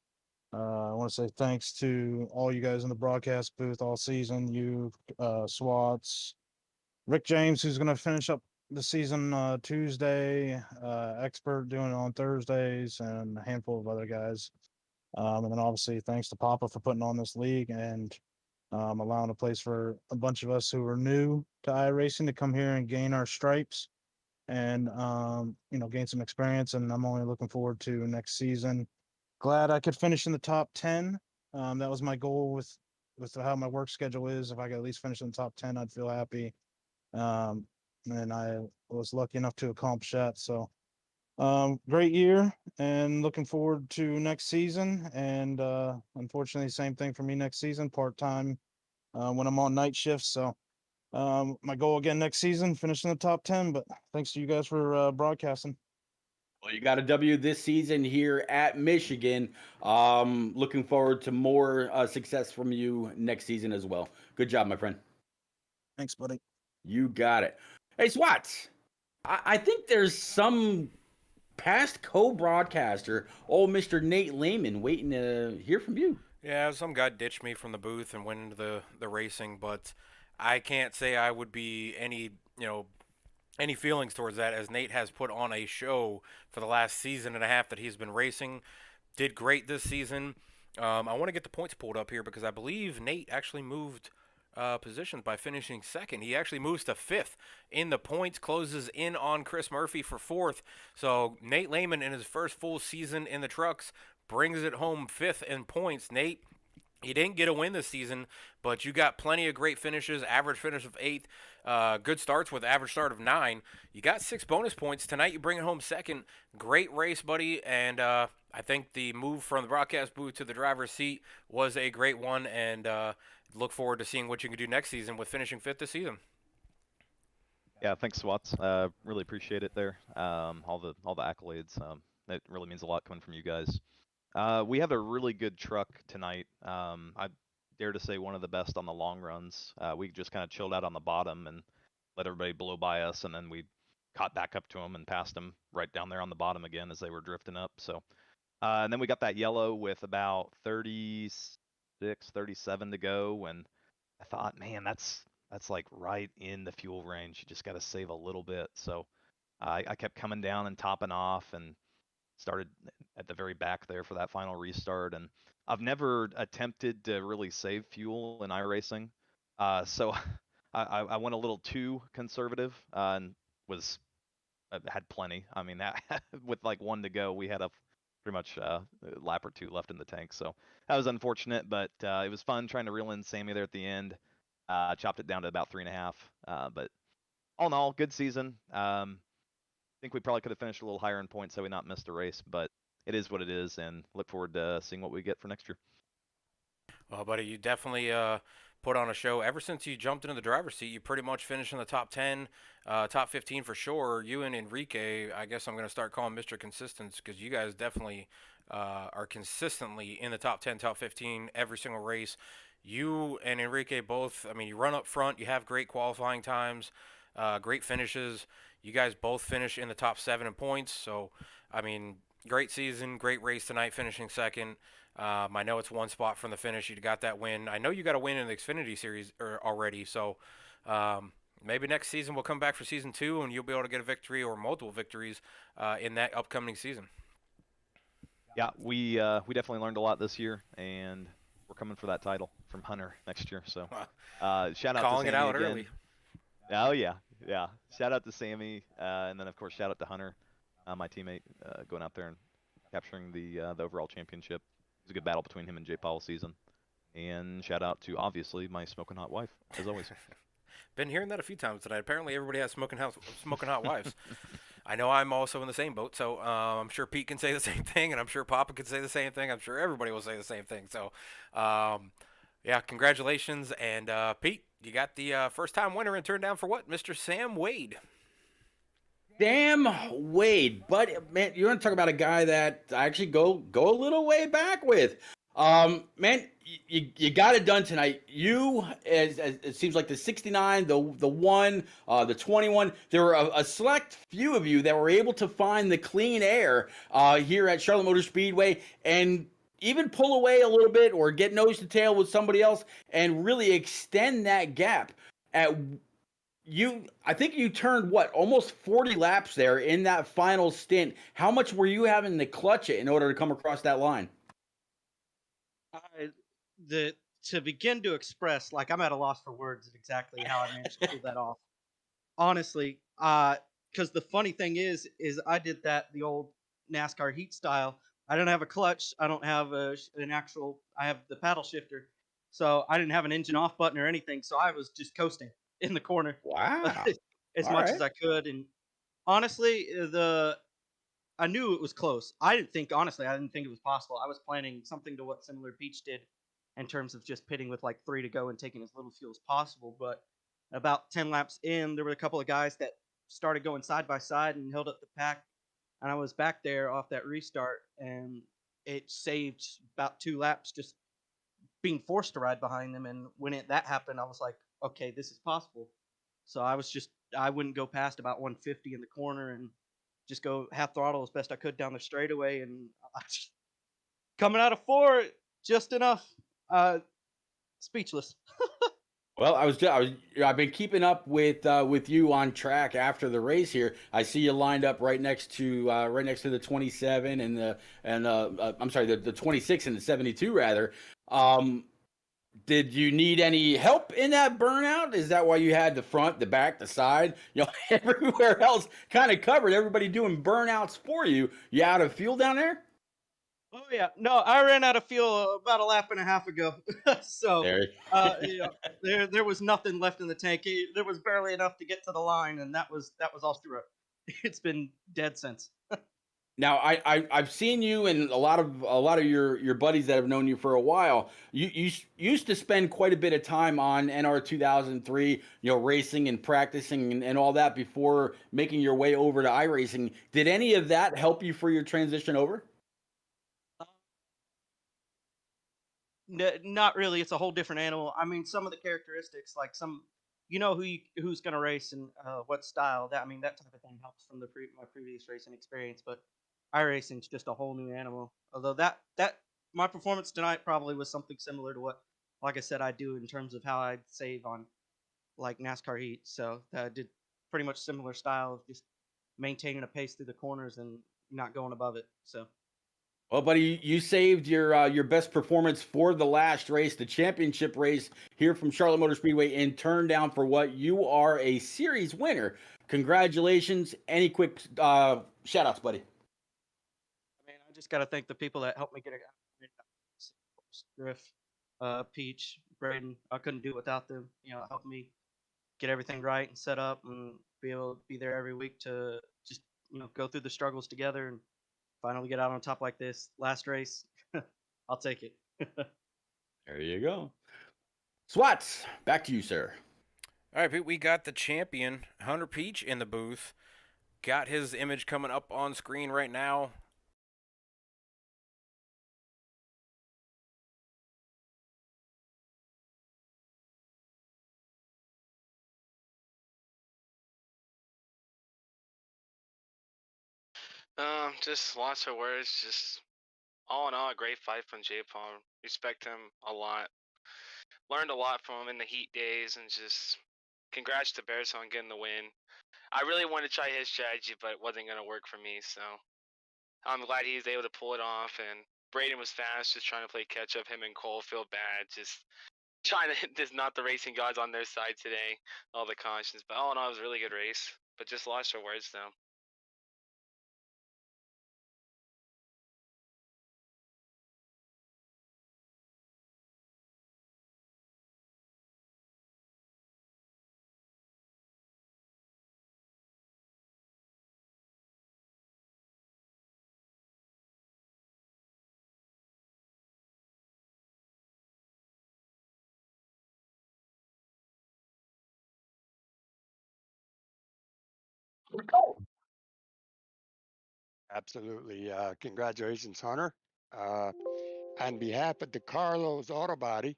I want to say thanks to all you guys in the broadcast booth all season. You, Swats, Rick James, who's going to finish up the season Tuesday, Expert doing it on Thursdays, and a handful of other guys. And then obviously thanks to Papa for putting on this league and allowing a place for a bunch of us who are new to iRacing to come here and gain our stripes and gain some experience. And I'm only looking forward to next season. Glad I could finish in the top 10. That was my goal with how my work schedule is. If I could at least finish in the top 10, I'd feel happy. And I was lucky enough to accomplish that. So great year and looking forward to next season. And unfortunately, same thing for me next season, part-time when I'm on night shifts. So my goal again next season, finish in the top 10. But thanks to you guys for broadcasting. Well, you got a W this season here at Michigan. Looking forward to more success from you next season as well. Good job, my friend. Thanks, buddy. You got it. Hey, Swats, I think there's some past co-broadcaster, old Mr. Nate Lehman, waiting to hear from you. Yeah, some guy ditched me from the booth and went into the racing, but I can't say I would be any feelings towards that, as Nate has put on a show for the last season and a half that he's been racing. Did great this season. I want to get the points pulled up here because I believe Nate actually moved positions by finishing second. He actually moves to fifth in the points, closes in on Chris Murphy for fourth. So Nate Lehman, in his first full season in the trucks, brings it home fifth in points. Nate, you didn't get a win this season, but you got plenty of great finishes, average finish of 8th, good starts with average start of 9. You got 6 bonus points. Tonight you bring it home second. Great race, buddy, and I think the move from the broadcast booth to the driver's seat was a great one, and look forward to seeing what you can do next season with finishing 5th this season. Yeah, thanks, Swats. Really appreciate it there. All the accolades. That really means a lot coming from you guys. We have a really good truck tonight. I dare to say one of the best on the long runs. We just kind of chilled out on the bottom and let everybody blow by us, and then we caught back up to them and passed them right down there on the bottom again as they were drifting up. So, and then we got that yellow with about 36, 37 to go, and I thought, man, that's like right in the fuel range. You just got to save a little bit. So I kept coming down and topping off and started at the very back there for that final restart. And I've never attempted to really save fuel in iRacing. So I went a little too conservative and had plenty. I mean, that with like 1 to go, we had a pretty much a lap or 2 left in the tank. So that was unfortunate, but it was fun trying to reel in Sammy there at the end. Chopped it down to about 3.5. But all in all, good season. I think we probably could have finished a little higher in points had we not missed a race, but it is what it is, and look forward to seeing what we get for next year. Well, buddy, you definitely put on a show. Ever since you jumped into the driver's seat, you pretty much finished in the top 10, top 15 for sure. You and Enrique, I guess I'm going to start calling Mr. Consistence, because you guys definitely are consistently in the top 10, top 15 every single race. You and Enrique both, I mean, you run up front, you have great qualifying times, great finishes. You guys both finish in the top 7 in points. So, I mean, great season, great race tonight, finishing second. I know it's 1 spot from the finish. You got that win. I know you got a win in the Xfinity Series already. So maybe next season we'll come back for season 2 and you'll be able to get a victory or multiple victories in that upcoming season. Yeah, we definitely learned a lot this year, and we're coming for that title from Hunter next year. So shout out Calling to Sammy it out again. early. Oh yeah. Shout out to Sammy, and then of course shout out to Hunter, my teammate, going out there and capturing the overall championship. It was a good battle between him and Jay Paul season. And shout out to obviously my smoking hot wife, as always. Been hearing that a few times tonight. Apparently everybody has smoking hot wives. I know I'm also in the same boat, so I'm sure Pete can say the same thing, and I'm sure Papa can say the same thing. I'm sure everybody will say the same thing. So, yeah, congratulations. And Pete, you got the first-time winner and turned down for what? Mr. Sam Wade. Sam Wade, but man, you want to talk about a guy that I actually go a little way back with. Man, you got it done tonight. You, as it seems like the 69, the 1, the 21, there were a select few of you that were able to find the clean air here at Charlotte Motor Speedway and even pull away a little bit or get nose to tail with somebody else and really extend that gap. I think you turned almost 40 laps there in that final stint. How much were you having to clutch it in order to come across that line? I, the to begin to express, like I'm at a loss for words of exactly how I managed to pull that off. Honestly, because the funny thing is I did that the old NASCAR heat style. I don't have a clutch. I don't have an actual. I have the paddle shifter, so I didn't have an engine off button or anything. So I was just coasting in the corner Wow. as All much right. as I could. And honestly, the I knew it was close. Honestly, I didn't think it was possible. I was planning something to what similar Peach did in terms of just pitting with like 3 to go and taking as little fuel as possible. But about 10 laps in, there were a couple of guys that started going side by side and held up the pack. And I was back there off that restart, and it saved about 2 laps just being forced to ride behind them. And when that happened, I was like, okay, this is possible. So I wouldn't go past about 150 in the corner and just go half throttle as best I could down the straightaway. And coming out of four, just enough. Speechless. Well, I've been keeping up with you on track after the race here. I see you lined up right next to the 27 and I'm sorry, the 26 and the 72 rather. Um, did you need any help in that burnout? Is that why you had the front, the back, the side? You know, everywhere else kind of covered. Everybody doing burnouts for you. You out of fuel down there? Oh yeah, no, I ran out of fuel about a lap and a half ago. So There. yeah, there was nothing left in the tank. There was barely enough to get to the line, and that was all through it. It's been dead since. Now I've seen you and a lot of your buddies that have known you for a while. You used to spend quite a bit of time on NR 2003, you know, racing and practicing and all that before making your way over to iRacing. Did any of that help you for your transition over? Not really. It's a whole different animal. I mean, some of the characteristics, like who's gonna race and what style. That type of thing helps from my previous racing experience. But iRacing's just a whole new animal. Although that my performance tonight probably was something similar to what, like I said, I do in terms of how I save on like NASCAR heat. So I did pretty much similar style of just maintaining a pace through the corners and not going above it. So. Well, buddy, you saved your best performance for the last race, the championship race here from Charlotte Motor Speedway, and turned down for what you are a series winner. Congratulations! Any quick shout outs, buddy? I just got to thank the people that helped me get it. Griff, Peach, Braden. I couldn't do it without them. Help me get everything right and set up and be able to be there every week to just go through the struggles together and finally get out on top like this. Last race, I'll take it. There you go. Swats, back to you, sir. All right, Pete, we got the champion, Hunter Peach, in the booth. Got his image coming up on screen right now. Just lots of words. Just all in all, a great fight from J Paul. Respect him a lot. Learned a lot from him in the heat days, and just congrats to Bears on getting the win. I really wanted to try his strategy, but it wasn't gonna work for me. So I'm glad he was able to pull it off. And Braden was fast, just trying to play catch up. Him and Cole feel bad, just trying to just not the racing gods on their side today. All the cautions, but all in all, it was a really good race. But just lost for words though. Absolutely. Congratulations, Hunter. Uh, on behalf of the Carlos Auto Body,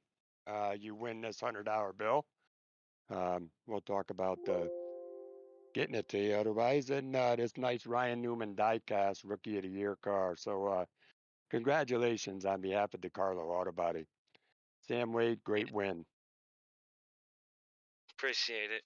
you win this $100 bill. We'll talk about getting it to you otherwise. And this nice Ryan Newman diecast Rookie of the Year car. So congratulations on behalf of the Carlo Auto Body. Sam Wade, great win. Appreciate it.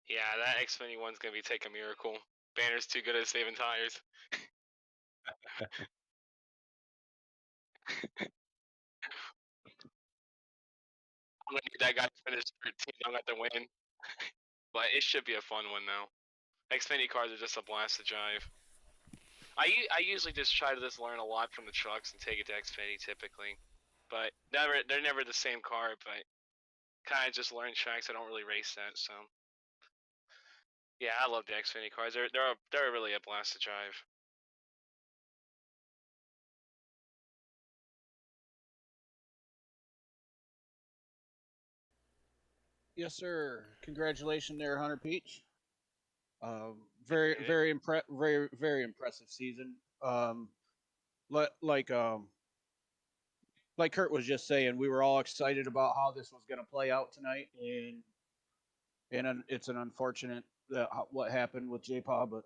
Yeah, that Xfinity one's gonna be take a miracle. Banner's too good at saving tires. I'm gonna need that guy to finish 13th. I'm gonna have to win. But it should be a fun one though. Xfinity cars are just a blast to drive. I usually just try to just learn a lot from the trucks and take it to Xfinity typically, but they're never the same car. But kind of just learn tracks. I don't really race that, so yeah, I love the Xfinity cars. They're really a blast to drive. Yes, sir. Congratulations there, Hunter Peach. Very, very impressive season. Like, like, um, like Kurt was just saying, we were all excited about how this was going to play out tonight, and it's an unfortunate what happened with J-Paw, but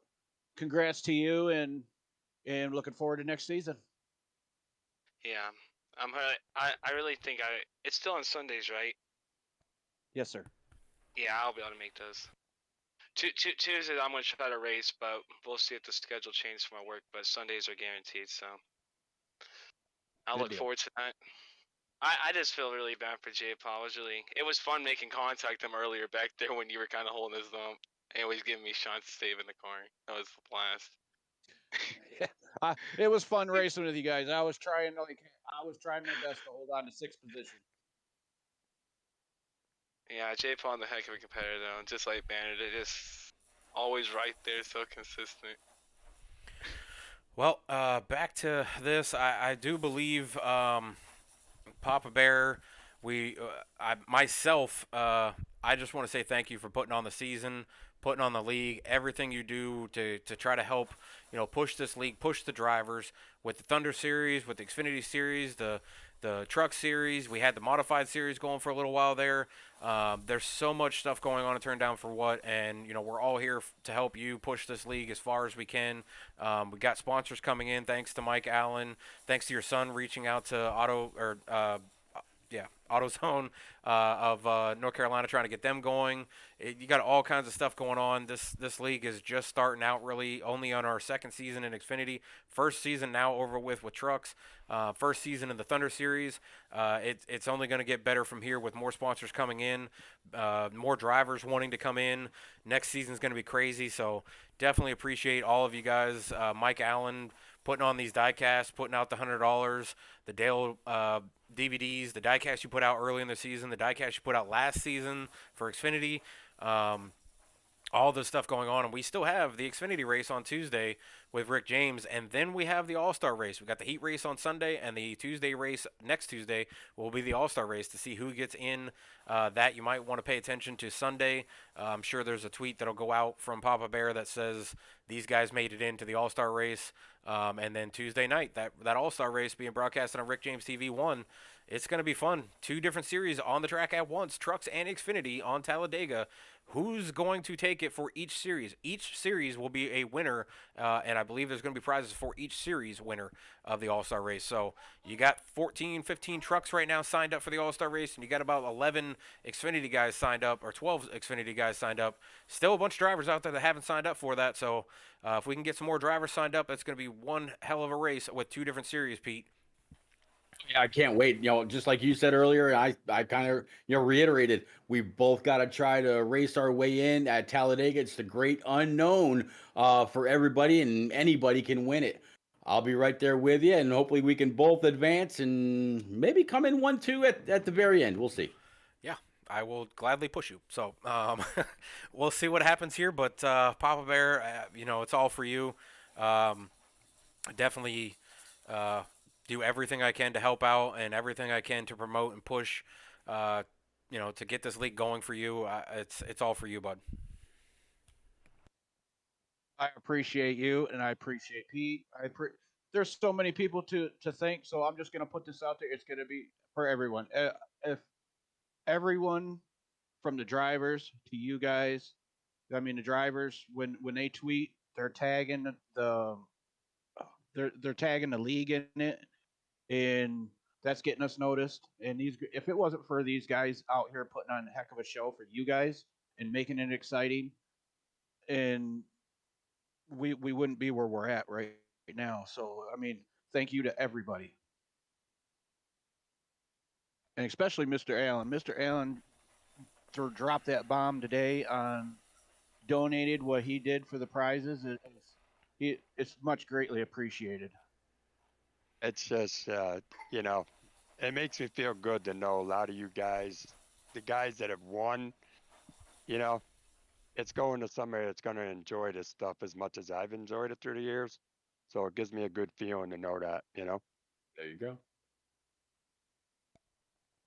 congrats to you, and looking forward to next season. Yeah, I really think it's still on Sundays, right? Yes, sir. Yeah, I'll be able to make those. Tuesdays I'm gonna try to race, but we'll see if the schedule changes for my work. But Sundays are guaranteed, so I'll Good look deal. forward to that. I just feel really bad for Jay Paul. It was fun making contact with him earlier back there when you were kind of holding his thumb and always giving me shots to save in the car. That was a blast. It was fun racing with you guys. I was trying my best to hold on to sixth position. Yeah, Jay Paul, the heck of a competitor though. Just like Banner, they're just always right there, so consistent. Well, back to this. I do believe Papa Bear. I just want to say thank you for putting on the season, putting on the league, everything you do to try to help, push this league, push the drivers with the Thunder Series, with the Xfinity Series, the Truck Series. We had the Modified Series going for a little while there. There's so much stuff going on at Turn Down for What, and we're all here to help you push this league as far as we can. We got sponsors coming in, thanks to Mike Allen, thanks to your son reaching out to AutoZone of North Carolina, trying to get them going. You got all kinds of stuff going on. This league is just starting out, really only on our second season in Xfinity. First season now over with trucks. First season in the Thunder Series. It's only going to get better from here with more sponsors coming in, more drivers wanting to come in. Next season is going to be crazy. So definitely appreciate all of you guys. Mike Allen putting on these diecasts, putting out the $100, the Dale DVDs, the diecast you put out early in the season, the diecast you put out last season for Xfinity, all this stuff going on. And we still have the Xfinity race on Tuesday with Rick James, and then we have the All-Star race. We got the heat race on Sunday, and the Tuesday race next Tuesday will be the All-Star race to see who gets in. That you might want to pay attention to Sunday. I'm sure there's a tweet that'll go out from Papa Bear that says these guys made it into the All-Star race. And then Tuesday night, that All-Star race being broadcasted on Rick James TV 1, it's going to be fun. Two different series on the track at once, Trucks and Xfinity on Talladega. Who's going to take it for each series? Each series will be a winner, and I believe there's going to be prizes for each series winner of the All-Star race. So you got 14, 15 trucks right now signed up for the All-Star race, and you got about 11 Xfinity guys signed up, or 12 Xfinity guys signed up. Still a bunch of drivers out there that haven't signed up for that, so if we can get some more drivers signed up, it's going to be one hell of a race with two different series, Pete. Yeah, I can't wait. Just like you said earlier, I kind of reiterated, we both got to try to race our way in at Talladega. It's the great unknown for everybody, and anybody can win it. I'll be right there with you, and hopefully we can both advance and maybe come in 1-2 at the very end. We'll see. Yeah, I will gladly push you. So we'll see what happens here. But Papa Bear, it's all for you. Definitely do everything I can to help out and everything I can to promote and push. To get this league going for you. It's all for you, bud. I appreciate you, and I appreciate Pete. There's so many people to thank, so I'm just gonna put this out there. It's gonna be for everyone. If everyone, from the drivers to you guys, I mean the drivers, when they tweet, they're tagging they're tagging the league in it, and that's getting us noticed. And if it wasn't for these guys out here putting on a heck of a show for you guys, and making it exciting, and we wouldn't be where we're at right now. So I mean, thank you to everybody, and especially Mr. Allen. Mr. Allen dropped that bomb today on donated what he did for the prizes. It's much greatly appreciated. It's just, you know, it makes me feel good to know a lot of you guys, the guys that have won, you know, it's going to somebody that's going to enjoy this stuff as much as I've enjoyed it through the years. So it gives me a good feeling to know that, you know. There you go.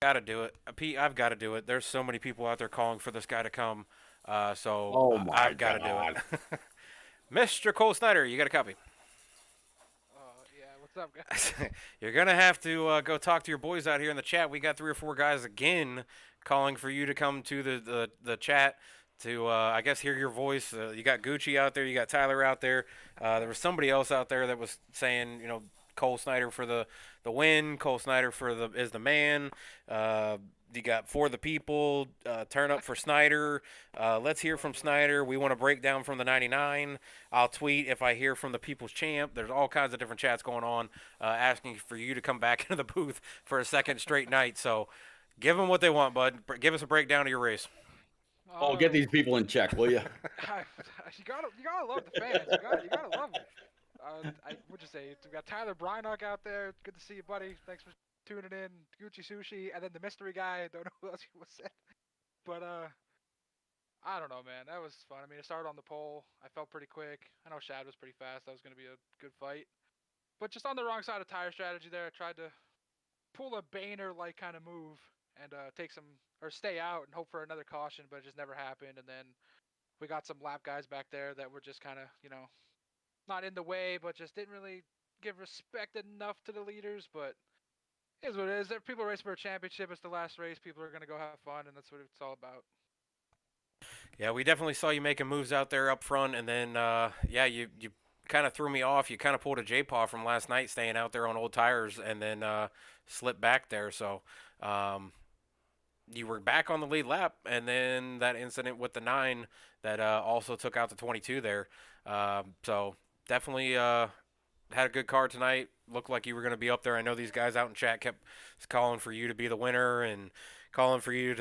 Got to do it, Pete. I've got to do it. There's so many people out there calling for this guy to come, so Oh my I've got to do it. Mr. Cole Snyder, you got a copy? Yeah, what's up, guys? You're gonna have to go talk to your boys out here in the chat. We got 3 or 4 guys again calling for you to come to the chat to I guess hear your voice. You got Gucci out there, you got Tyler out there. There was somebody else out there that was saying, Cole Snyder for the win. Cole Snyder is the man. You got For the People, turn up for Snyder. Let's hear from Snyder. We want to break down from the 99. I'll tweet if I hear from the People's Champ. There's all kinds of different chats going on asking for you to come back into the booth for a second straight night. So give them what they want, bud. Give us a breakdown of your race. Oh, get these people in check, will you? You gotta love the fans. You gotta love them. I would just say we got Tyler Brynock out there. Good to see you, buddy. Thanks for tuning in. Gucci Sushi, and then the mystery guy. I don't know who else he was said, but I don't know, man. That was fun. I mean, it started on the pole. I felt pretty quick. I know Shad was pretty fast. That was gonna be a good fight, but just on the wrong side of tire strategy there. I tried to pull a Boehner like kind of move and take some or stay out and hope for another caution, but it just never happened. And then we got some lap guys back there that were just kind of not in the way, but just didn't really give respect enough to the leaders. But it is what it is. If people race for a championship, it's the last race. People are gonna go have fun, and that's what it's all about. Yeah, we definitely saw you making moves out there up front, and then you kind of threw me off. You kind of pulled a J-Paw from last night, staying out there on old tires, and then slipped back there. So you were back on the lead lap, and then that incident with the 9 that also took out the 22 there. So definitely had a good car tonight. Looked like you were going to be up there. I know these guys out in chat kept calling for you to be the winner and calling for you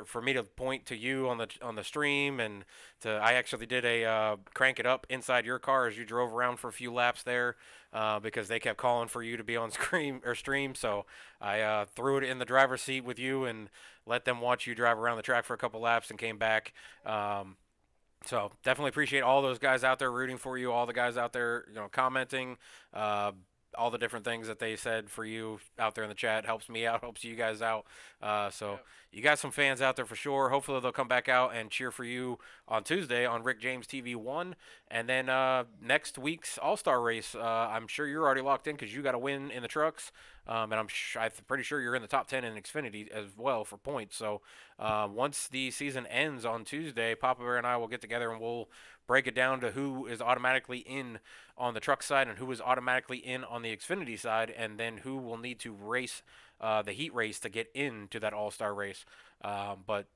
for me to point to you on the stream, and I actually did a crank it up inside your car as you drove around for a few laps there because they kept calling for you to be on stream. So I threw it in the driver's seat with you and let them watch you drive around the track for a couple laps and came back. So definitely appreciate all those guys out there rooting for you, all the guys out there, commenting, all the different things that they said for you out there in the chat. Helps me out, helps you guys out. So you got some fans out there for sure. Hopefully they'll come back out and cheer for you on Tuesday on Rick James TV 1. And then next week's All-Star race, I'm sure you're already locked in because you got a win in the trucks. And I'm pretty sure you're in the top 10 in Xfinity as well for points. So once the season ends on Tuesday, Papa Bear and I will get together and we'll break it down to who is automatically in on the truck side and who is automatically in on the Xfinity side, and then who will need to race the heat race to get into that All-Star race. But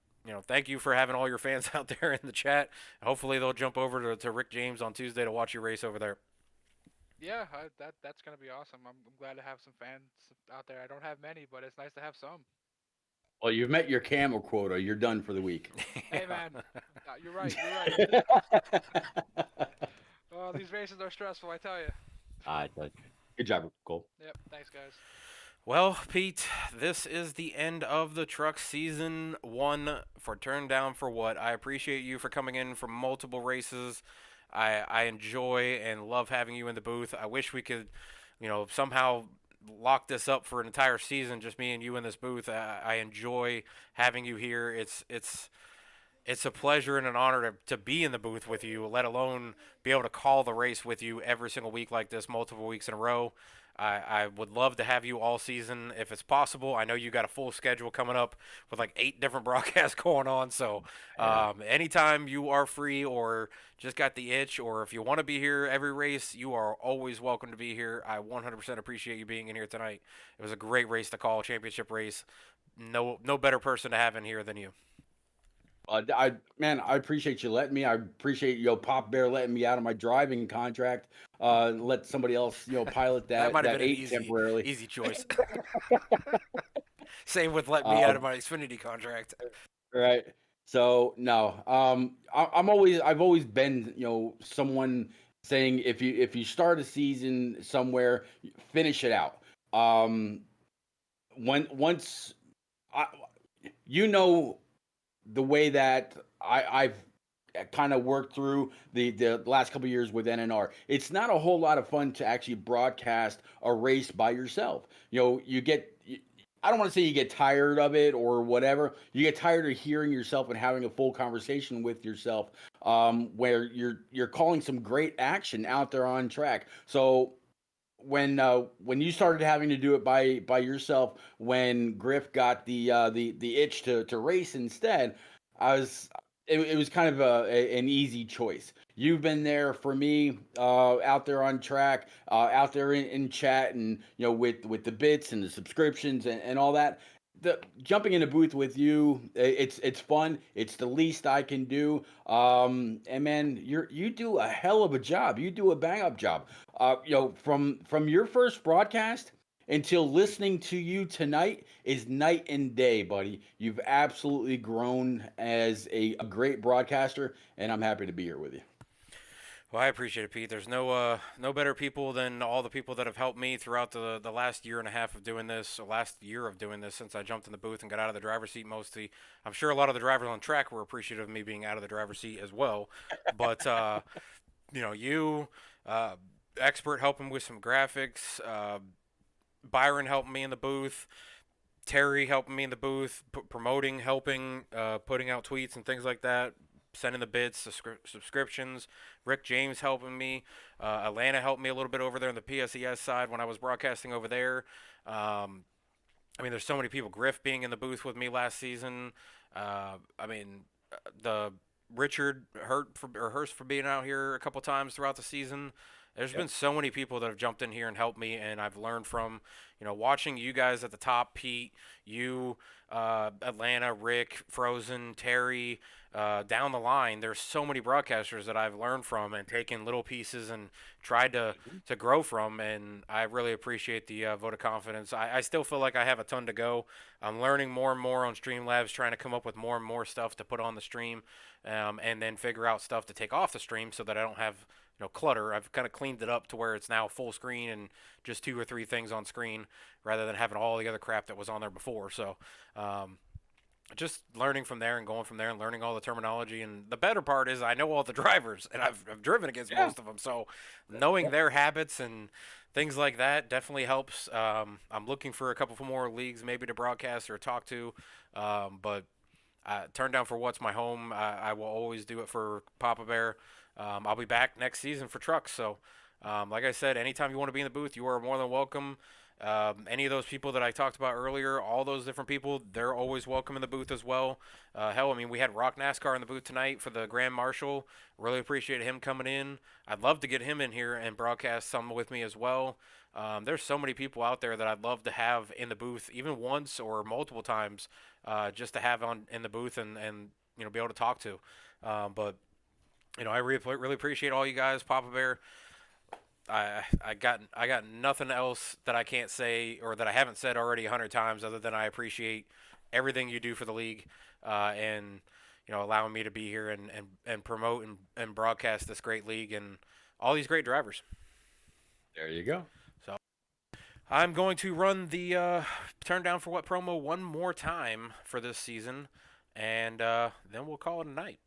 thank you for having all your fans out there in the chat. Hopefully they'll jump over to Rick James on Tuesday to watch you race over there. Yeah, that's gonna be awesome. I'm glad to have some fans out there. I don't have many, but it's nice to have some. Well, you've met your camel quota. You're done for the week. Hey man, you're right. Oh, these races are stressful, I tell you. Good job, Cole. Yep, thanks guys. Well, Pete, this is the end of the truck season 1 for Turn Down for What. I appreciate you for coming in from multiple races. I enjoy and love having you in the booth. I wish we could, somehow lock this up for an entire season, just me and you in this booth. I enjoy having you here. It's a pleasure and an honor to be in the booth with you, let alone be able to call the race with you every single week like this, multiple weeks in a row. I would love to have you all season if it's possible. I know you got a full schedule coming up with like 8 different broadcasts going on. So anytime you are free or just got the itch, or if you want to be here every race, you are always welcome to be here. I 100% appreciate you being in here tonight. It was a great race to call, championship race. No better person to have in here than you. I appreciate you letting me. I appreciate Pop Bear letting me out of my driving contract. Let somebody else pilot That that might have been an eight temporarily. easy choice. Same with letting me out of Um, my Xfinity contract. right. So no, I've always been someone saying if you start a season somewhere, finish it out. Um, once I, the way that I've kind of worked through the last couple of years with NNR. It's not a whole lot of fun to actually broadcast a race by yourself. I don't want to say you get tired of it or whatever. You get tired of hearing yourself and having a full conversation with yourself, where you're calling some great action out there on track. So when you started having to do it by yourself, when Griff got the itch to race instead, I was it was kind of an easy choice. You've been there for me, out there on track, out there in chat, and with the bits and the subscriptions and all that. The jumping in the booth with you, it's fun. It's the least I can do. And man, you do a hell of a job. You do a bang up job. From your first broadcast until listening to you tonight is night and day, buddy. You've absolutely grown as a great broadcaster, and I'm happy to be here with you. Well, I appreciate it, Pete. There's no better people than all the people that have helped me throughout the last year and a half of doing this, or last year of doing this, since I jumped in the booth and got out of the driver's seat mostly. I'm sure a lot of the drivers on track were appreciative of me being out of the driver's seat as well. But you, expert helping with some graphics, Byron helped me in the booth. Terry helping me in the booth, promoting, helping, putting out tweets and things like that, sending the bits, subscriptions. Rick James helping me. Atlanta helped me a little bit over there on the PSES side when I was broadcasting over there. There's so many people. Griff being in the booth with me last season. The Richard Hurst for being out here a couple times throughout the season. There's been so many people that have jumped in here and helped me, and I've learned from, watching you guys at the top, Pete, you, Atlanta, Rick, Frozen, Terry, down the line. There's so many broadcasters that I've learned from and taken little pieces and tried to grow from, and I really appreciate the vote of confidence. I still feel like I have a ton to go. I'm learning more and more on Streamlabs, trying to come up with more and more stuff to put on the stream, and then figure out stuff to take off the stream so that I don't have clutter. I've kind of cleaned it up to where it's now full screen and just 2 or 3 things on screen rather than having all the other crap that was on there before. So just learning from there and going from there and learning all the terminology. And the better part is I know all the drivers, and I've driven against most of them. So knowing their habits and things like that definitely helps. I'm looking for a couple more leagues maybe to broadcast or talk to, but turn down for what's my home. I will always do it for Papa Bear. I'll be back next season for trucks. So, like I said, anytime you want to be in the booth, you are more than welcome. Any of those people that I talked about earlier, all those different people, they're always welcome in the booth as well. We had Rock NASCAR in the booth tonight for the Grand Marshal. Really appreciate him coming in. I'd love to get him in here and broadcast some with me as well. There's so many people out there that I'd love to have in the booth, even once or multiple times, just to have in the booth and be able to talk to. But I really appreciate all you guys, Papa Bear. I got nothing else that I can't say or that I haven't said already 100 times other than I appreciate everything you do for the league, and allowing me to be here and promote and broadcast this great league and all these great drivers. There you go. So I'm going to run the turn down for what promo one more time for this season, and then we'll call it a night.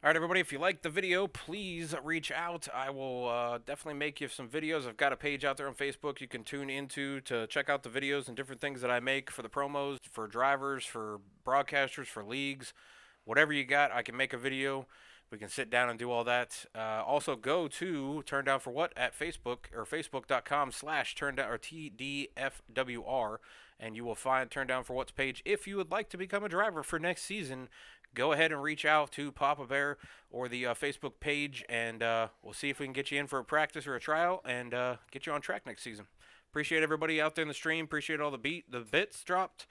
All right, everybody, if you liked the video, please reach out. I will definitely make you some videos. I've got a page out there on Facebook you can tune into to check out the videos and different things that I make for the promos, for drivers, for broadcasters, for leagues. Whatever you got, I can make a video. We can sit down and do all that. Also, go to Turn Down for What at Facebook or facebook.com/turndown or TDFWR, and you will find Turn Down for What's page. If you would like to become a driver for next season, go ahead and reach out to Papa Bear or the Facebook page, and we'll see if we can get you in for a practice or a trial and get you on track next season. Appreciate everybody out there in the stream. Appreciate all the bits dropped.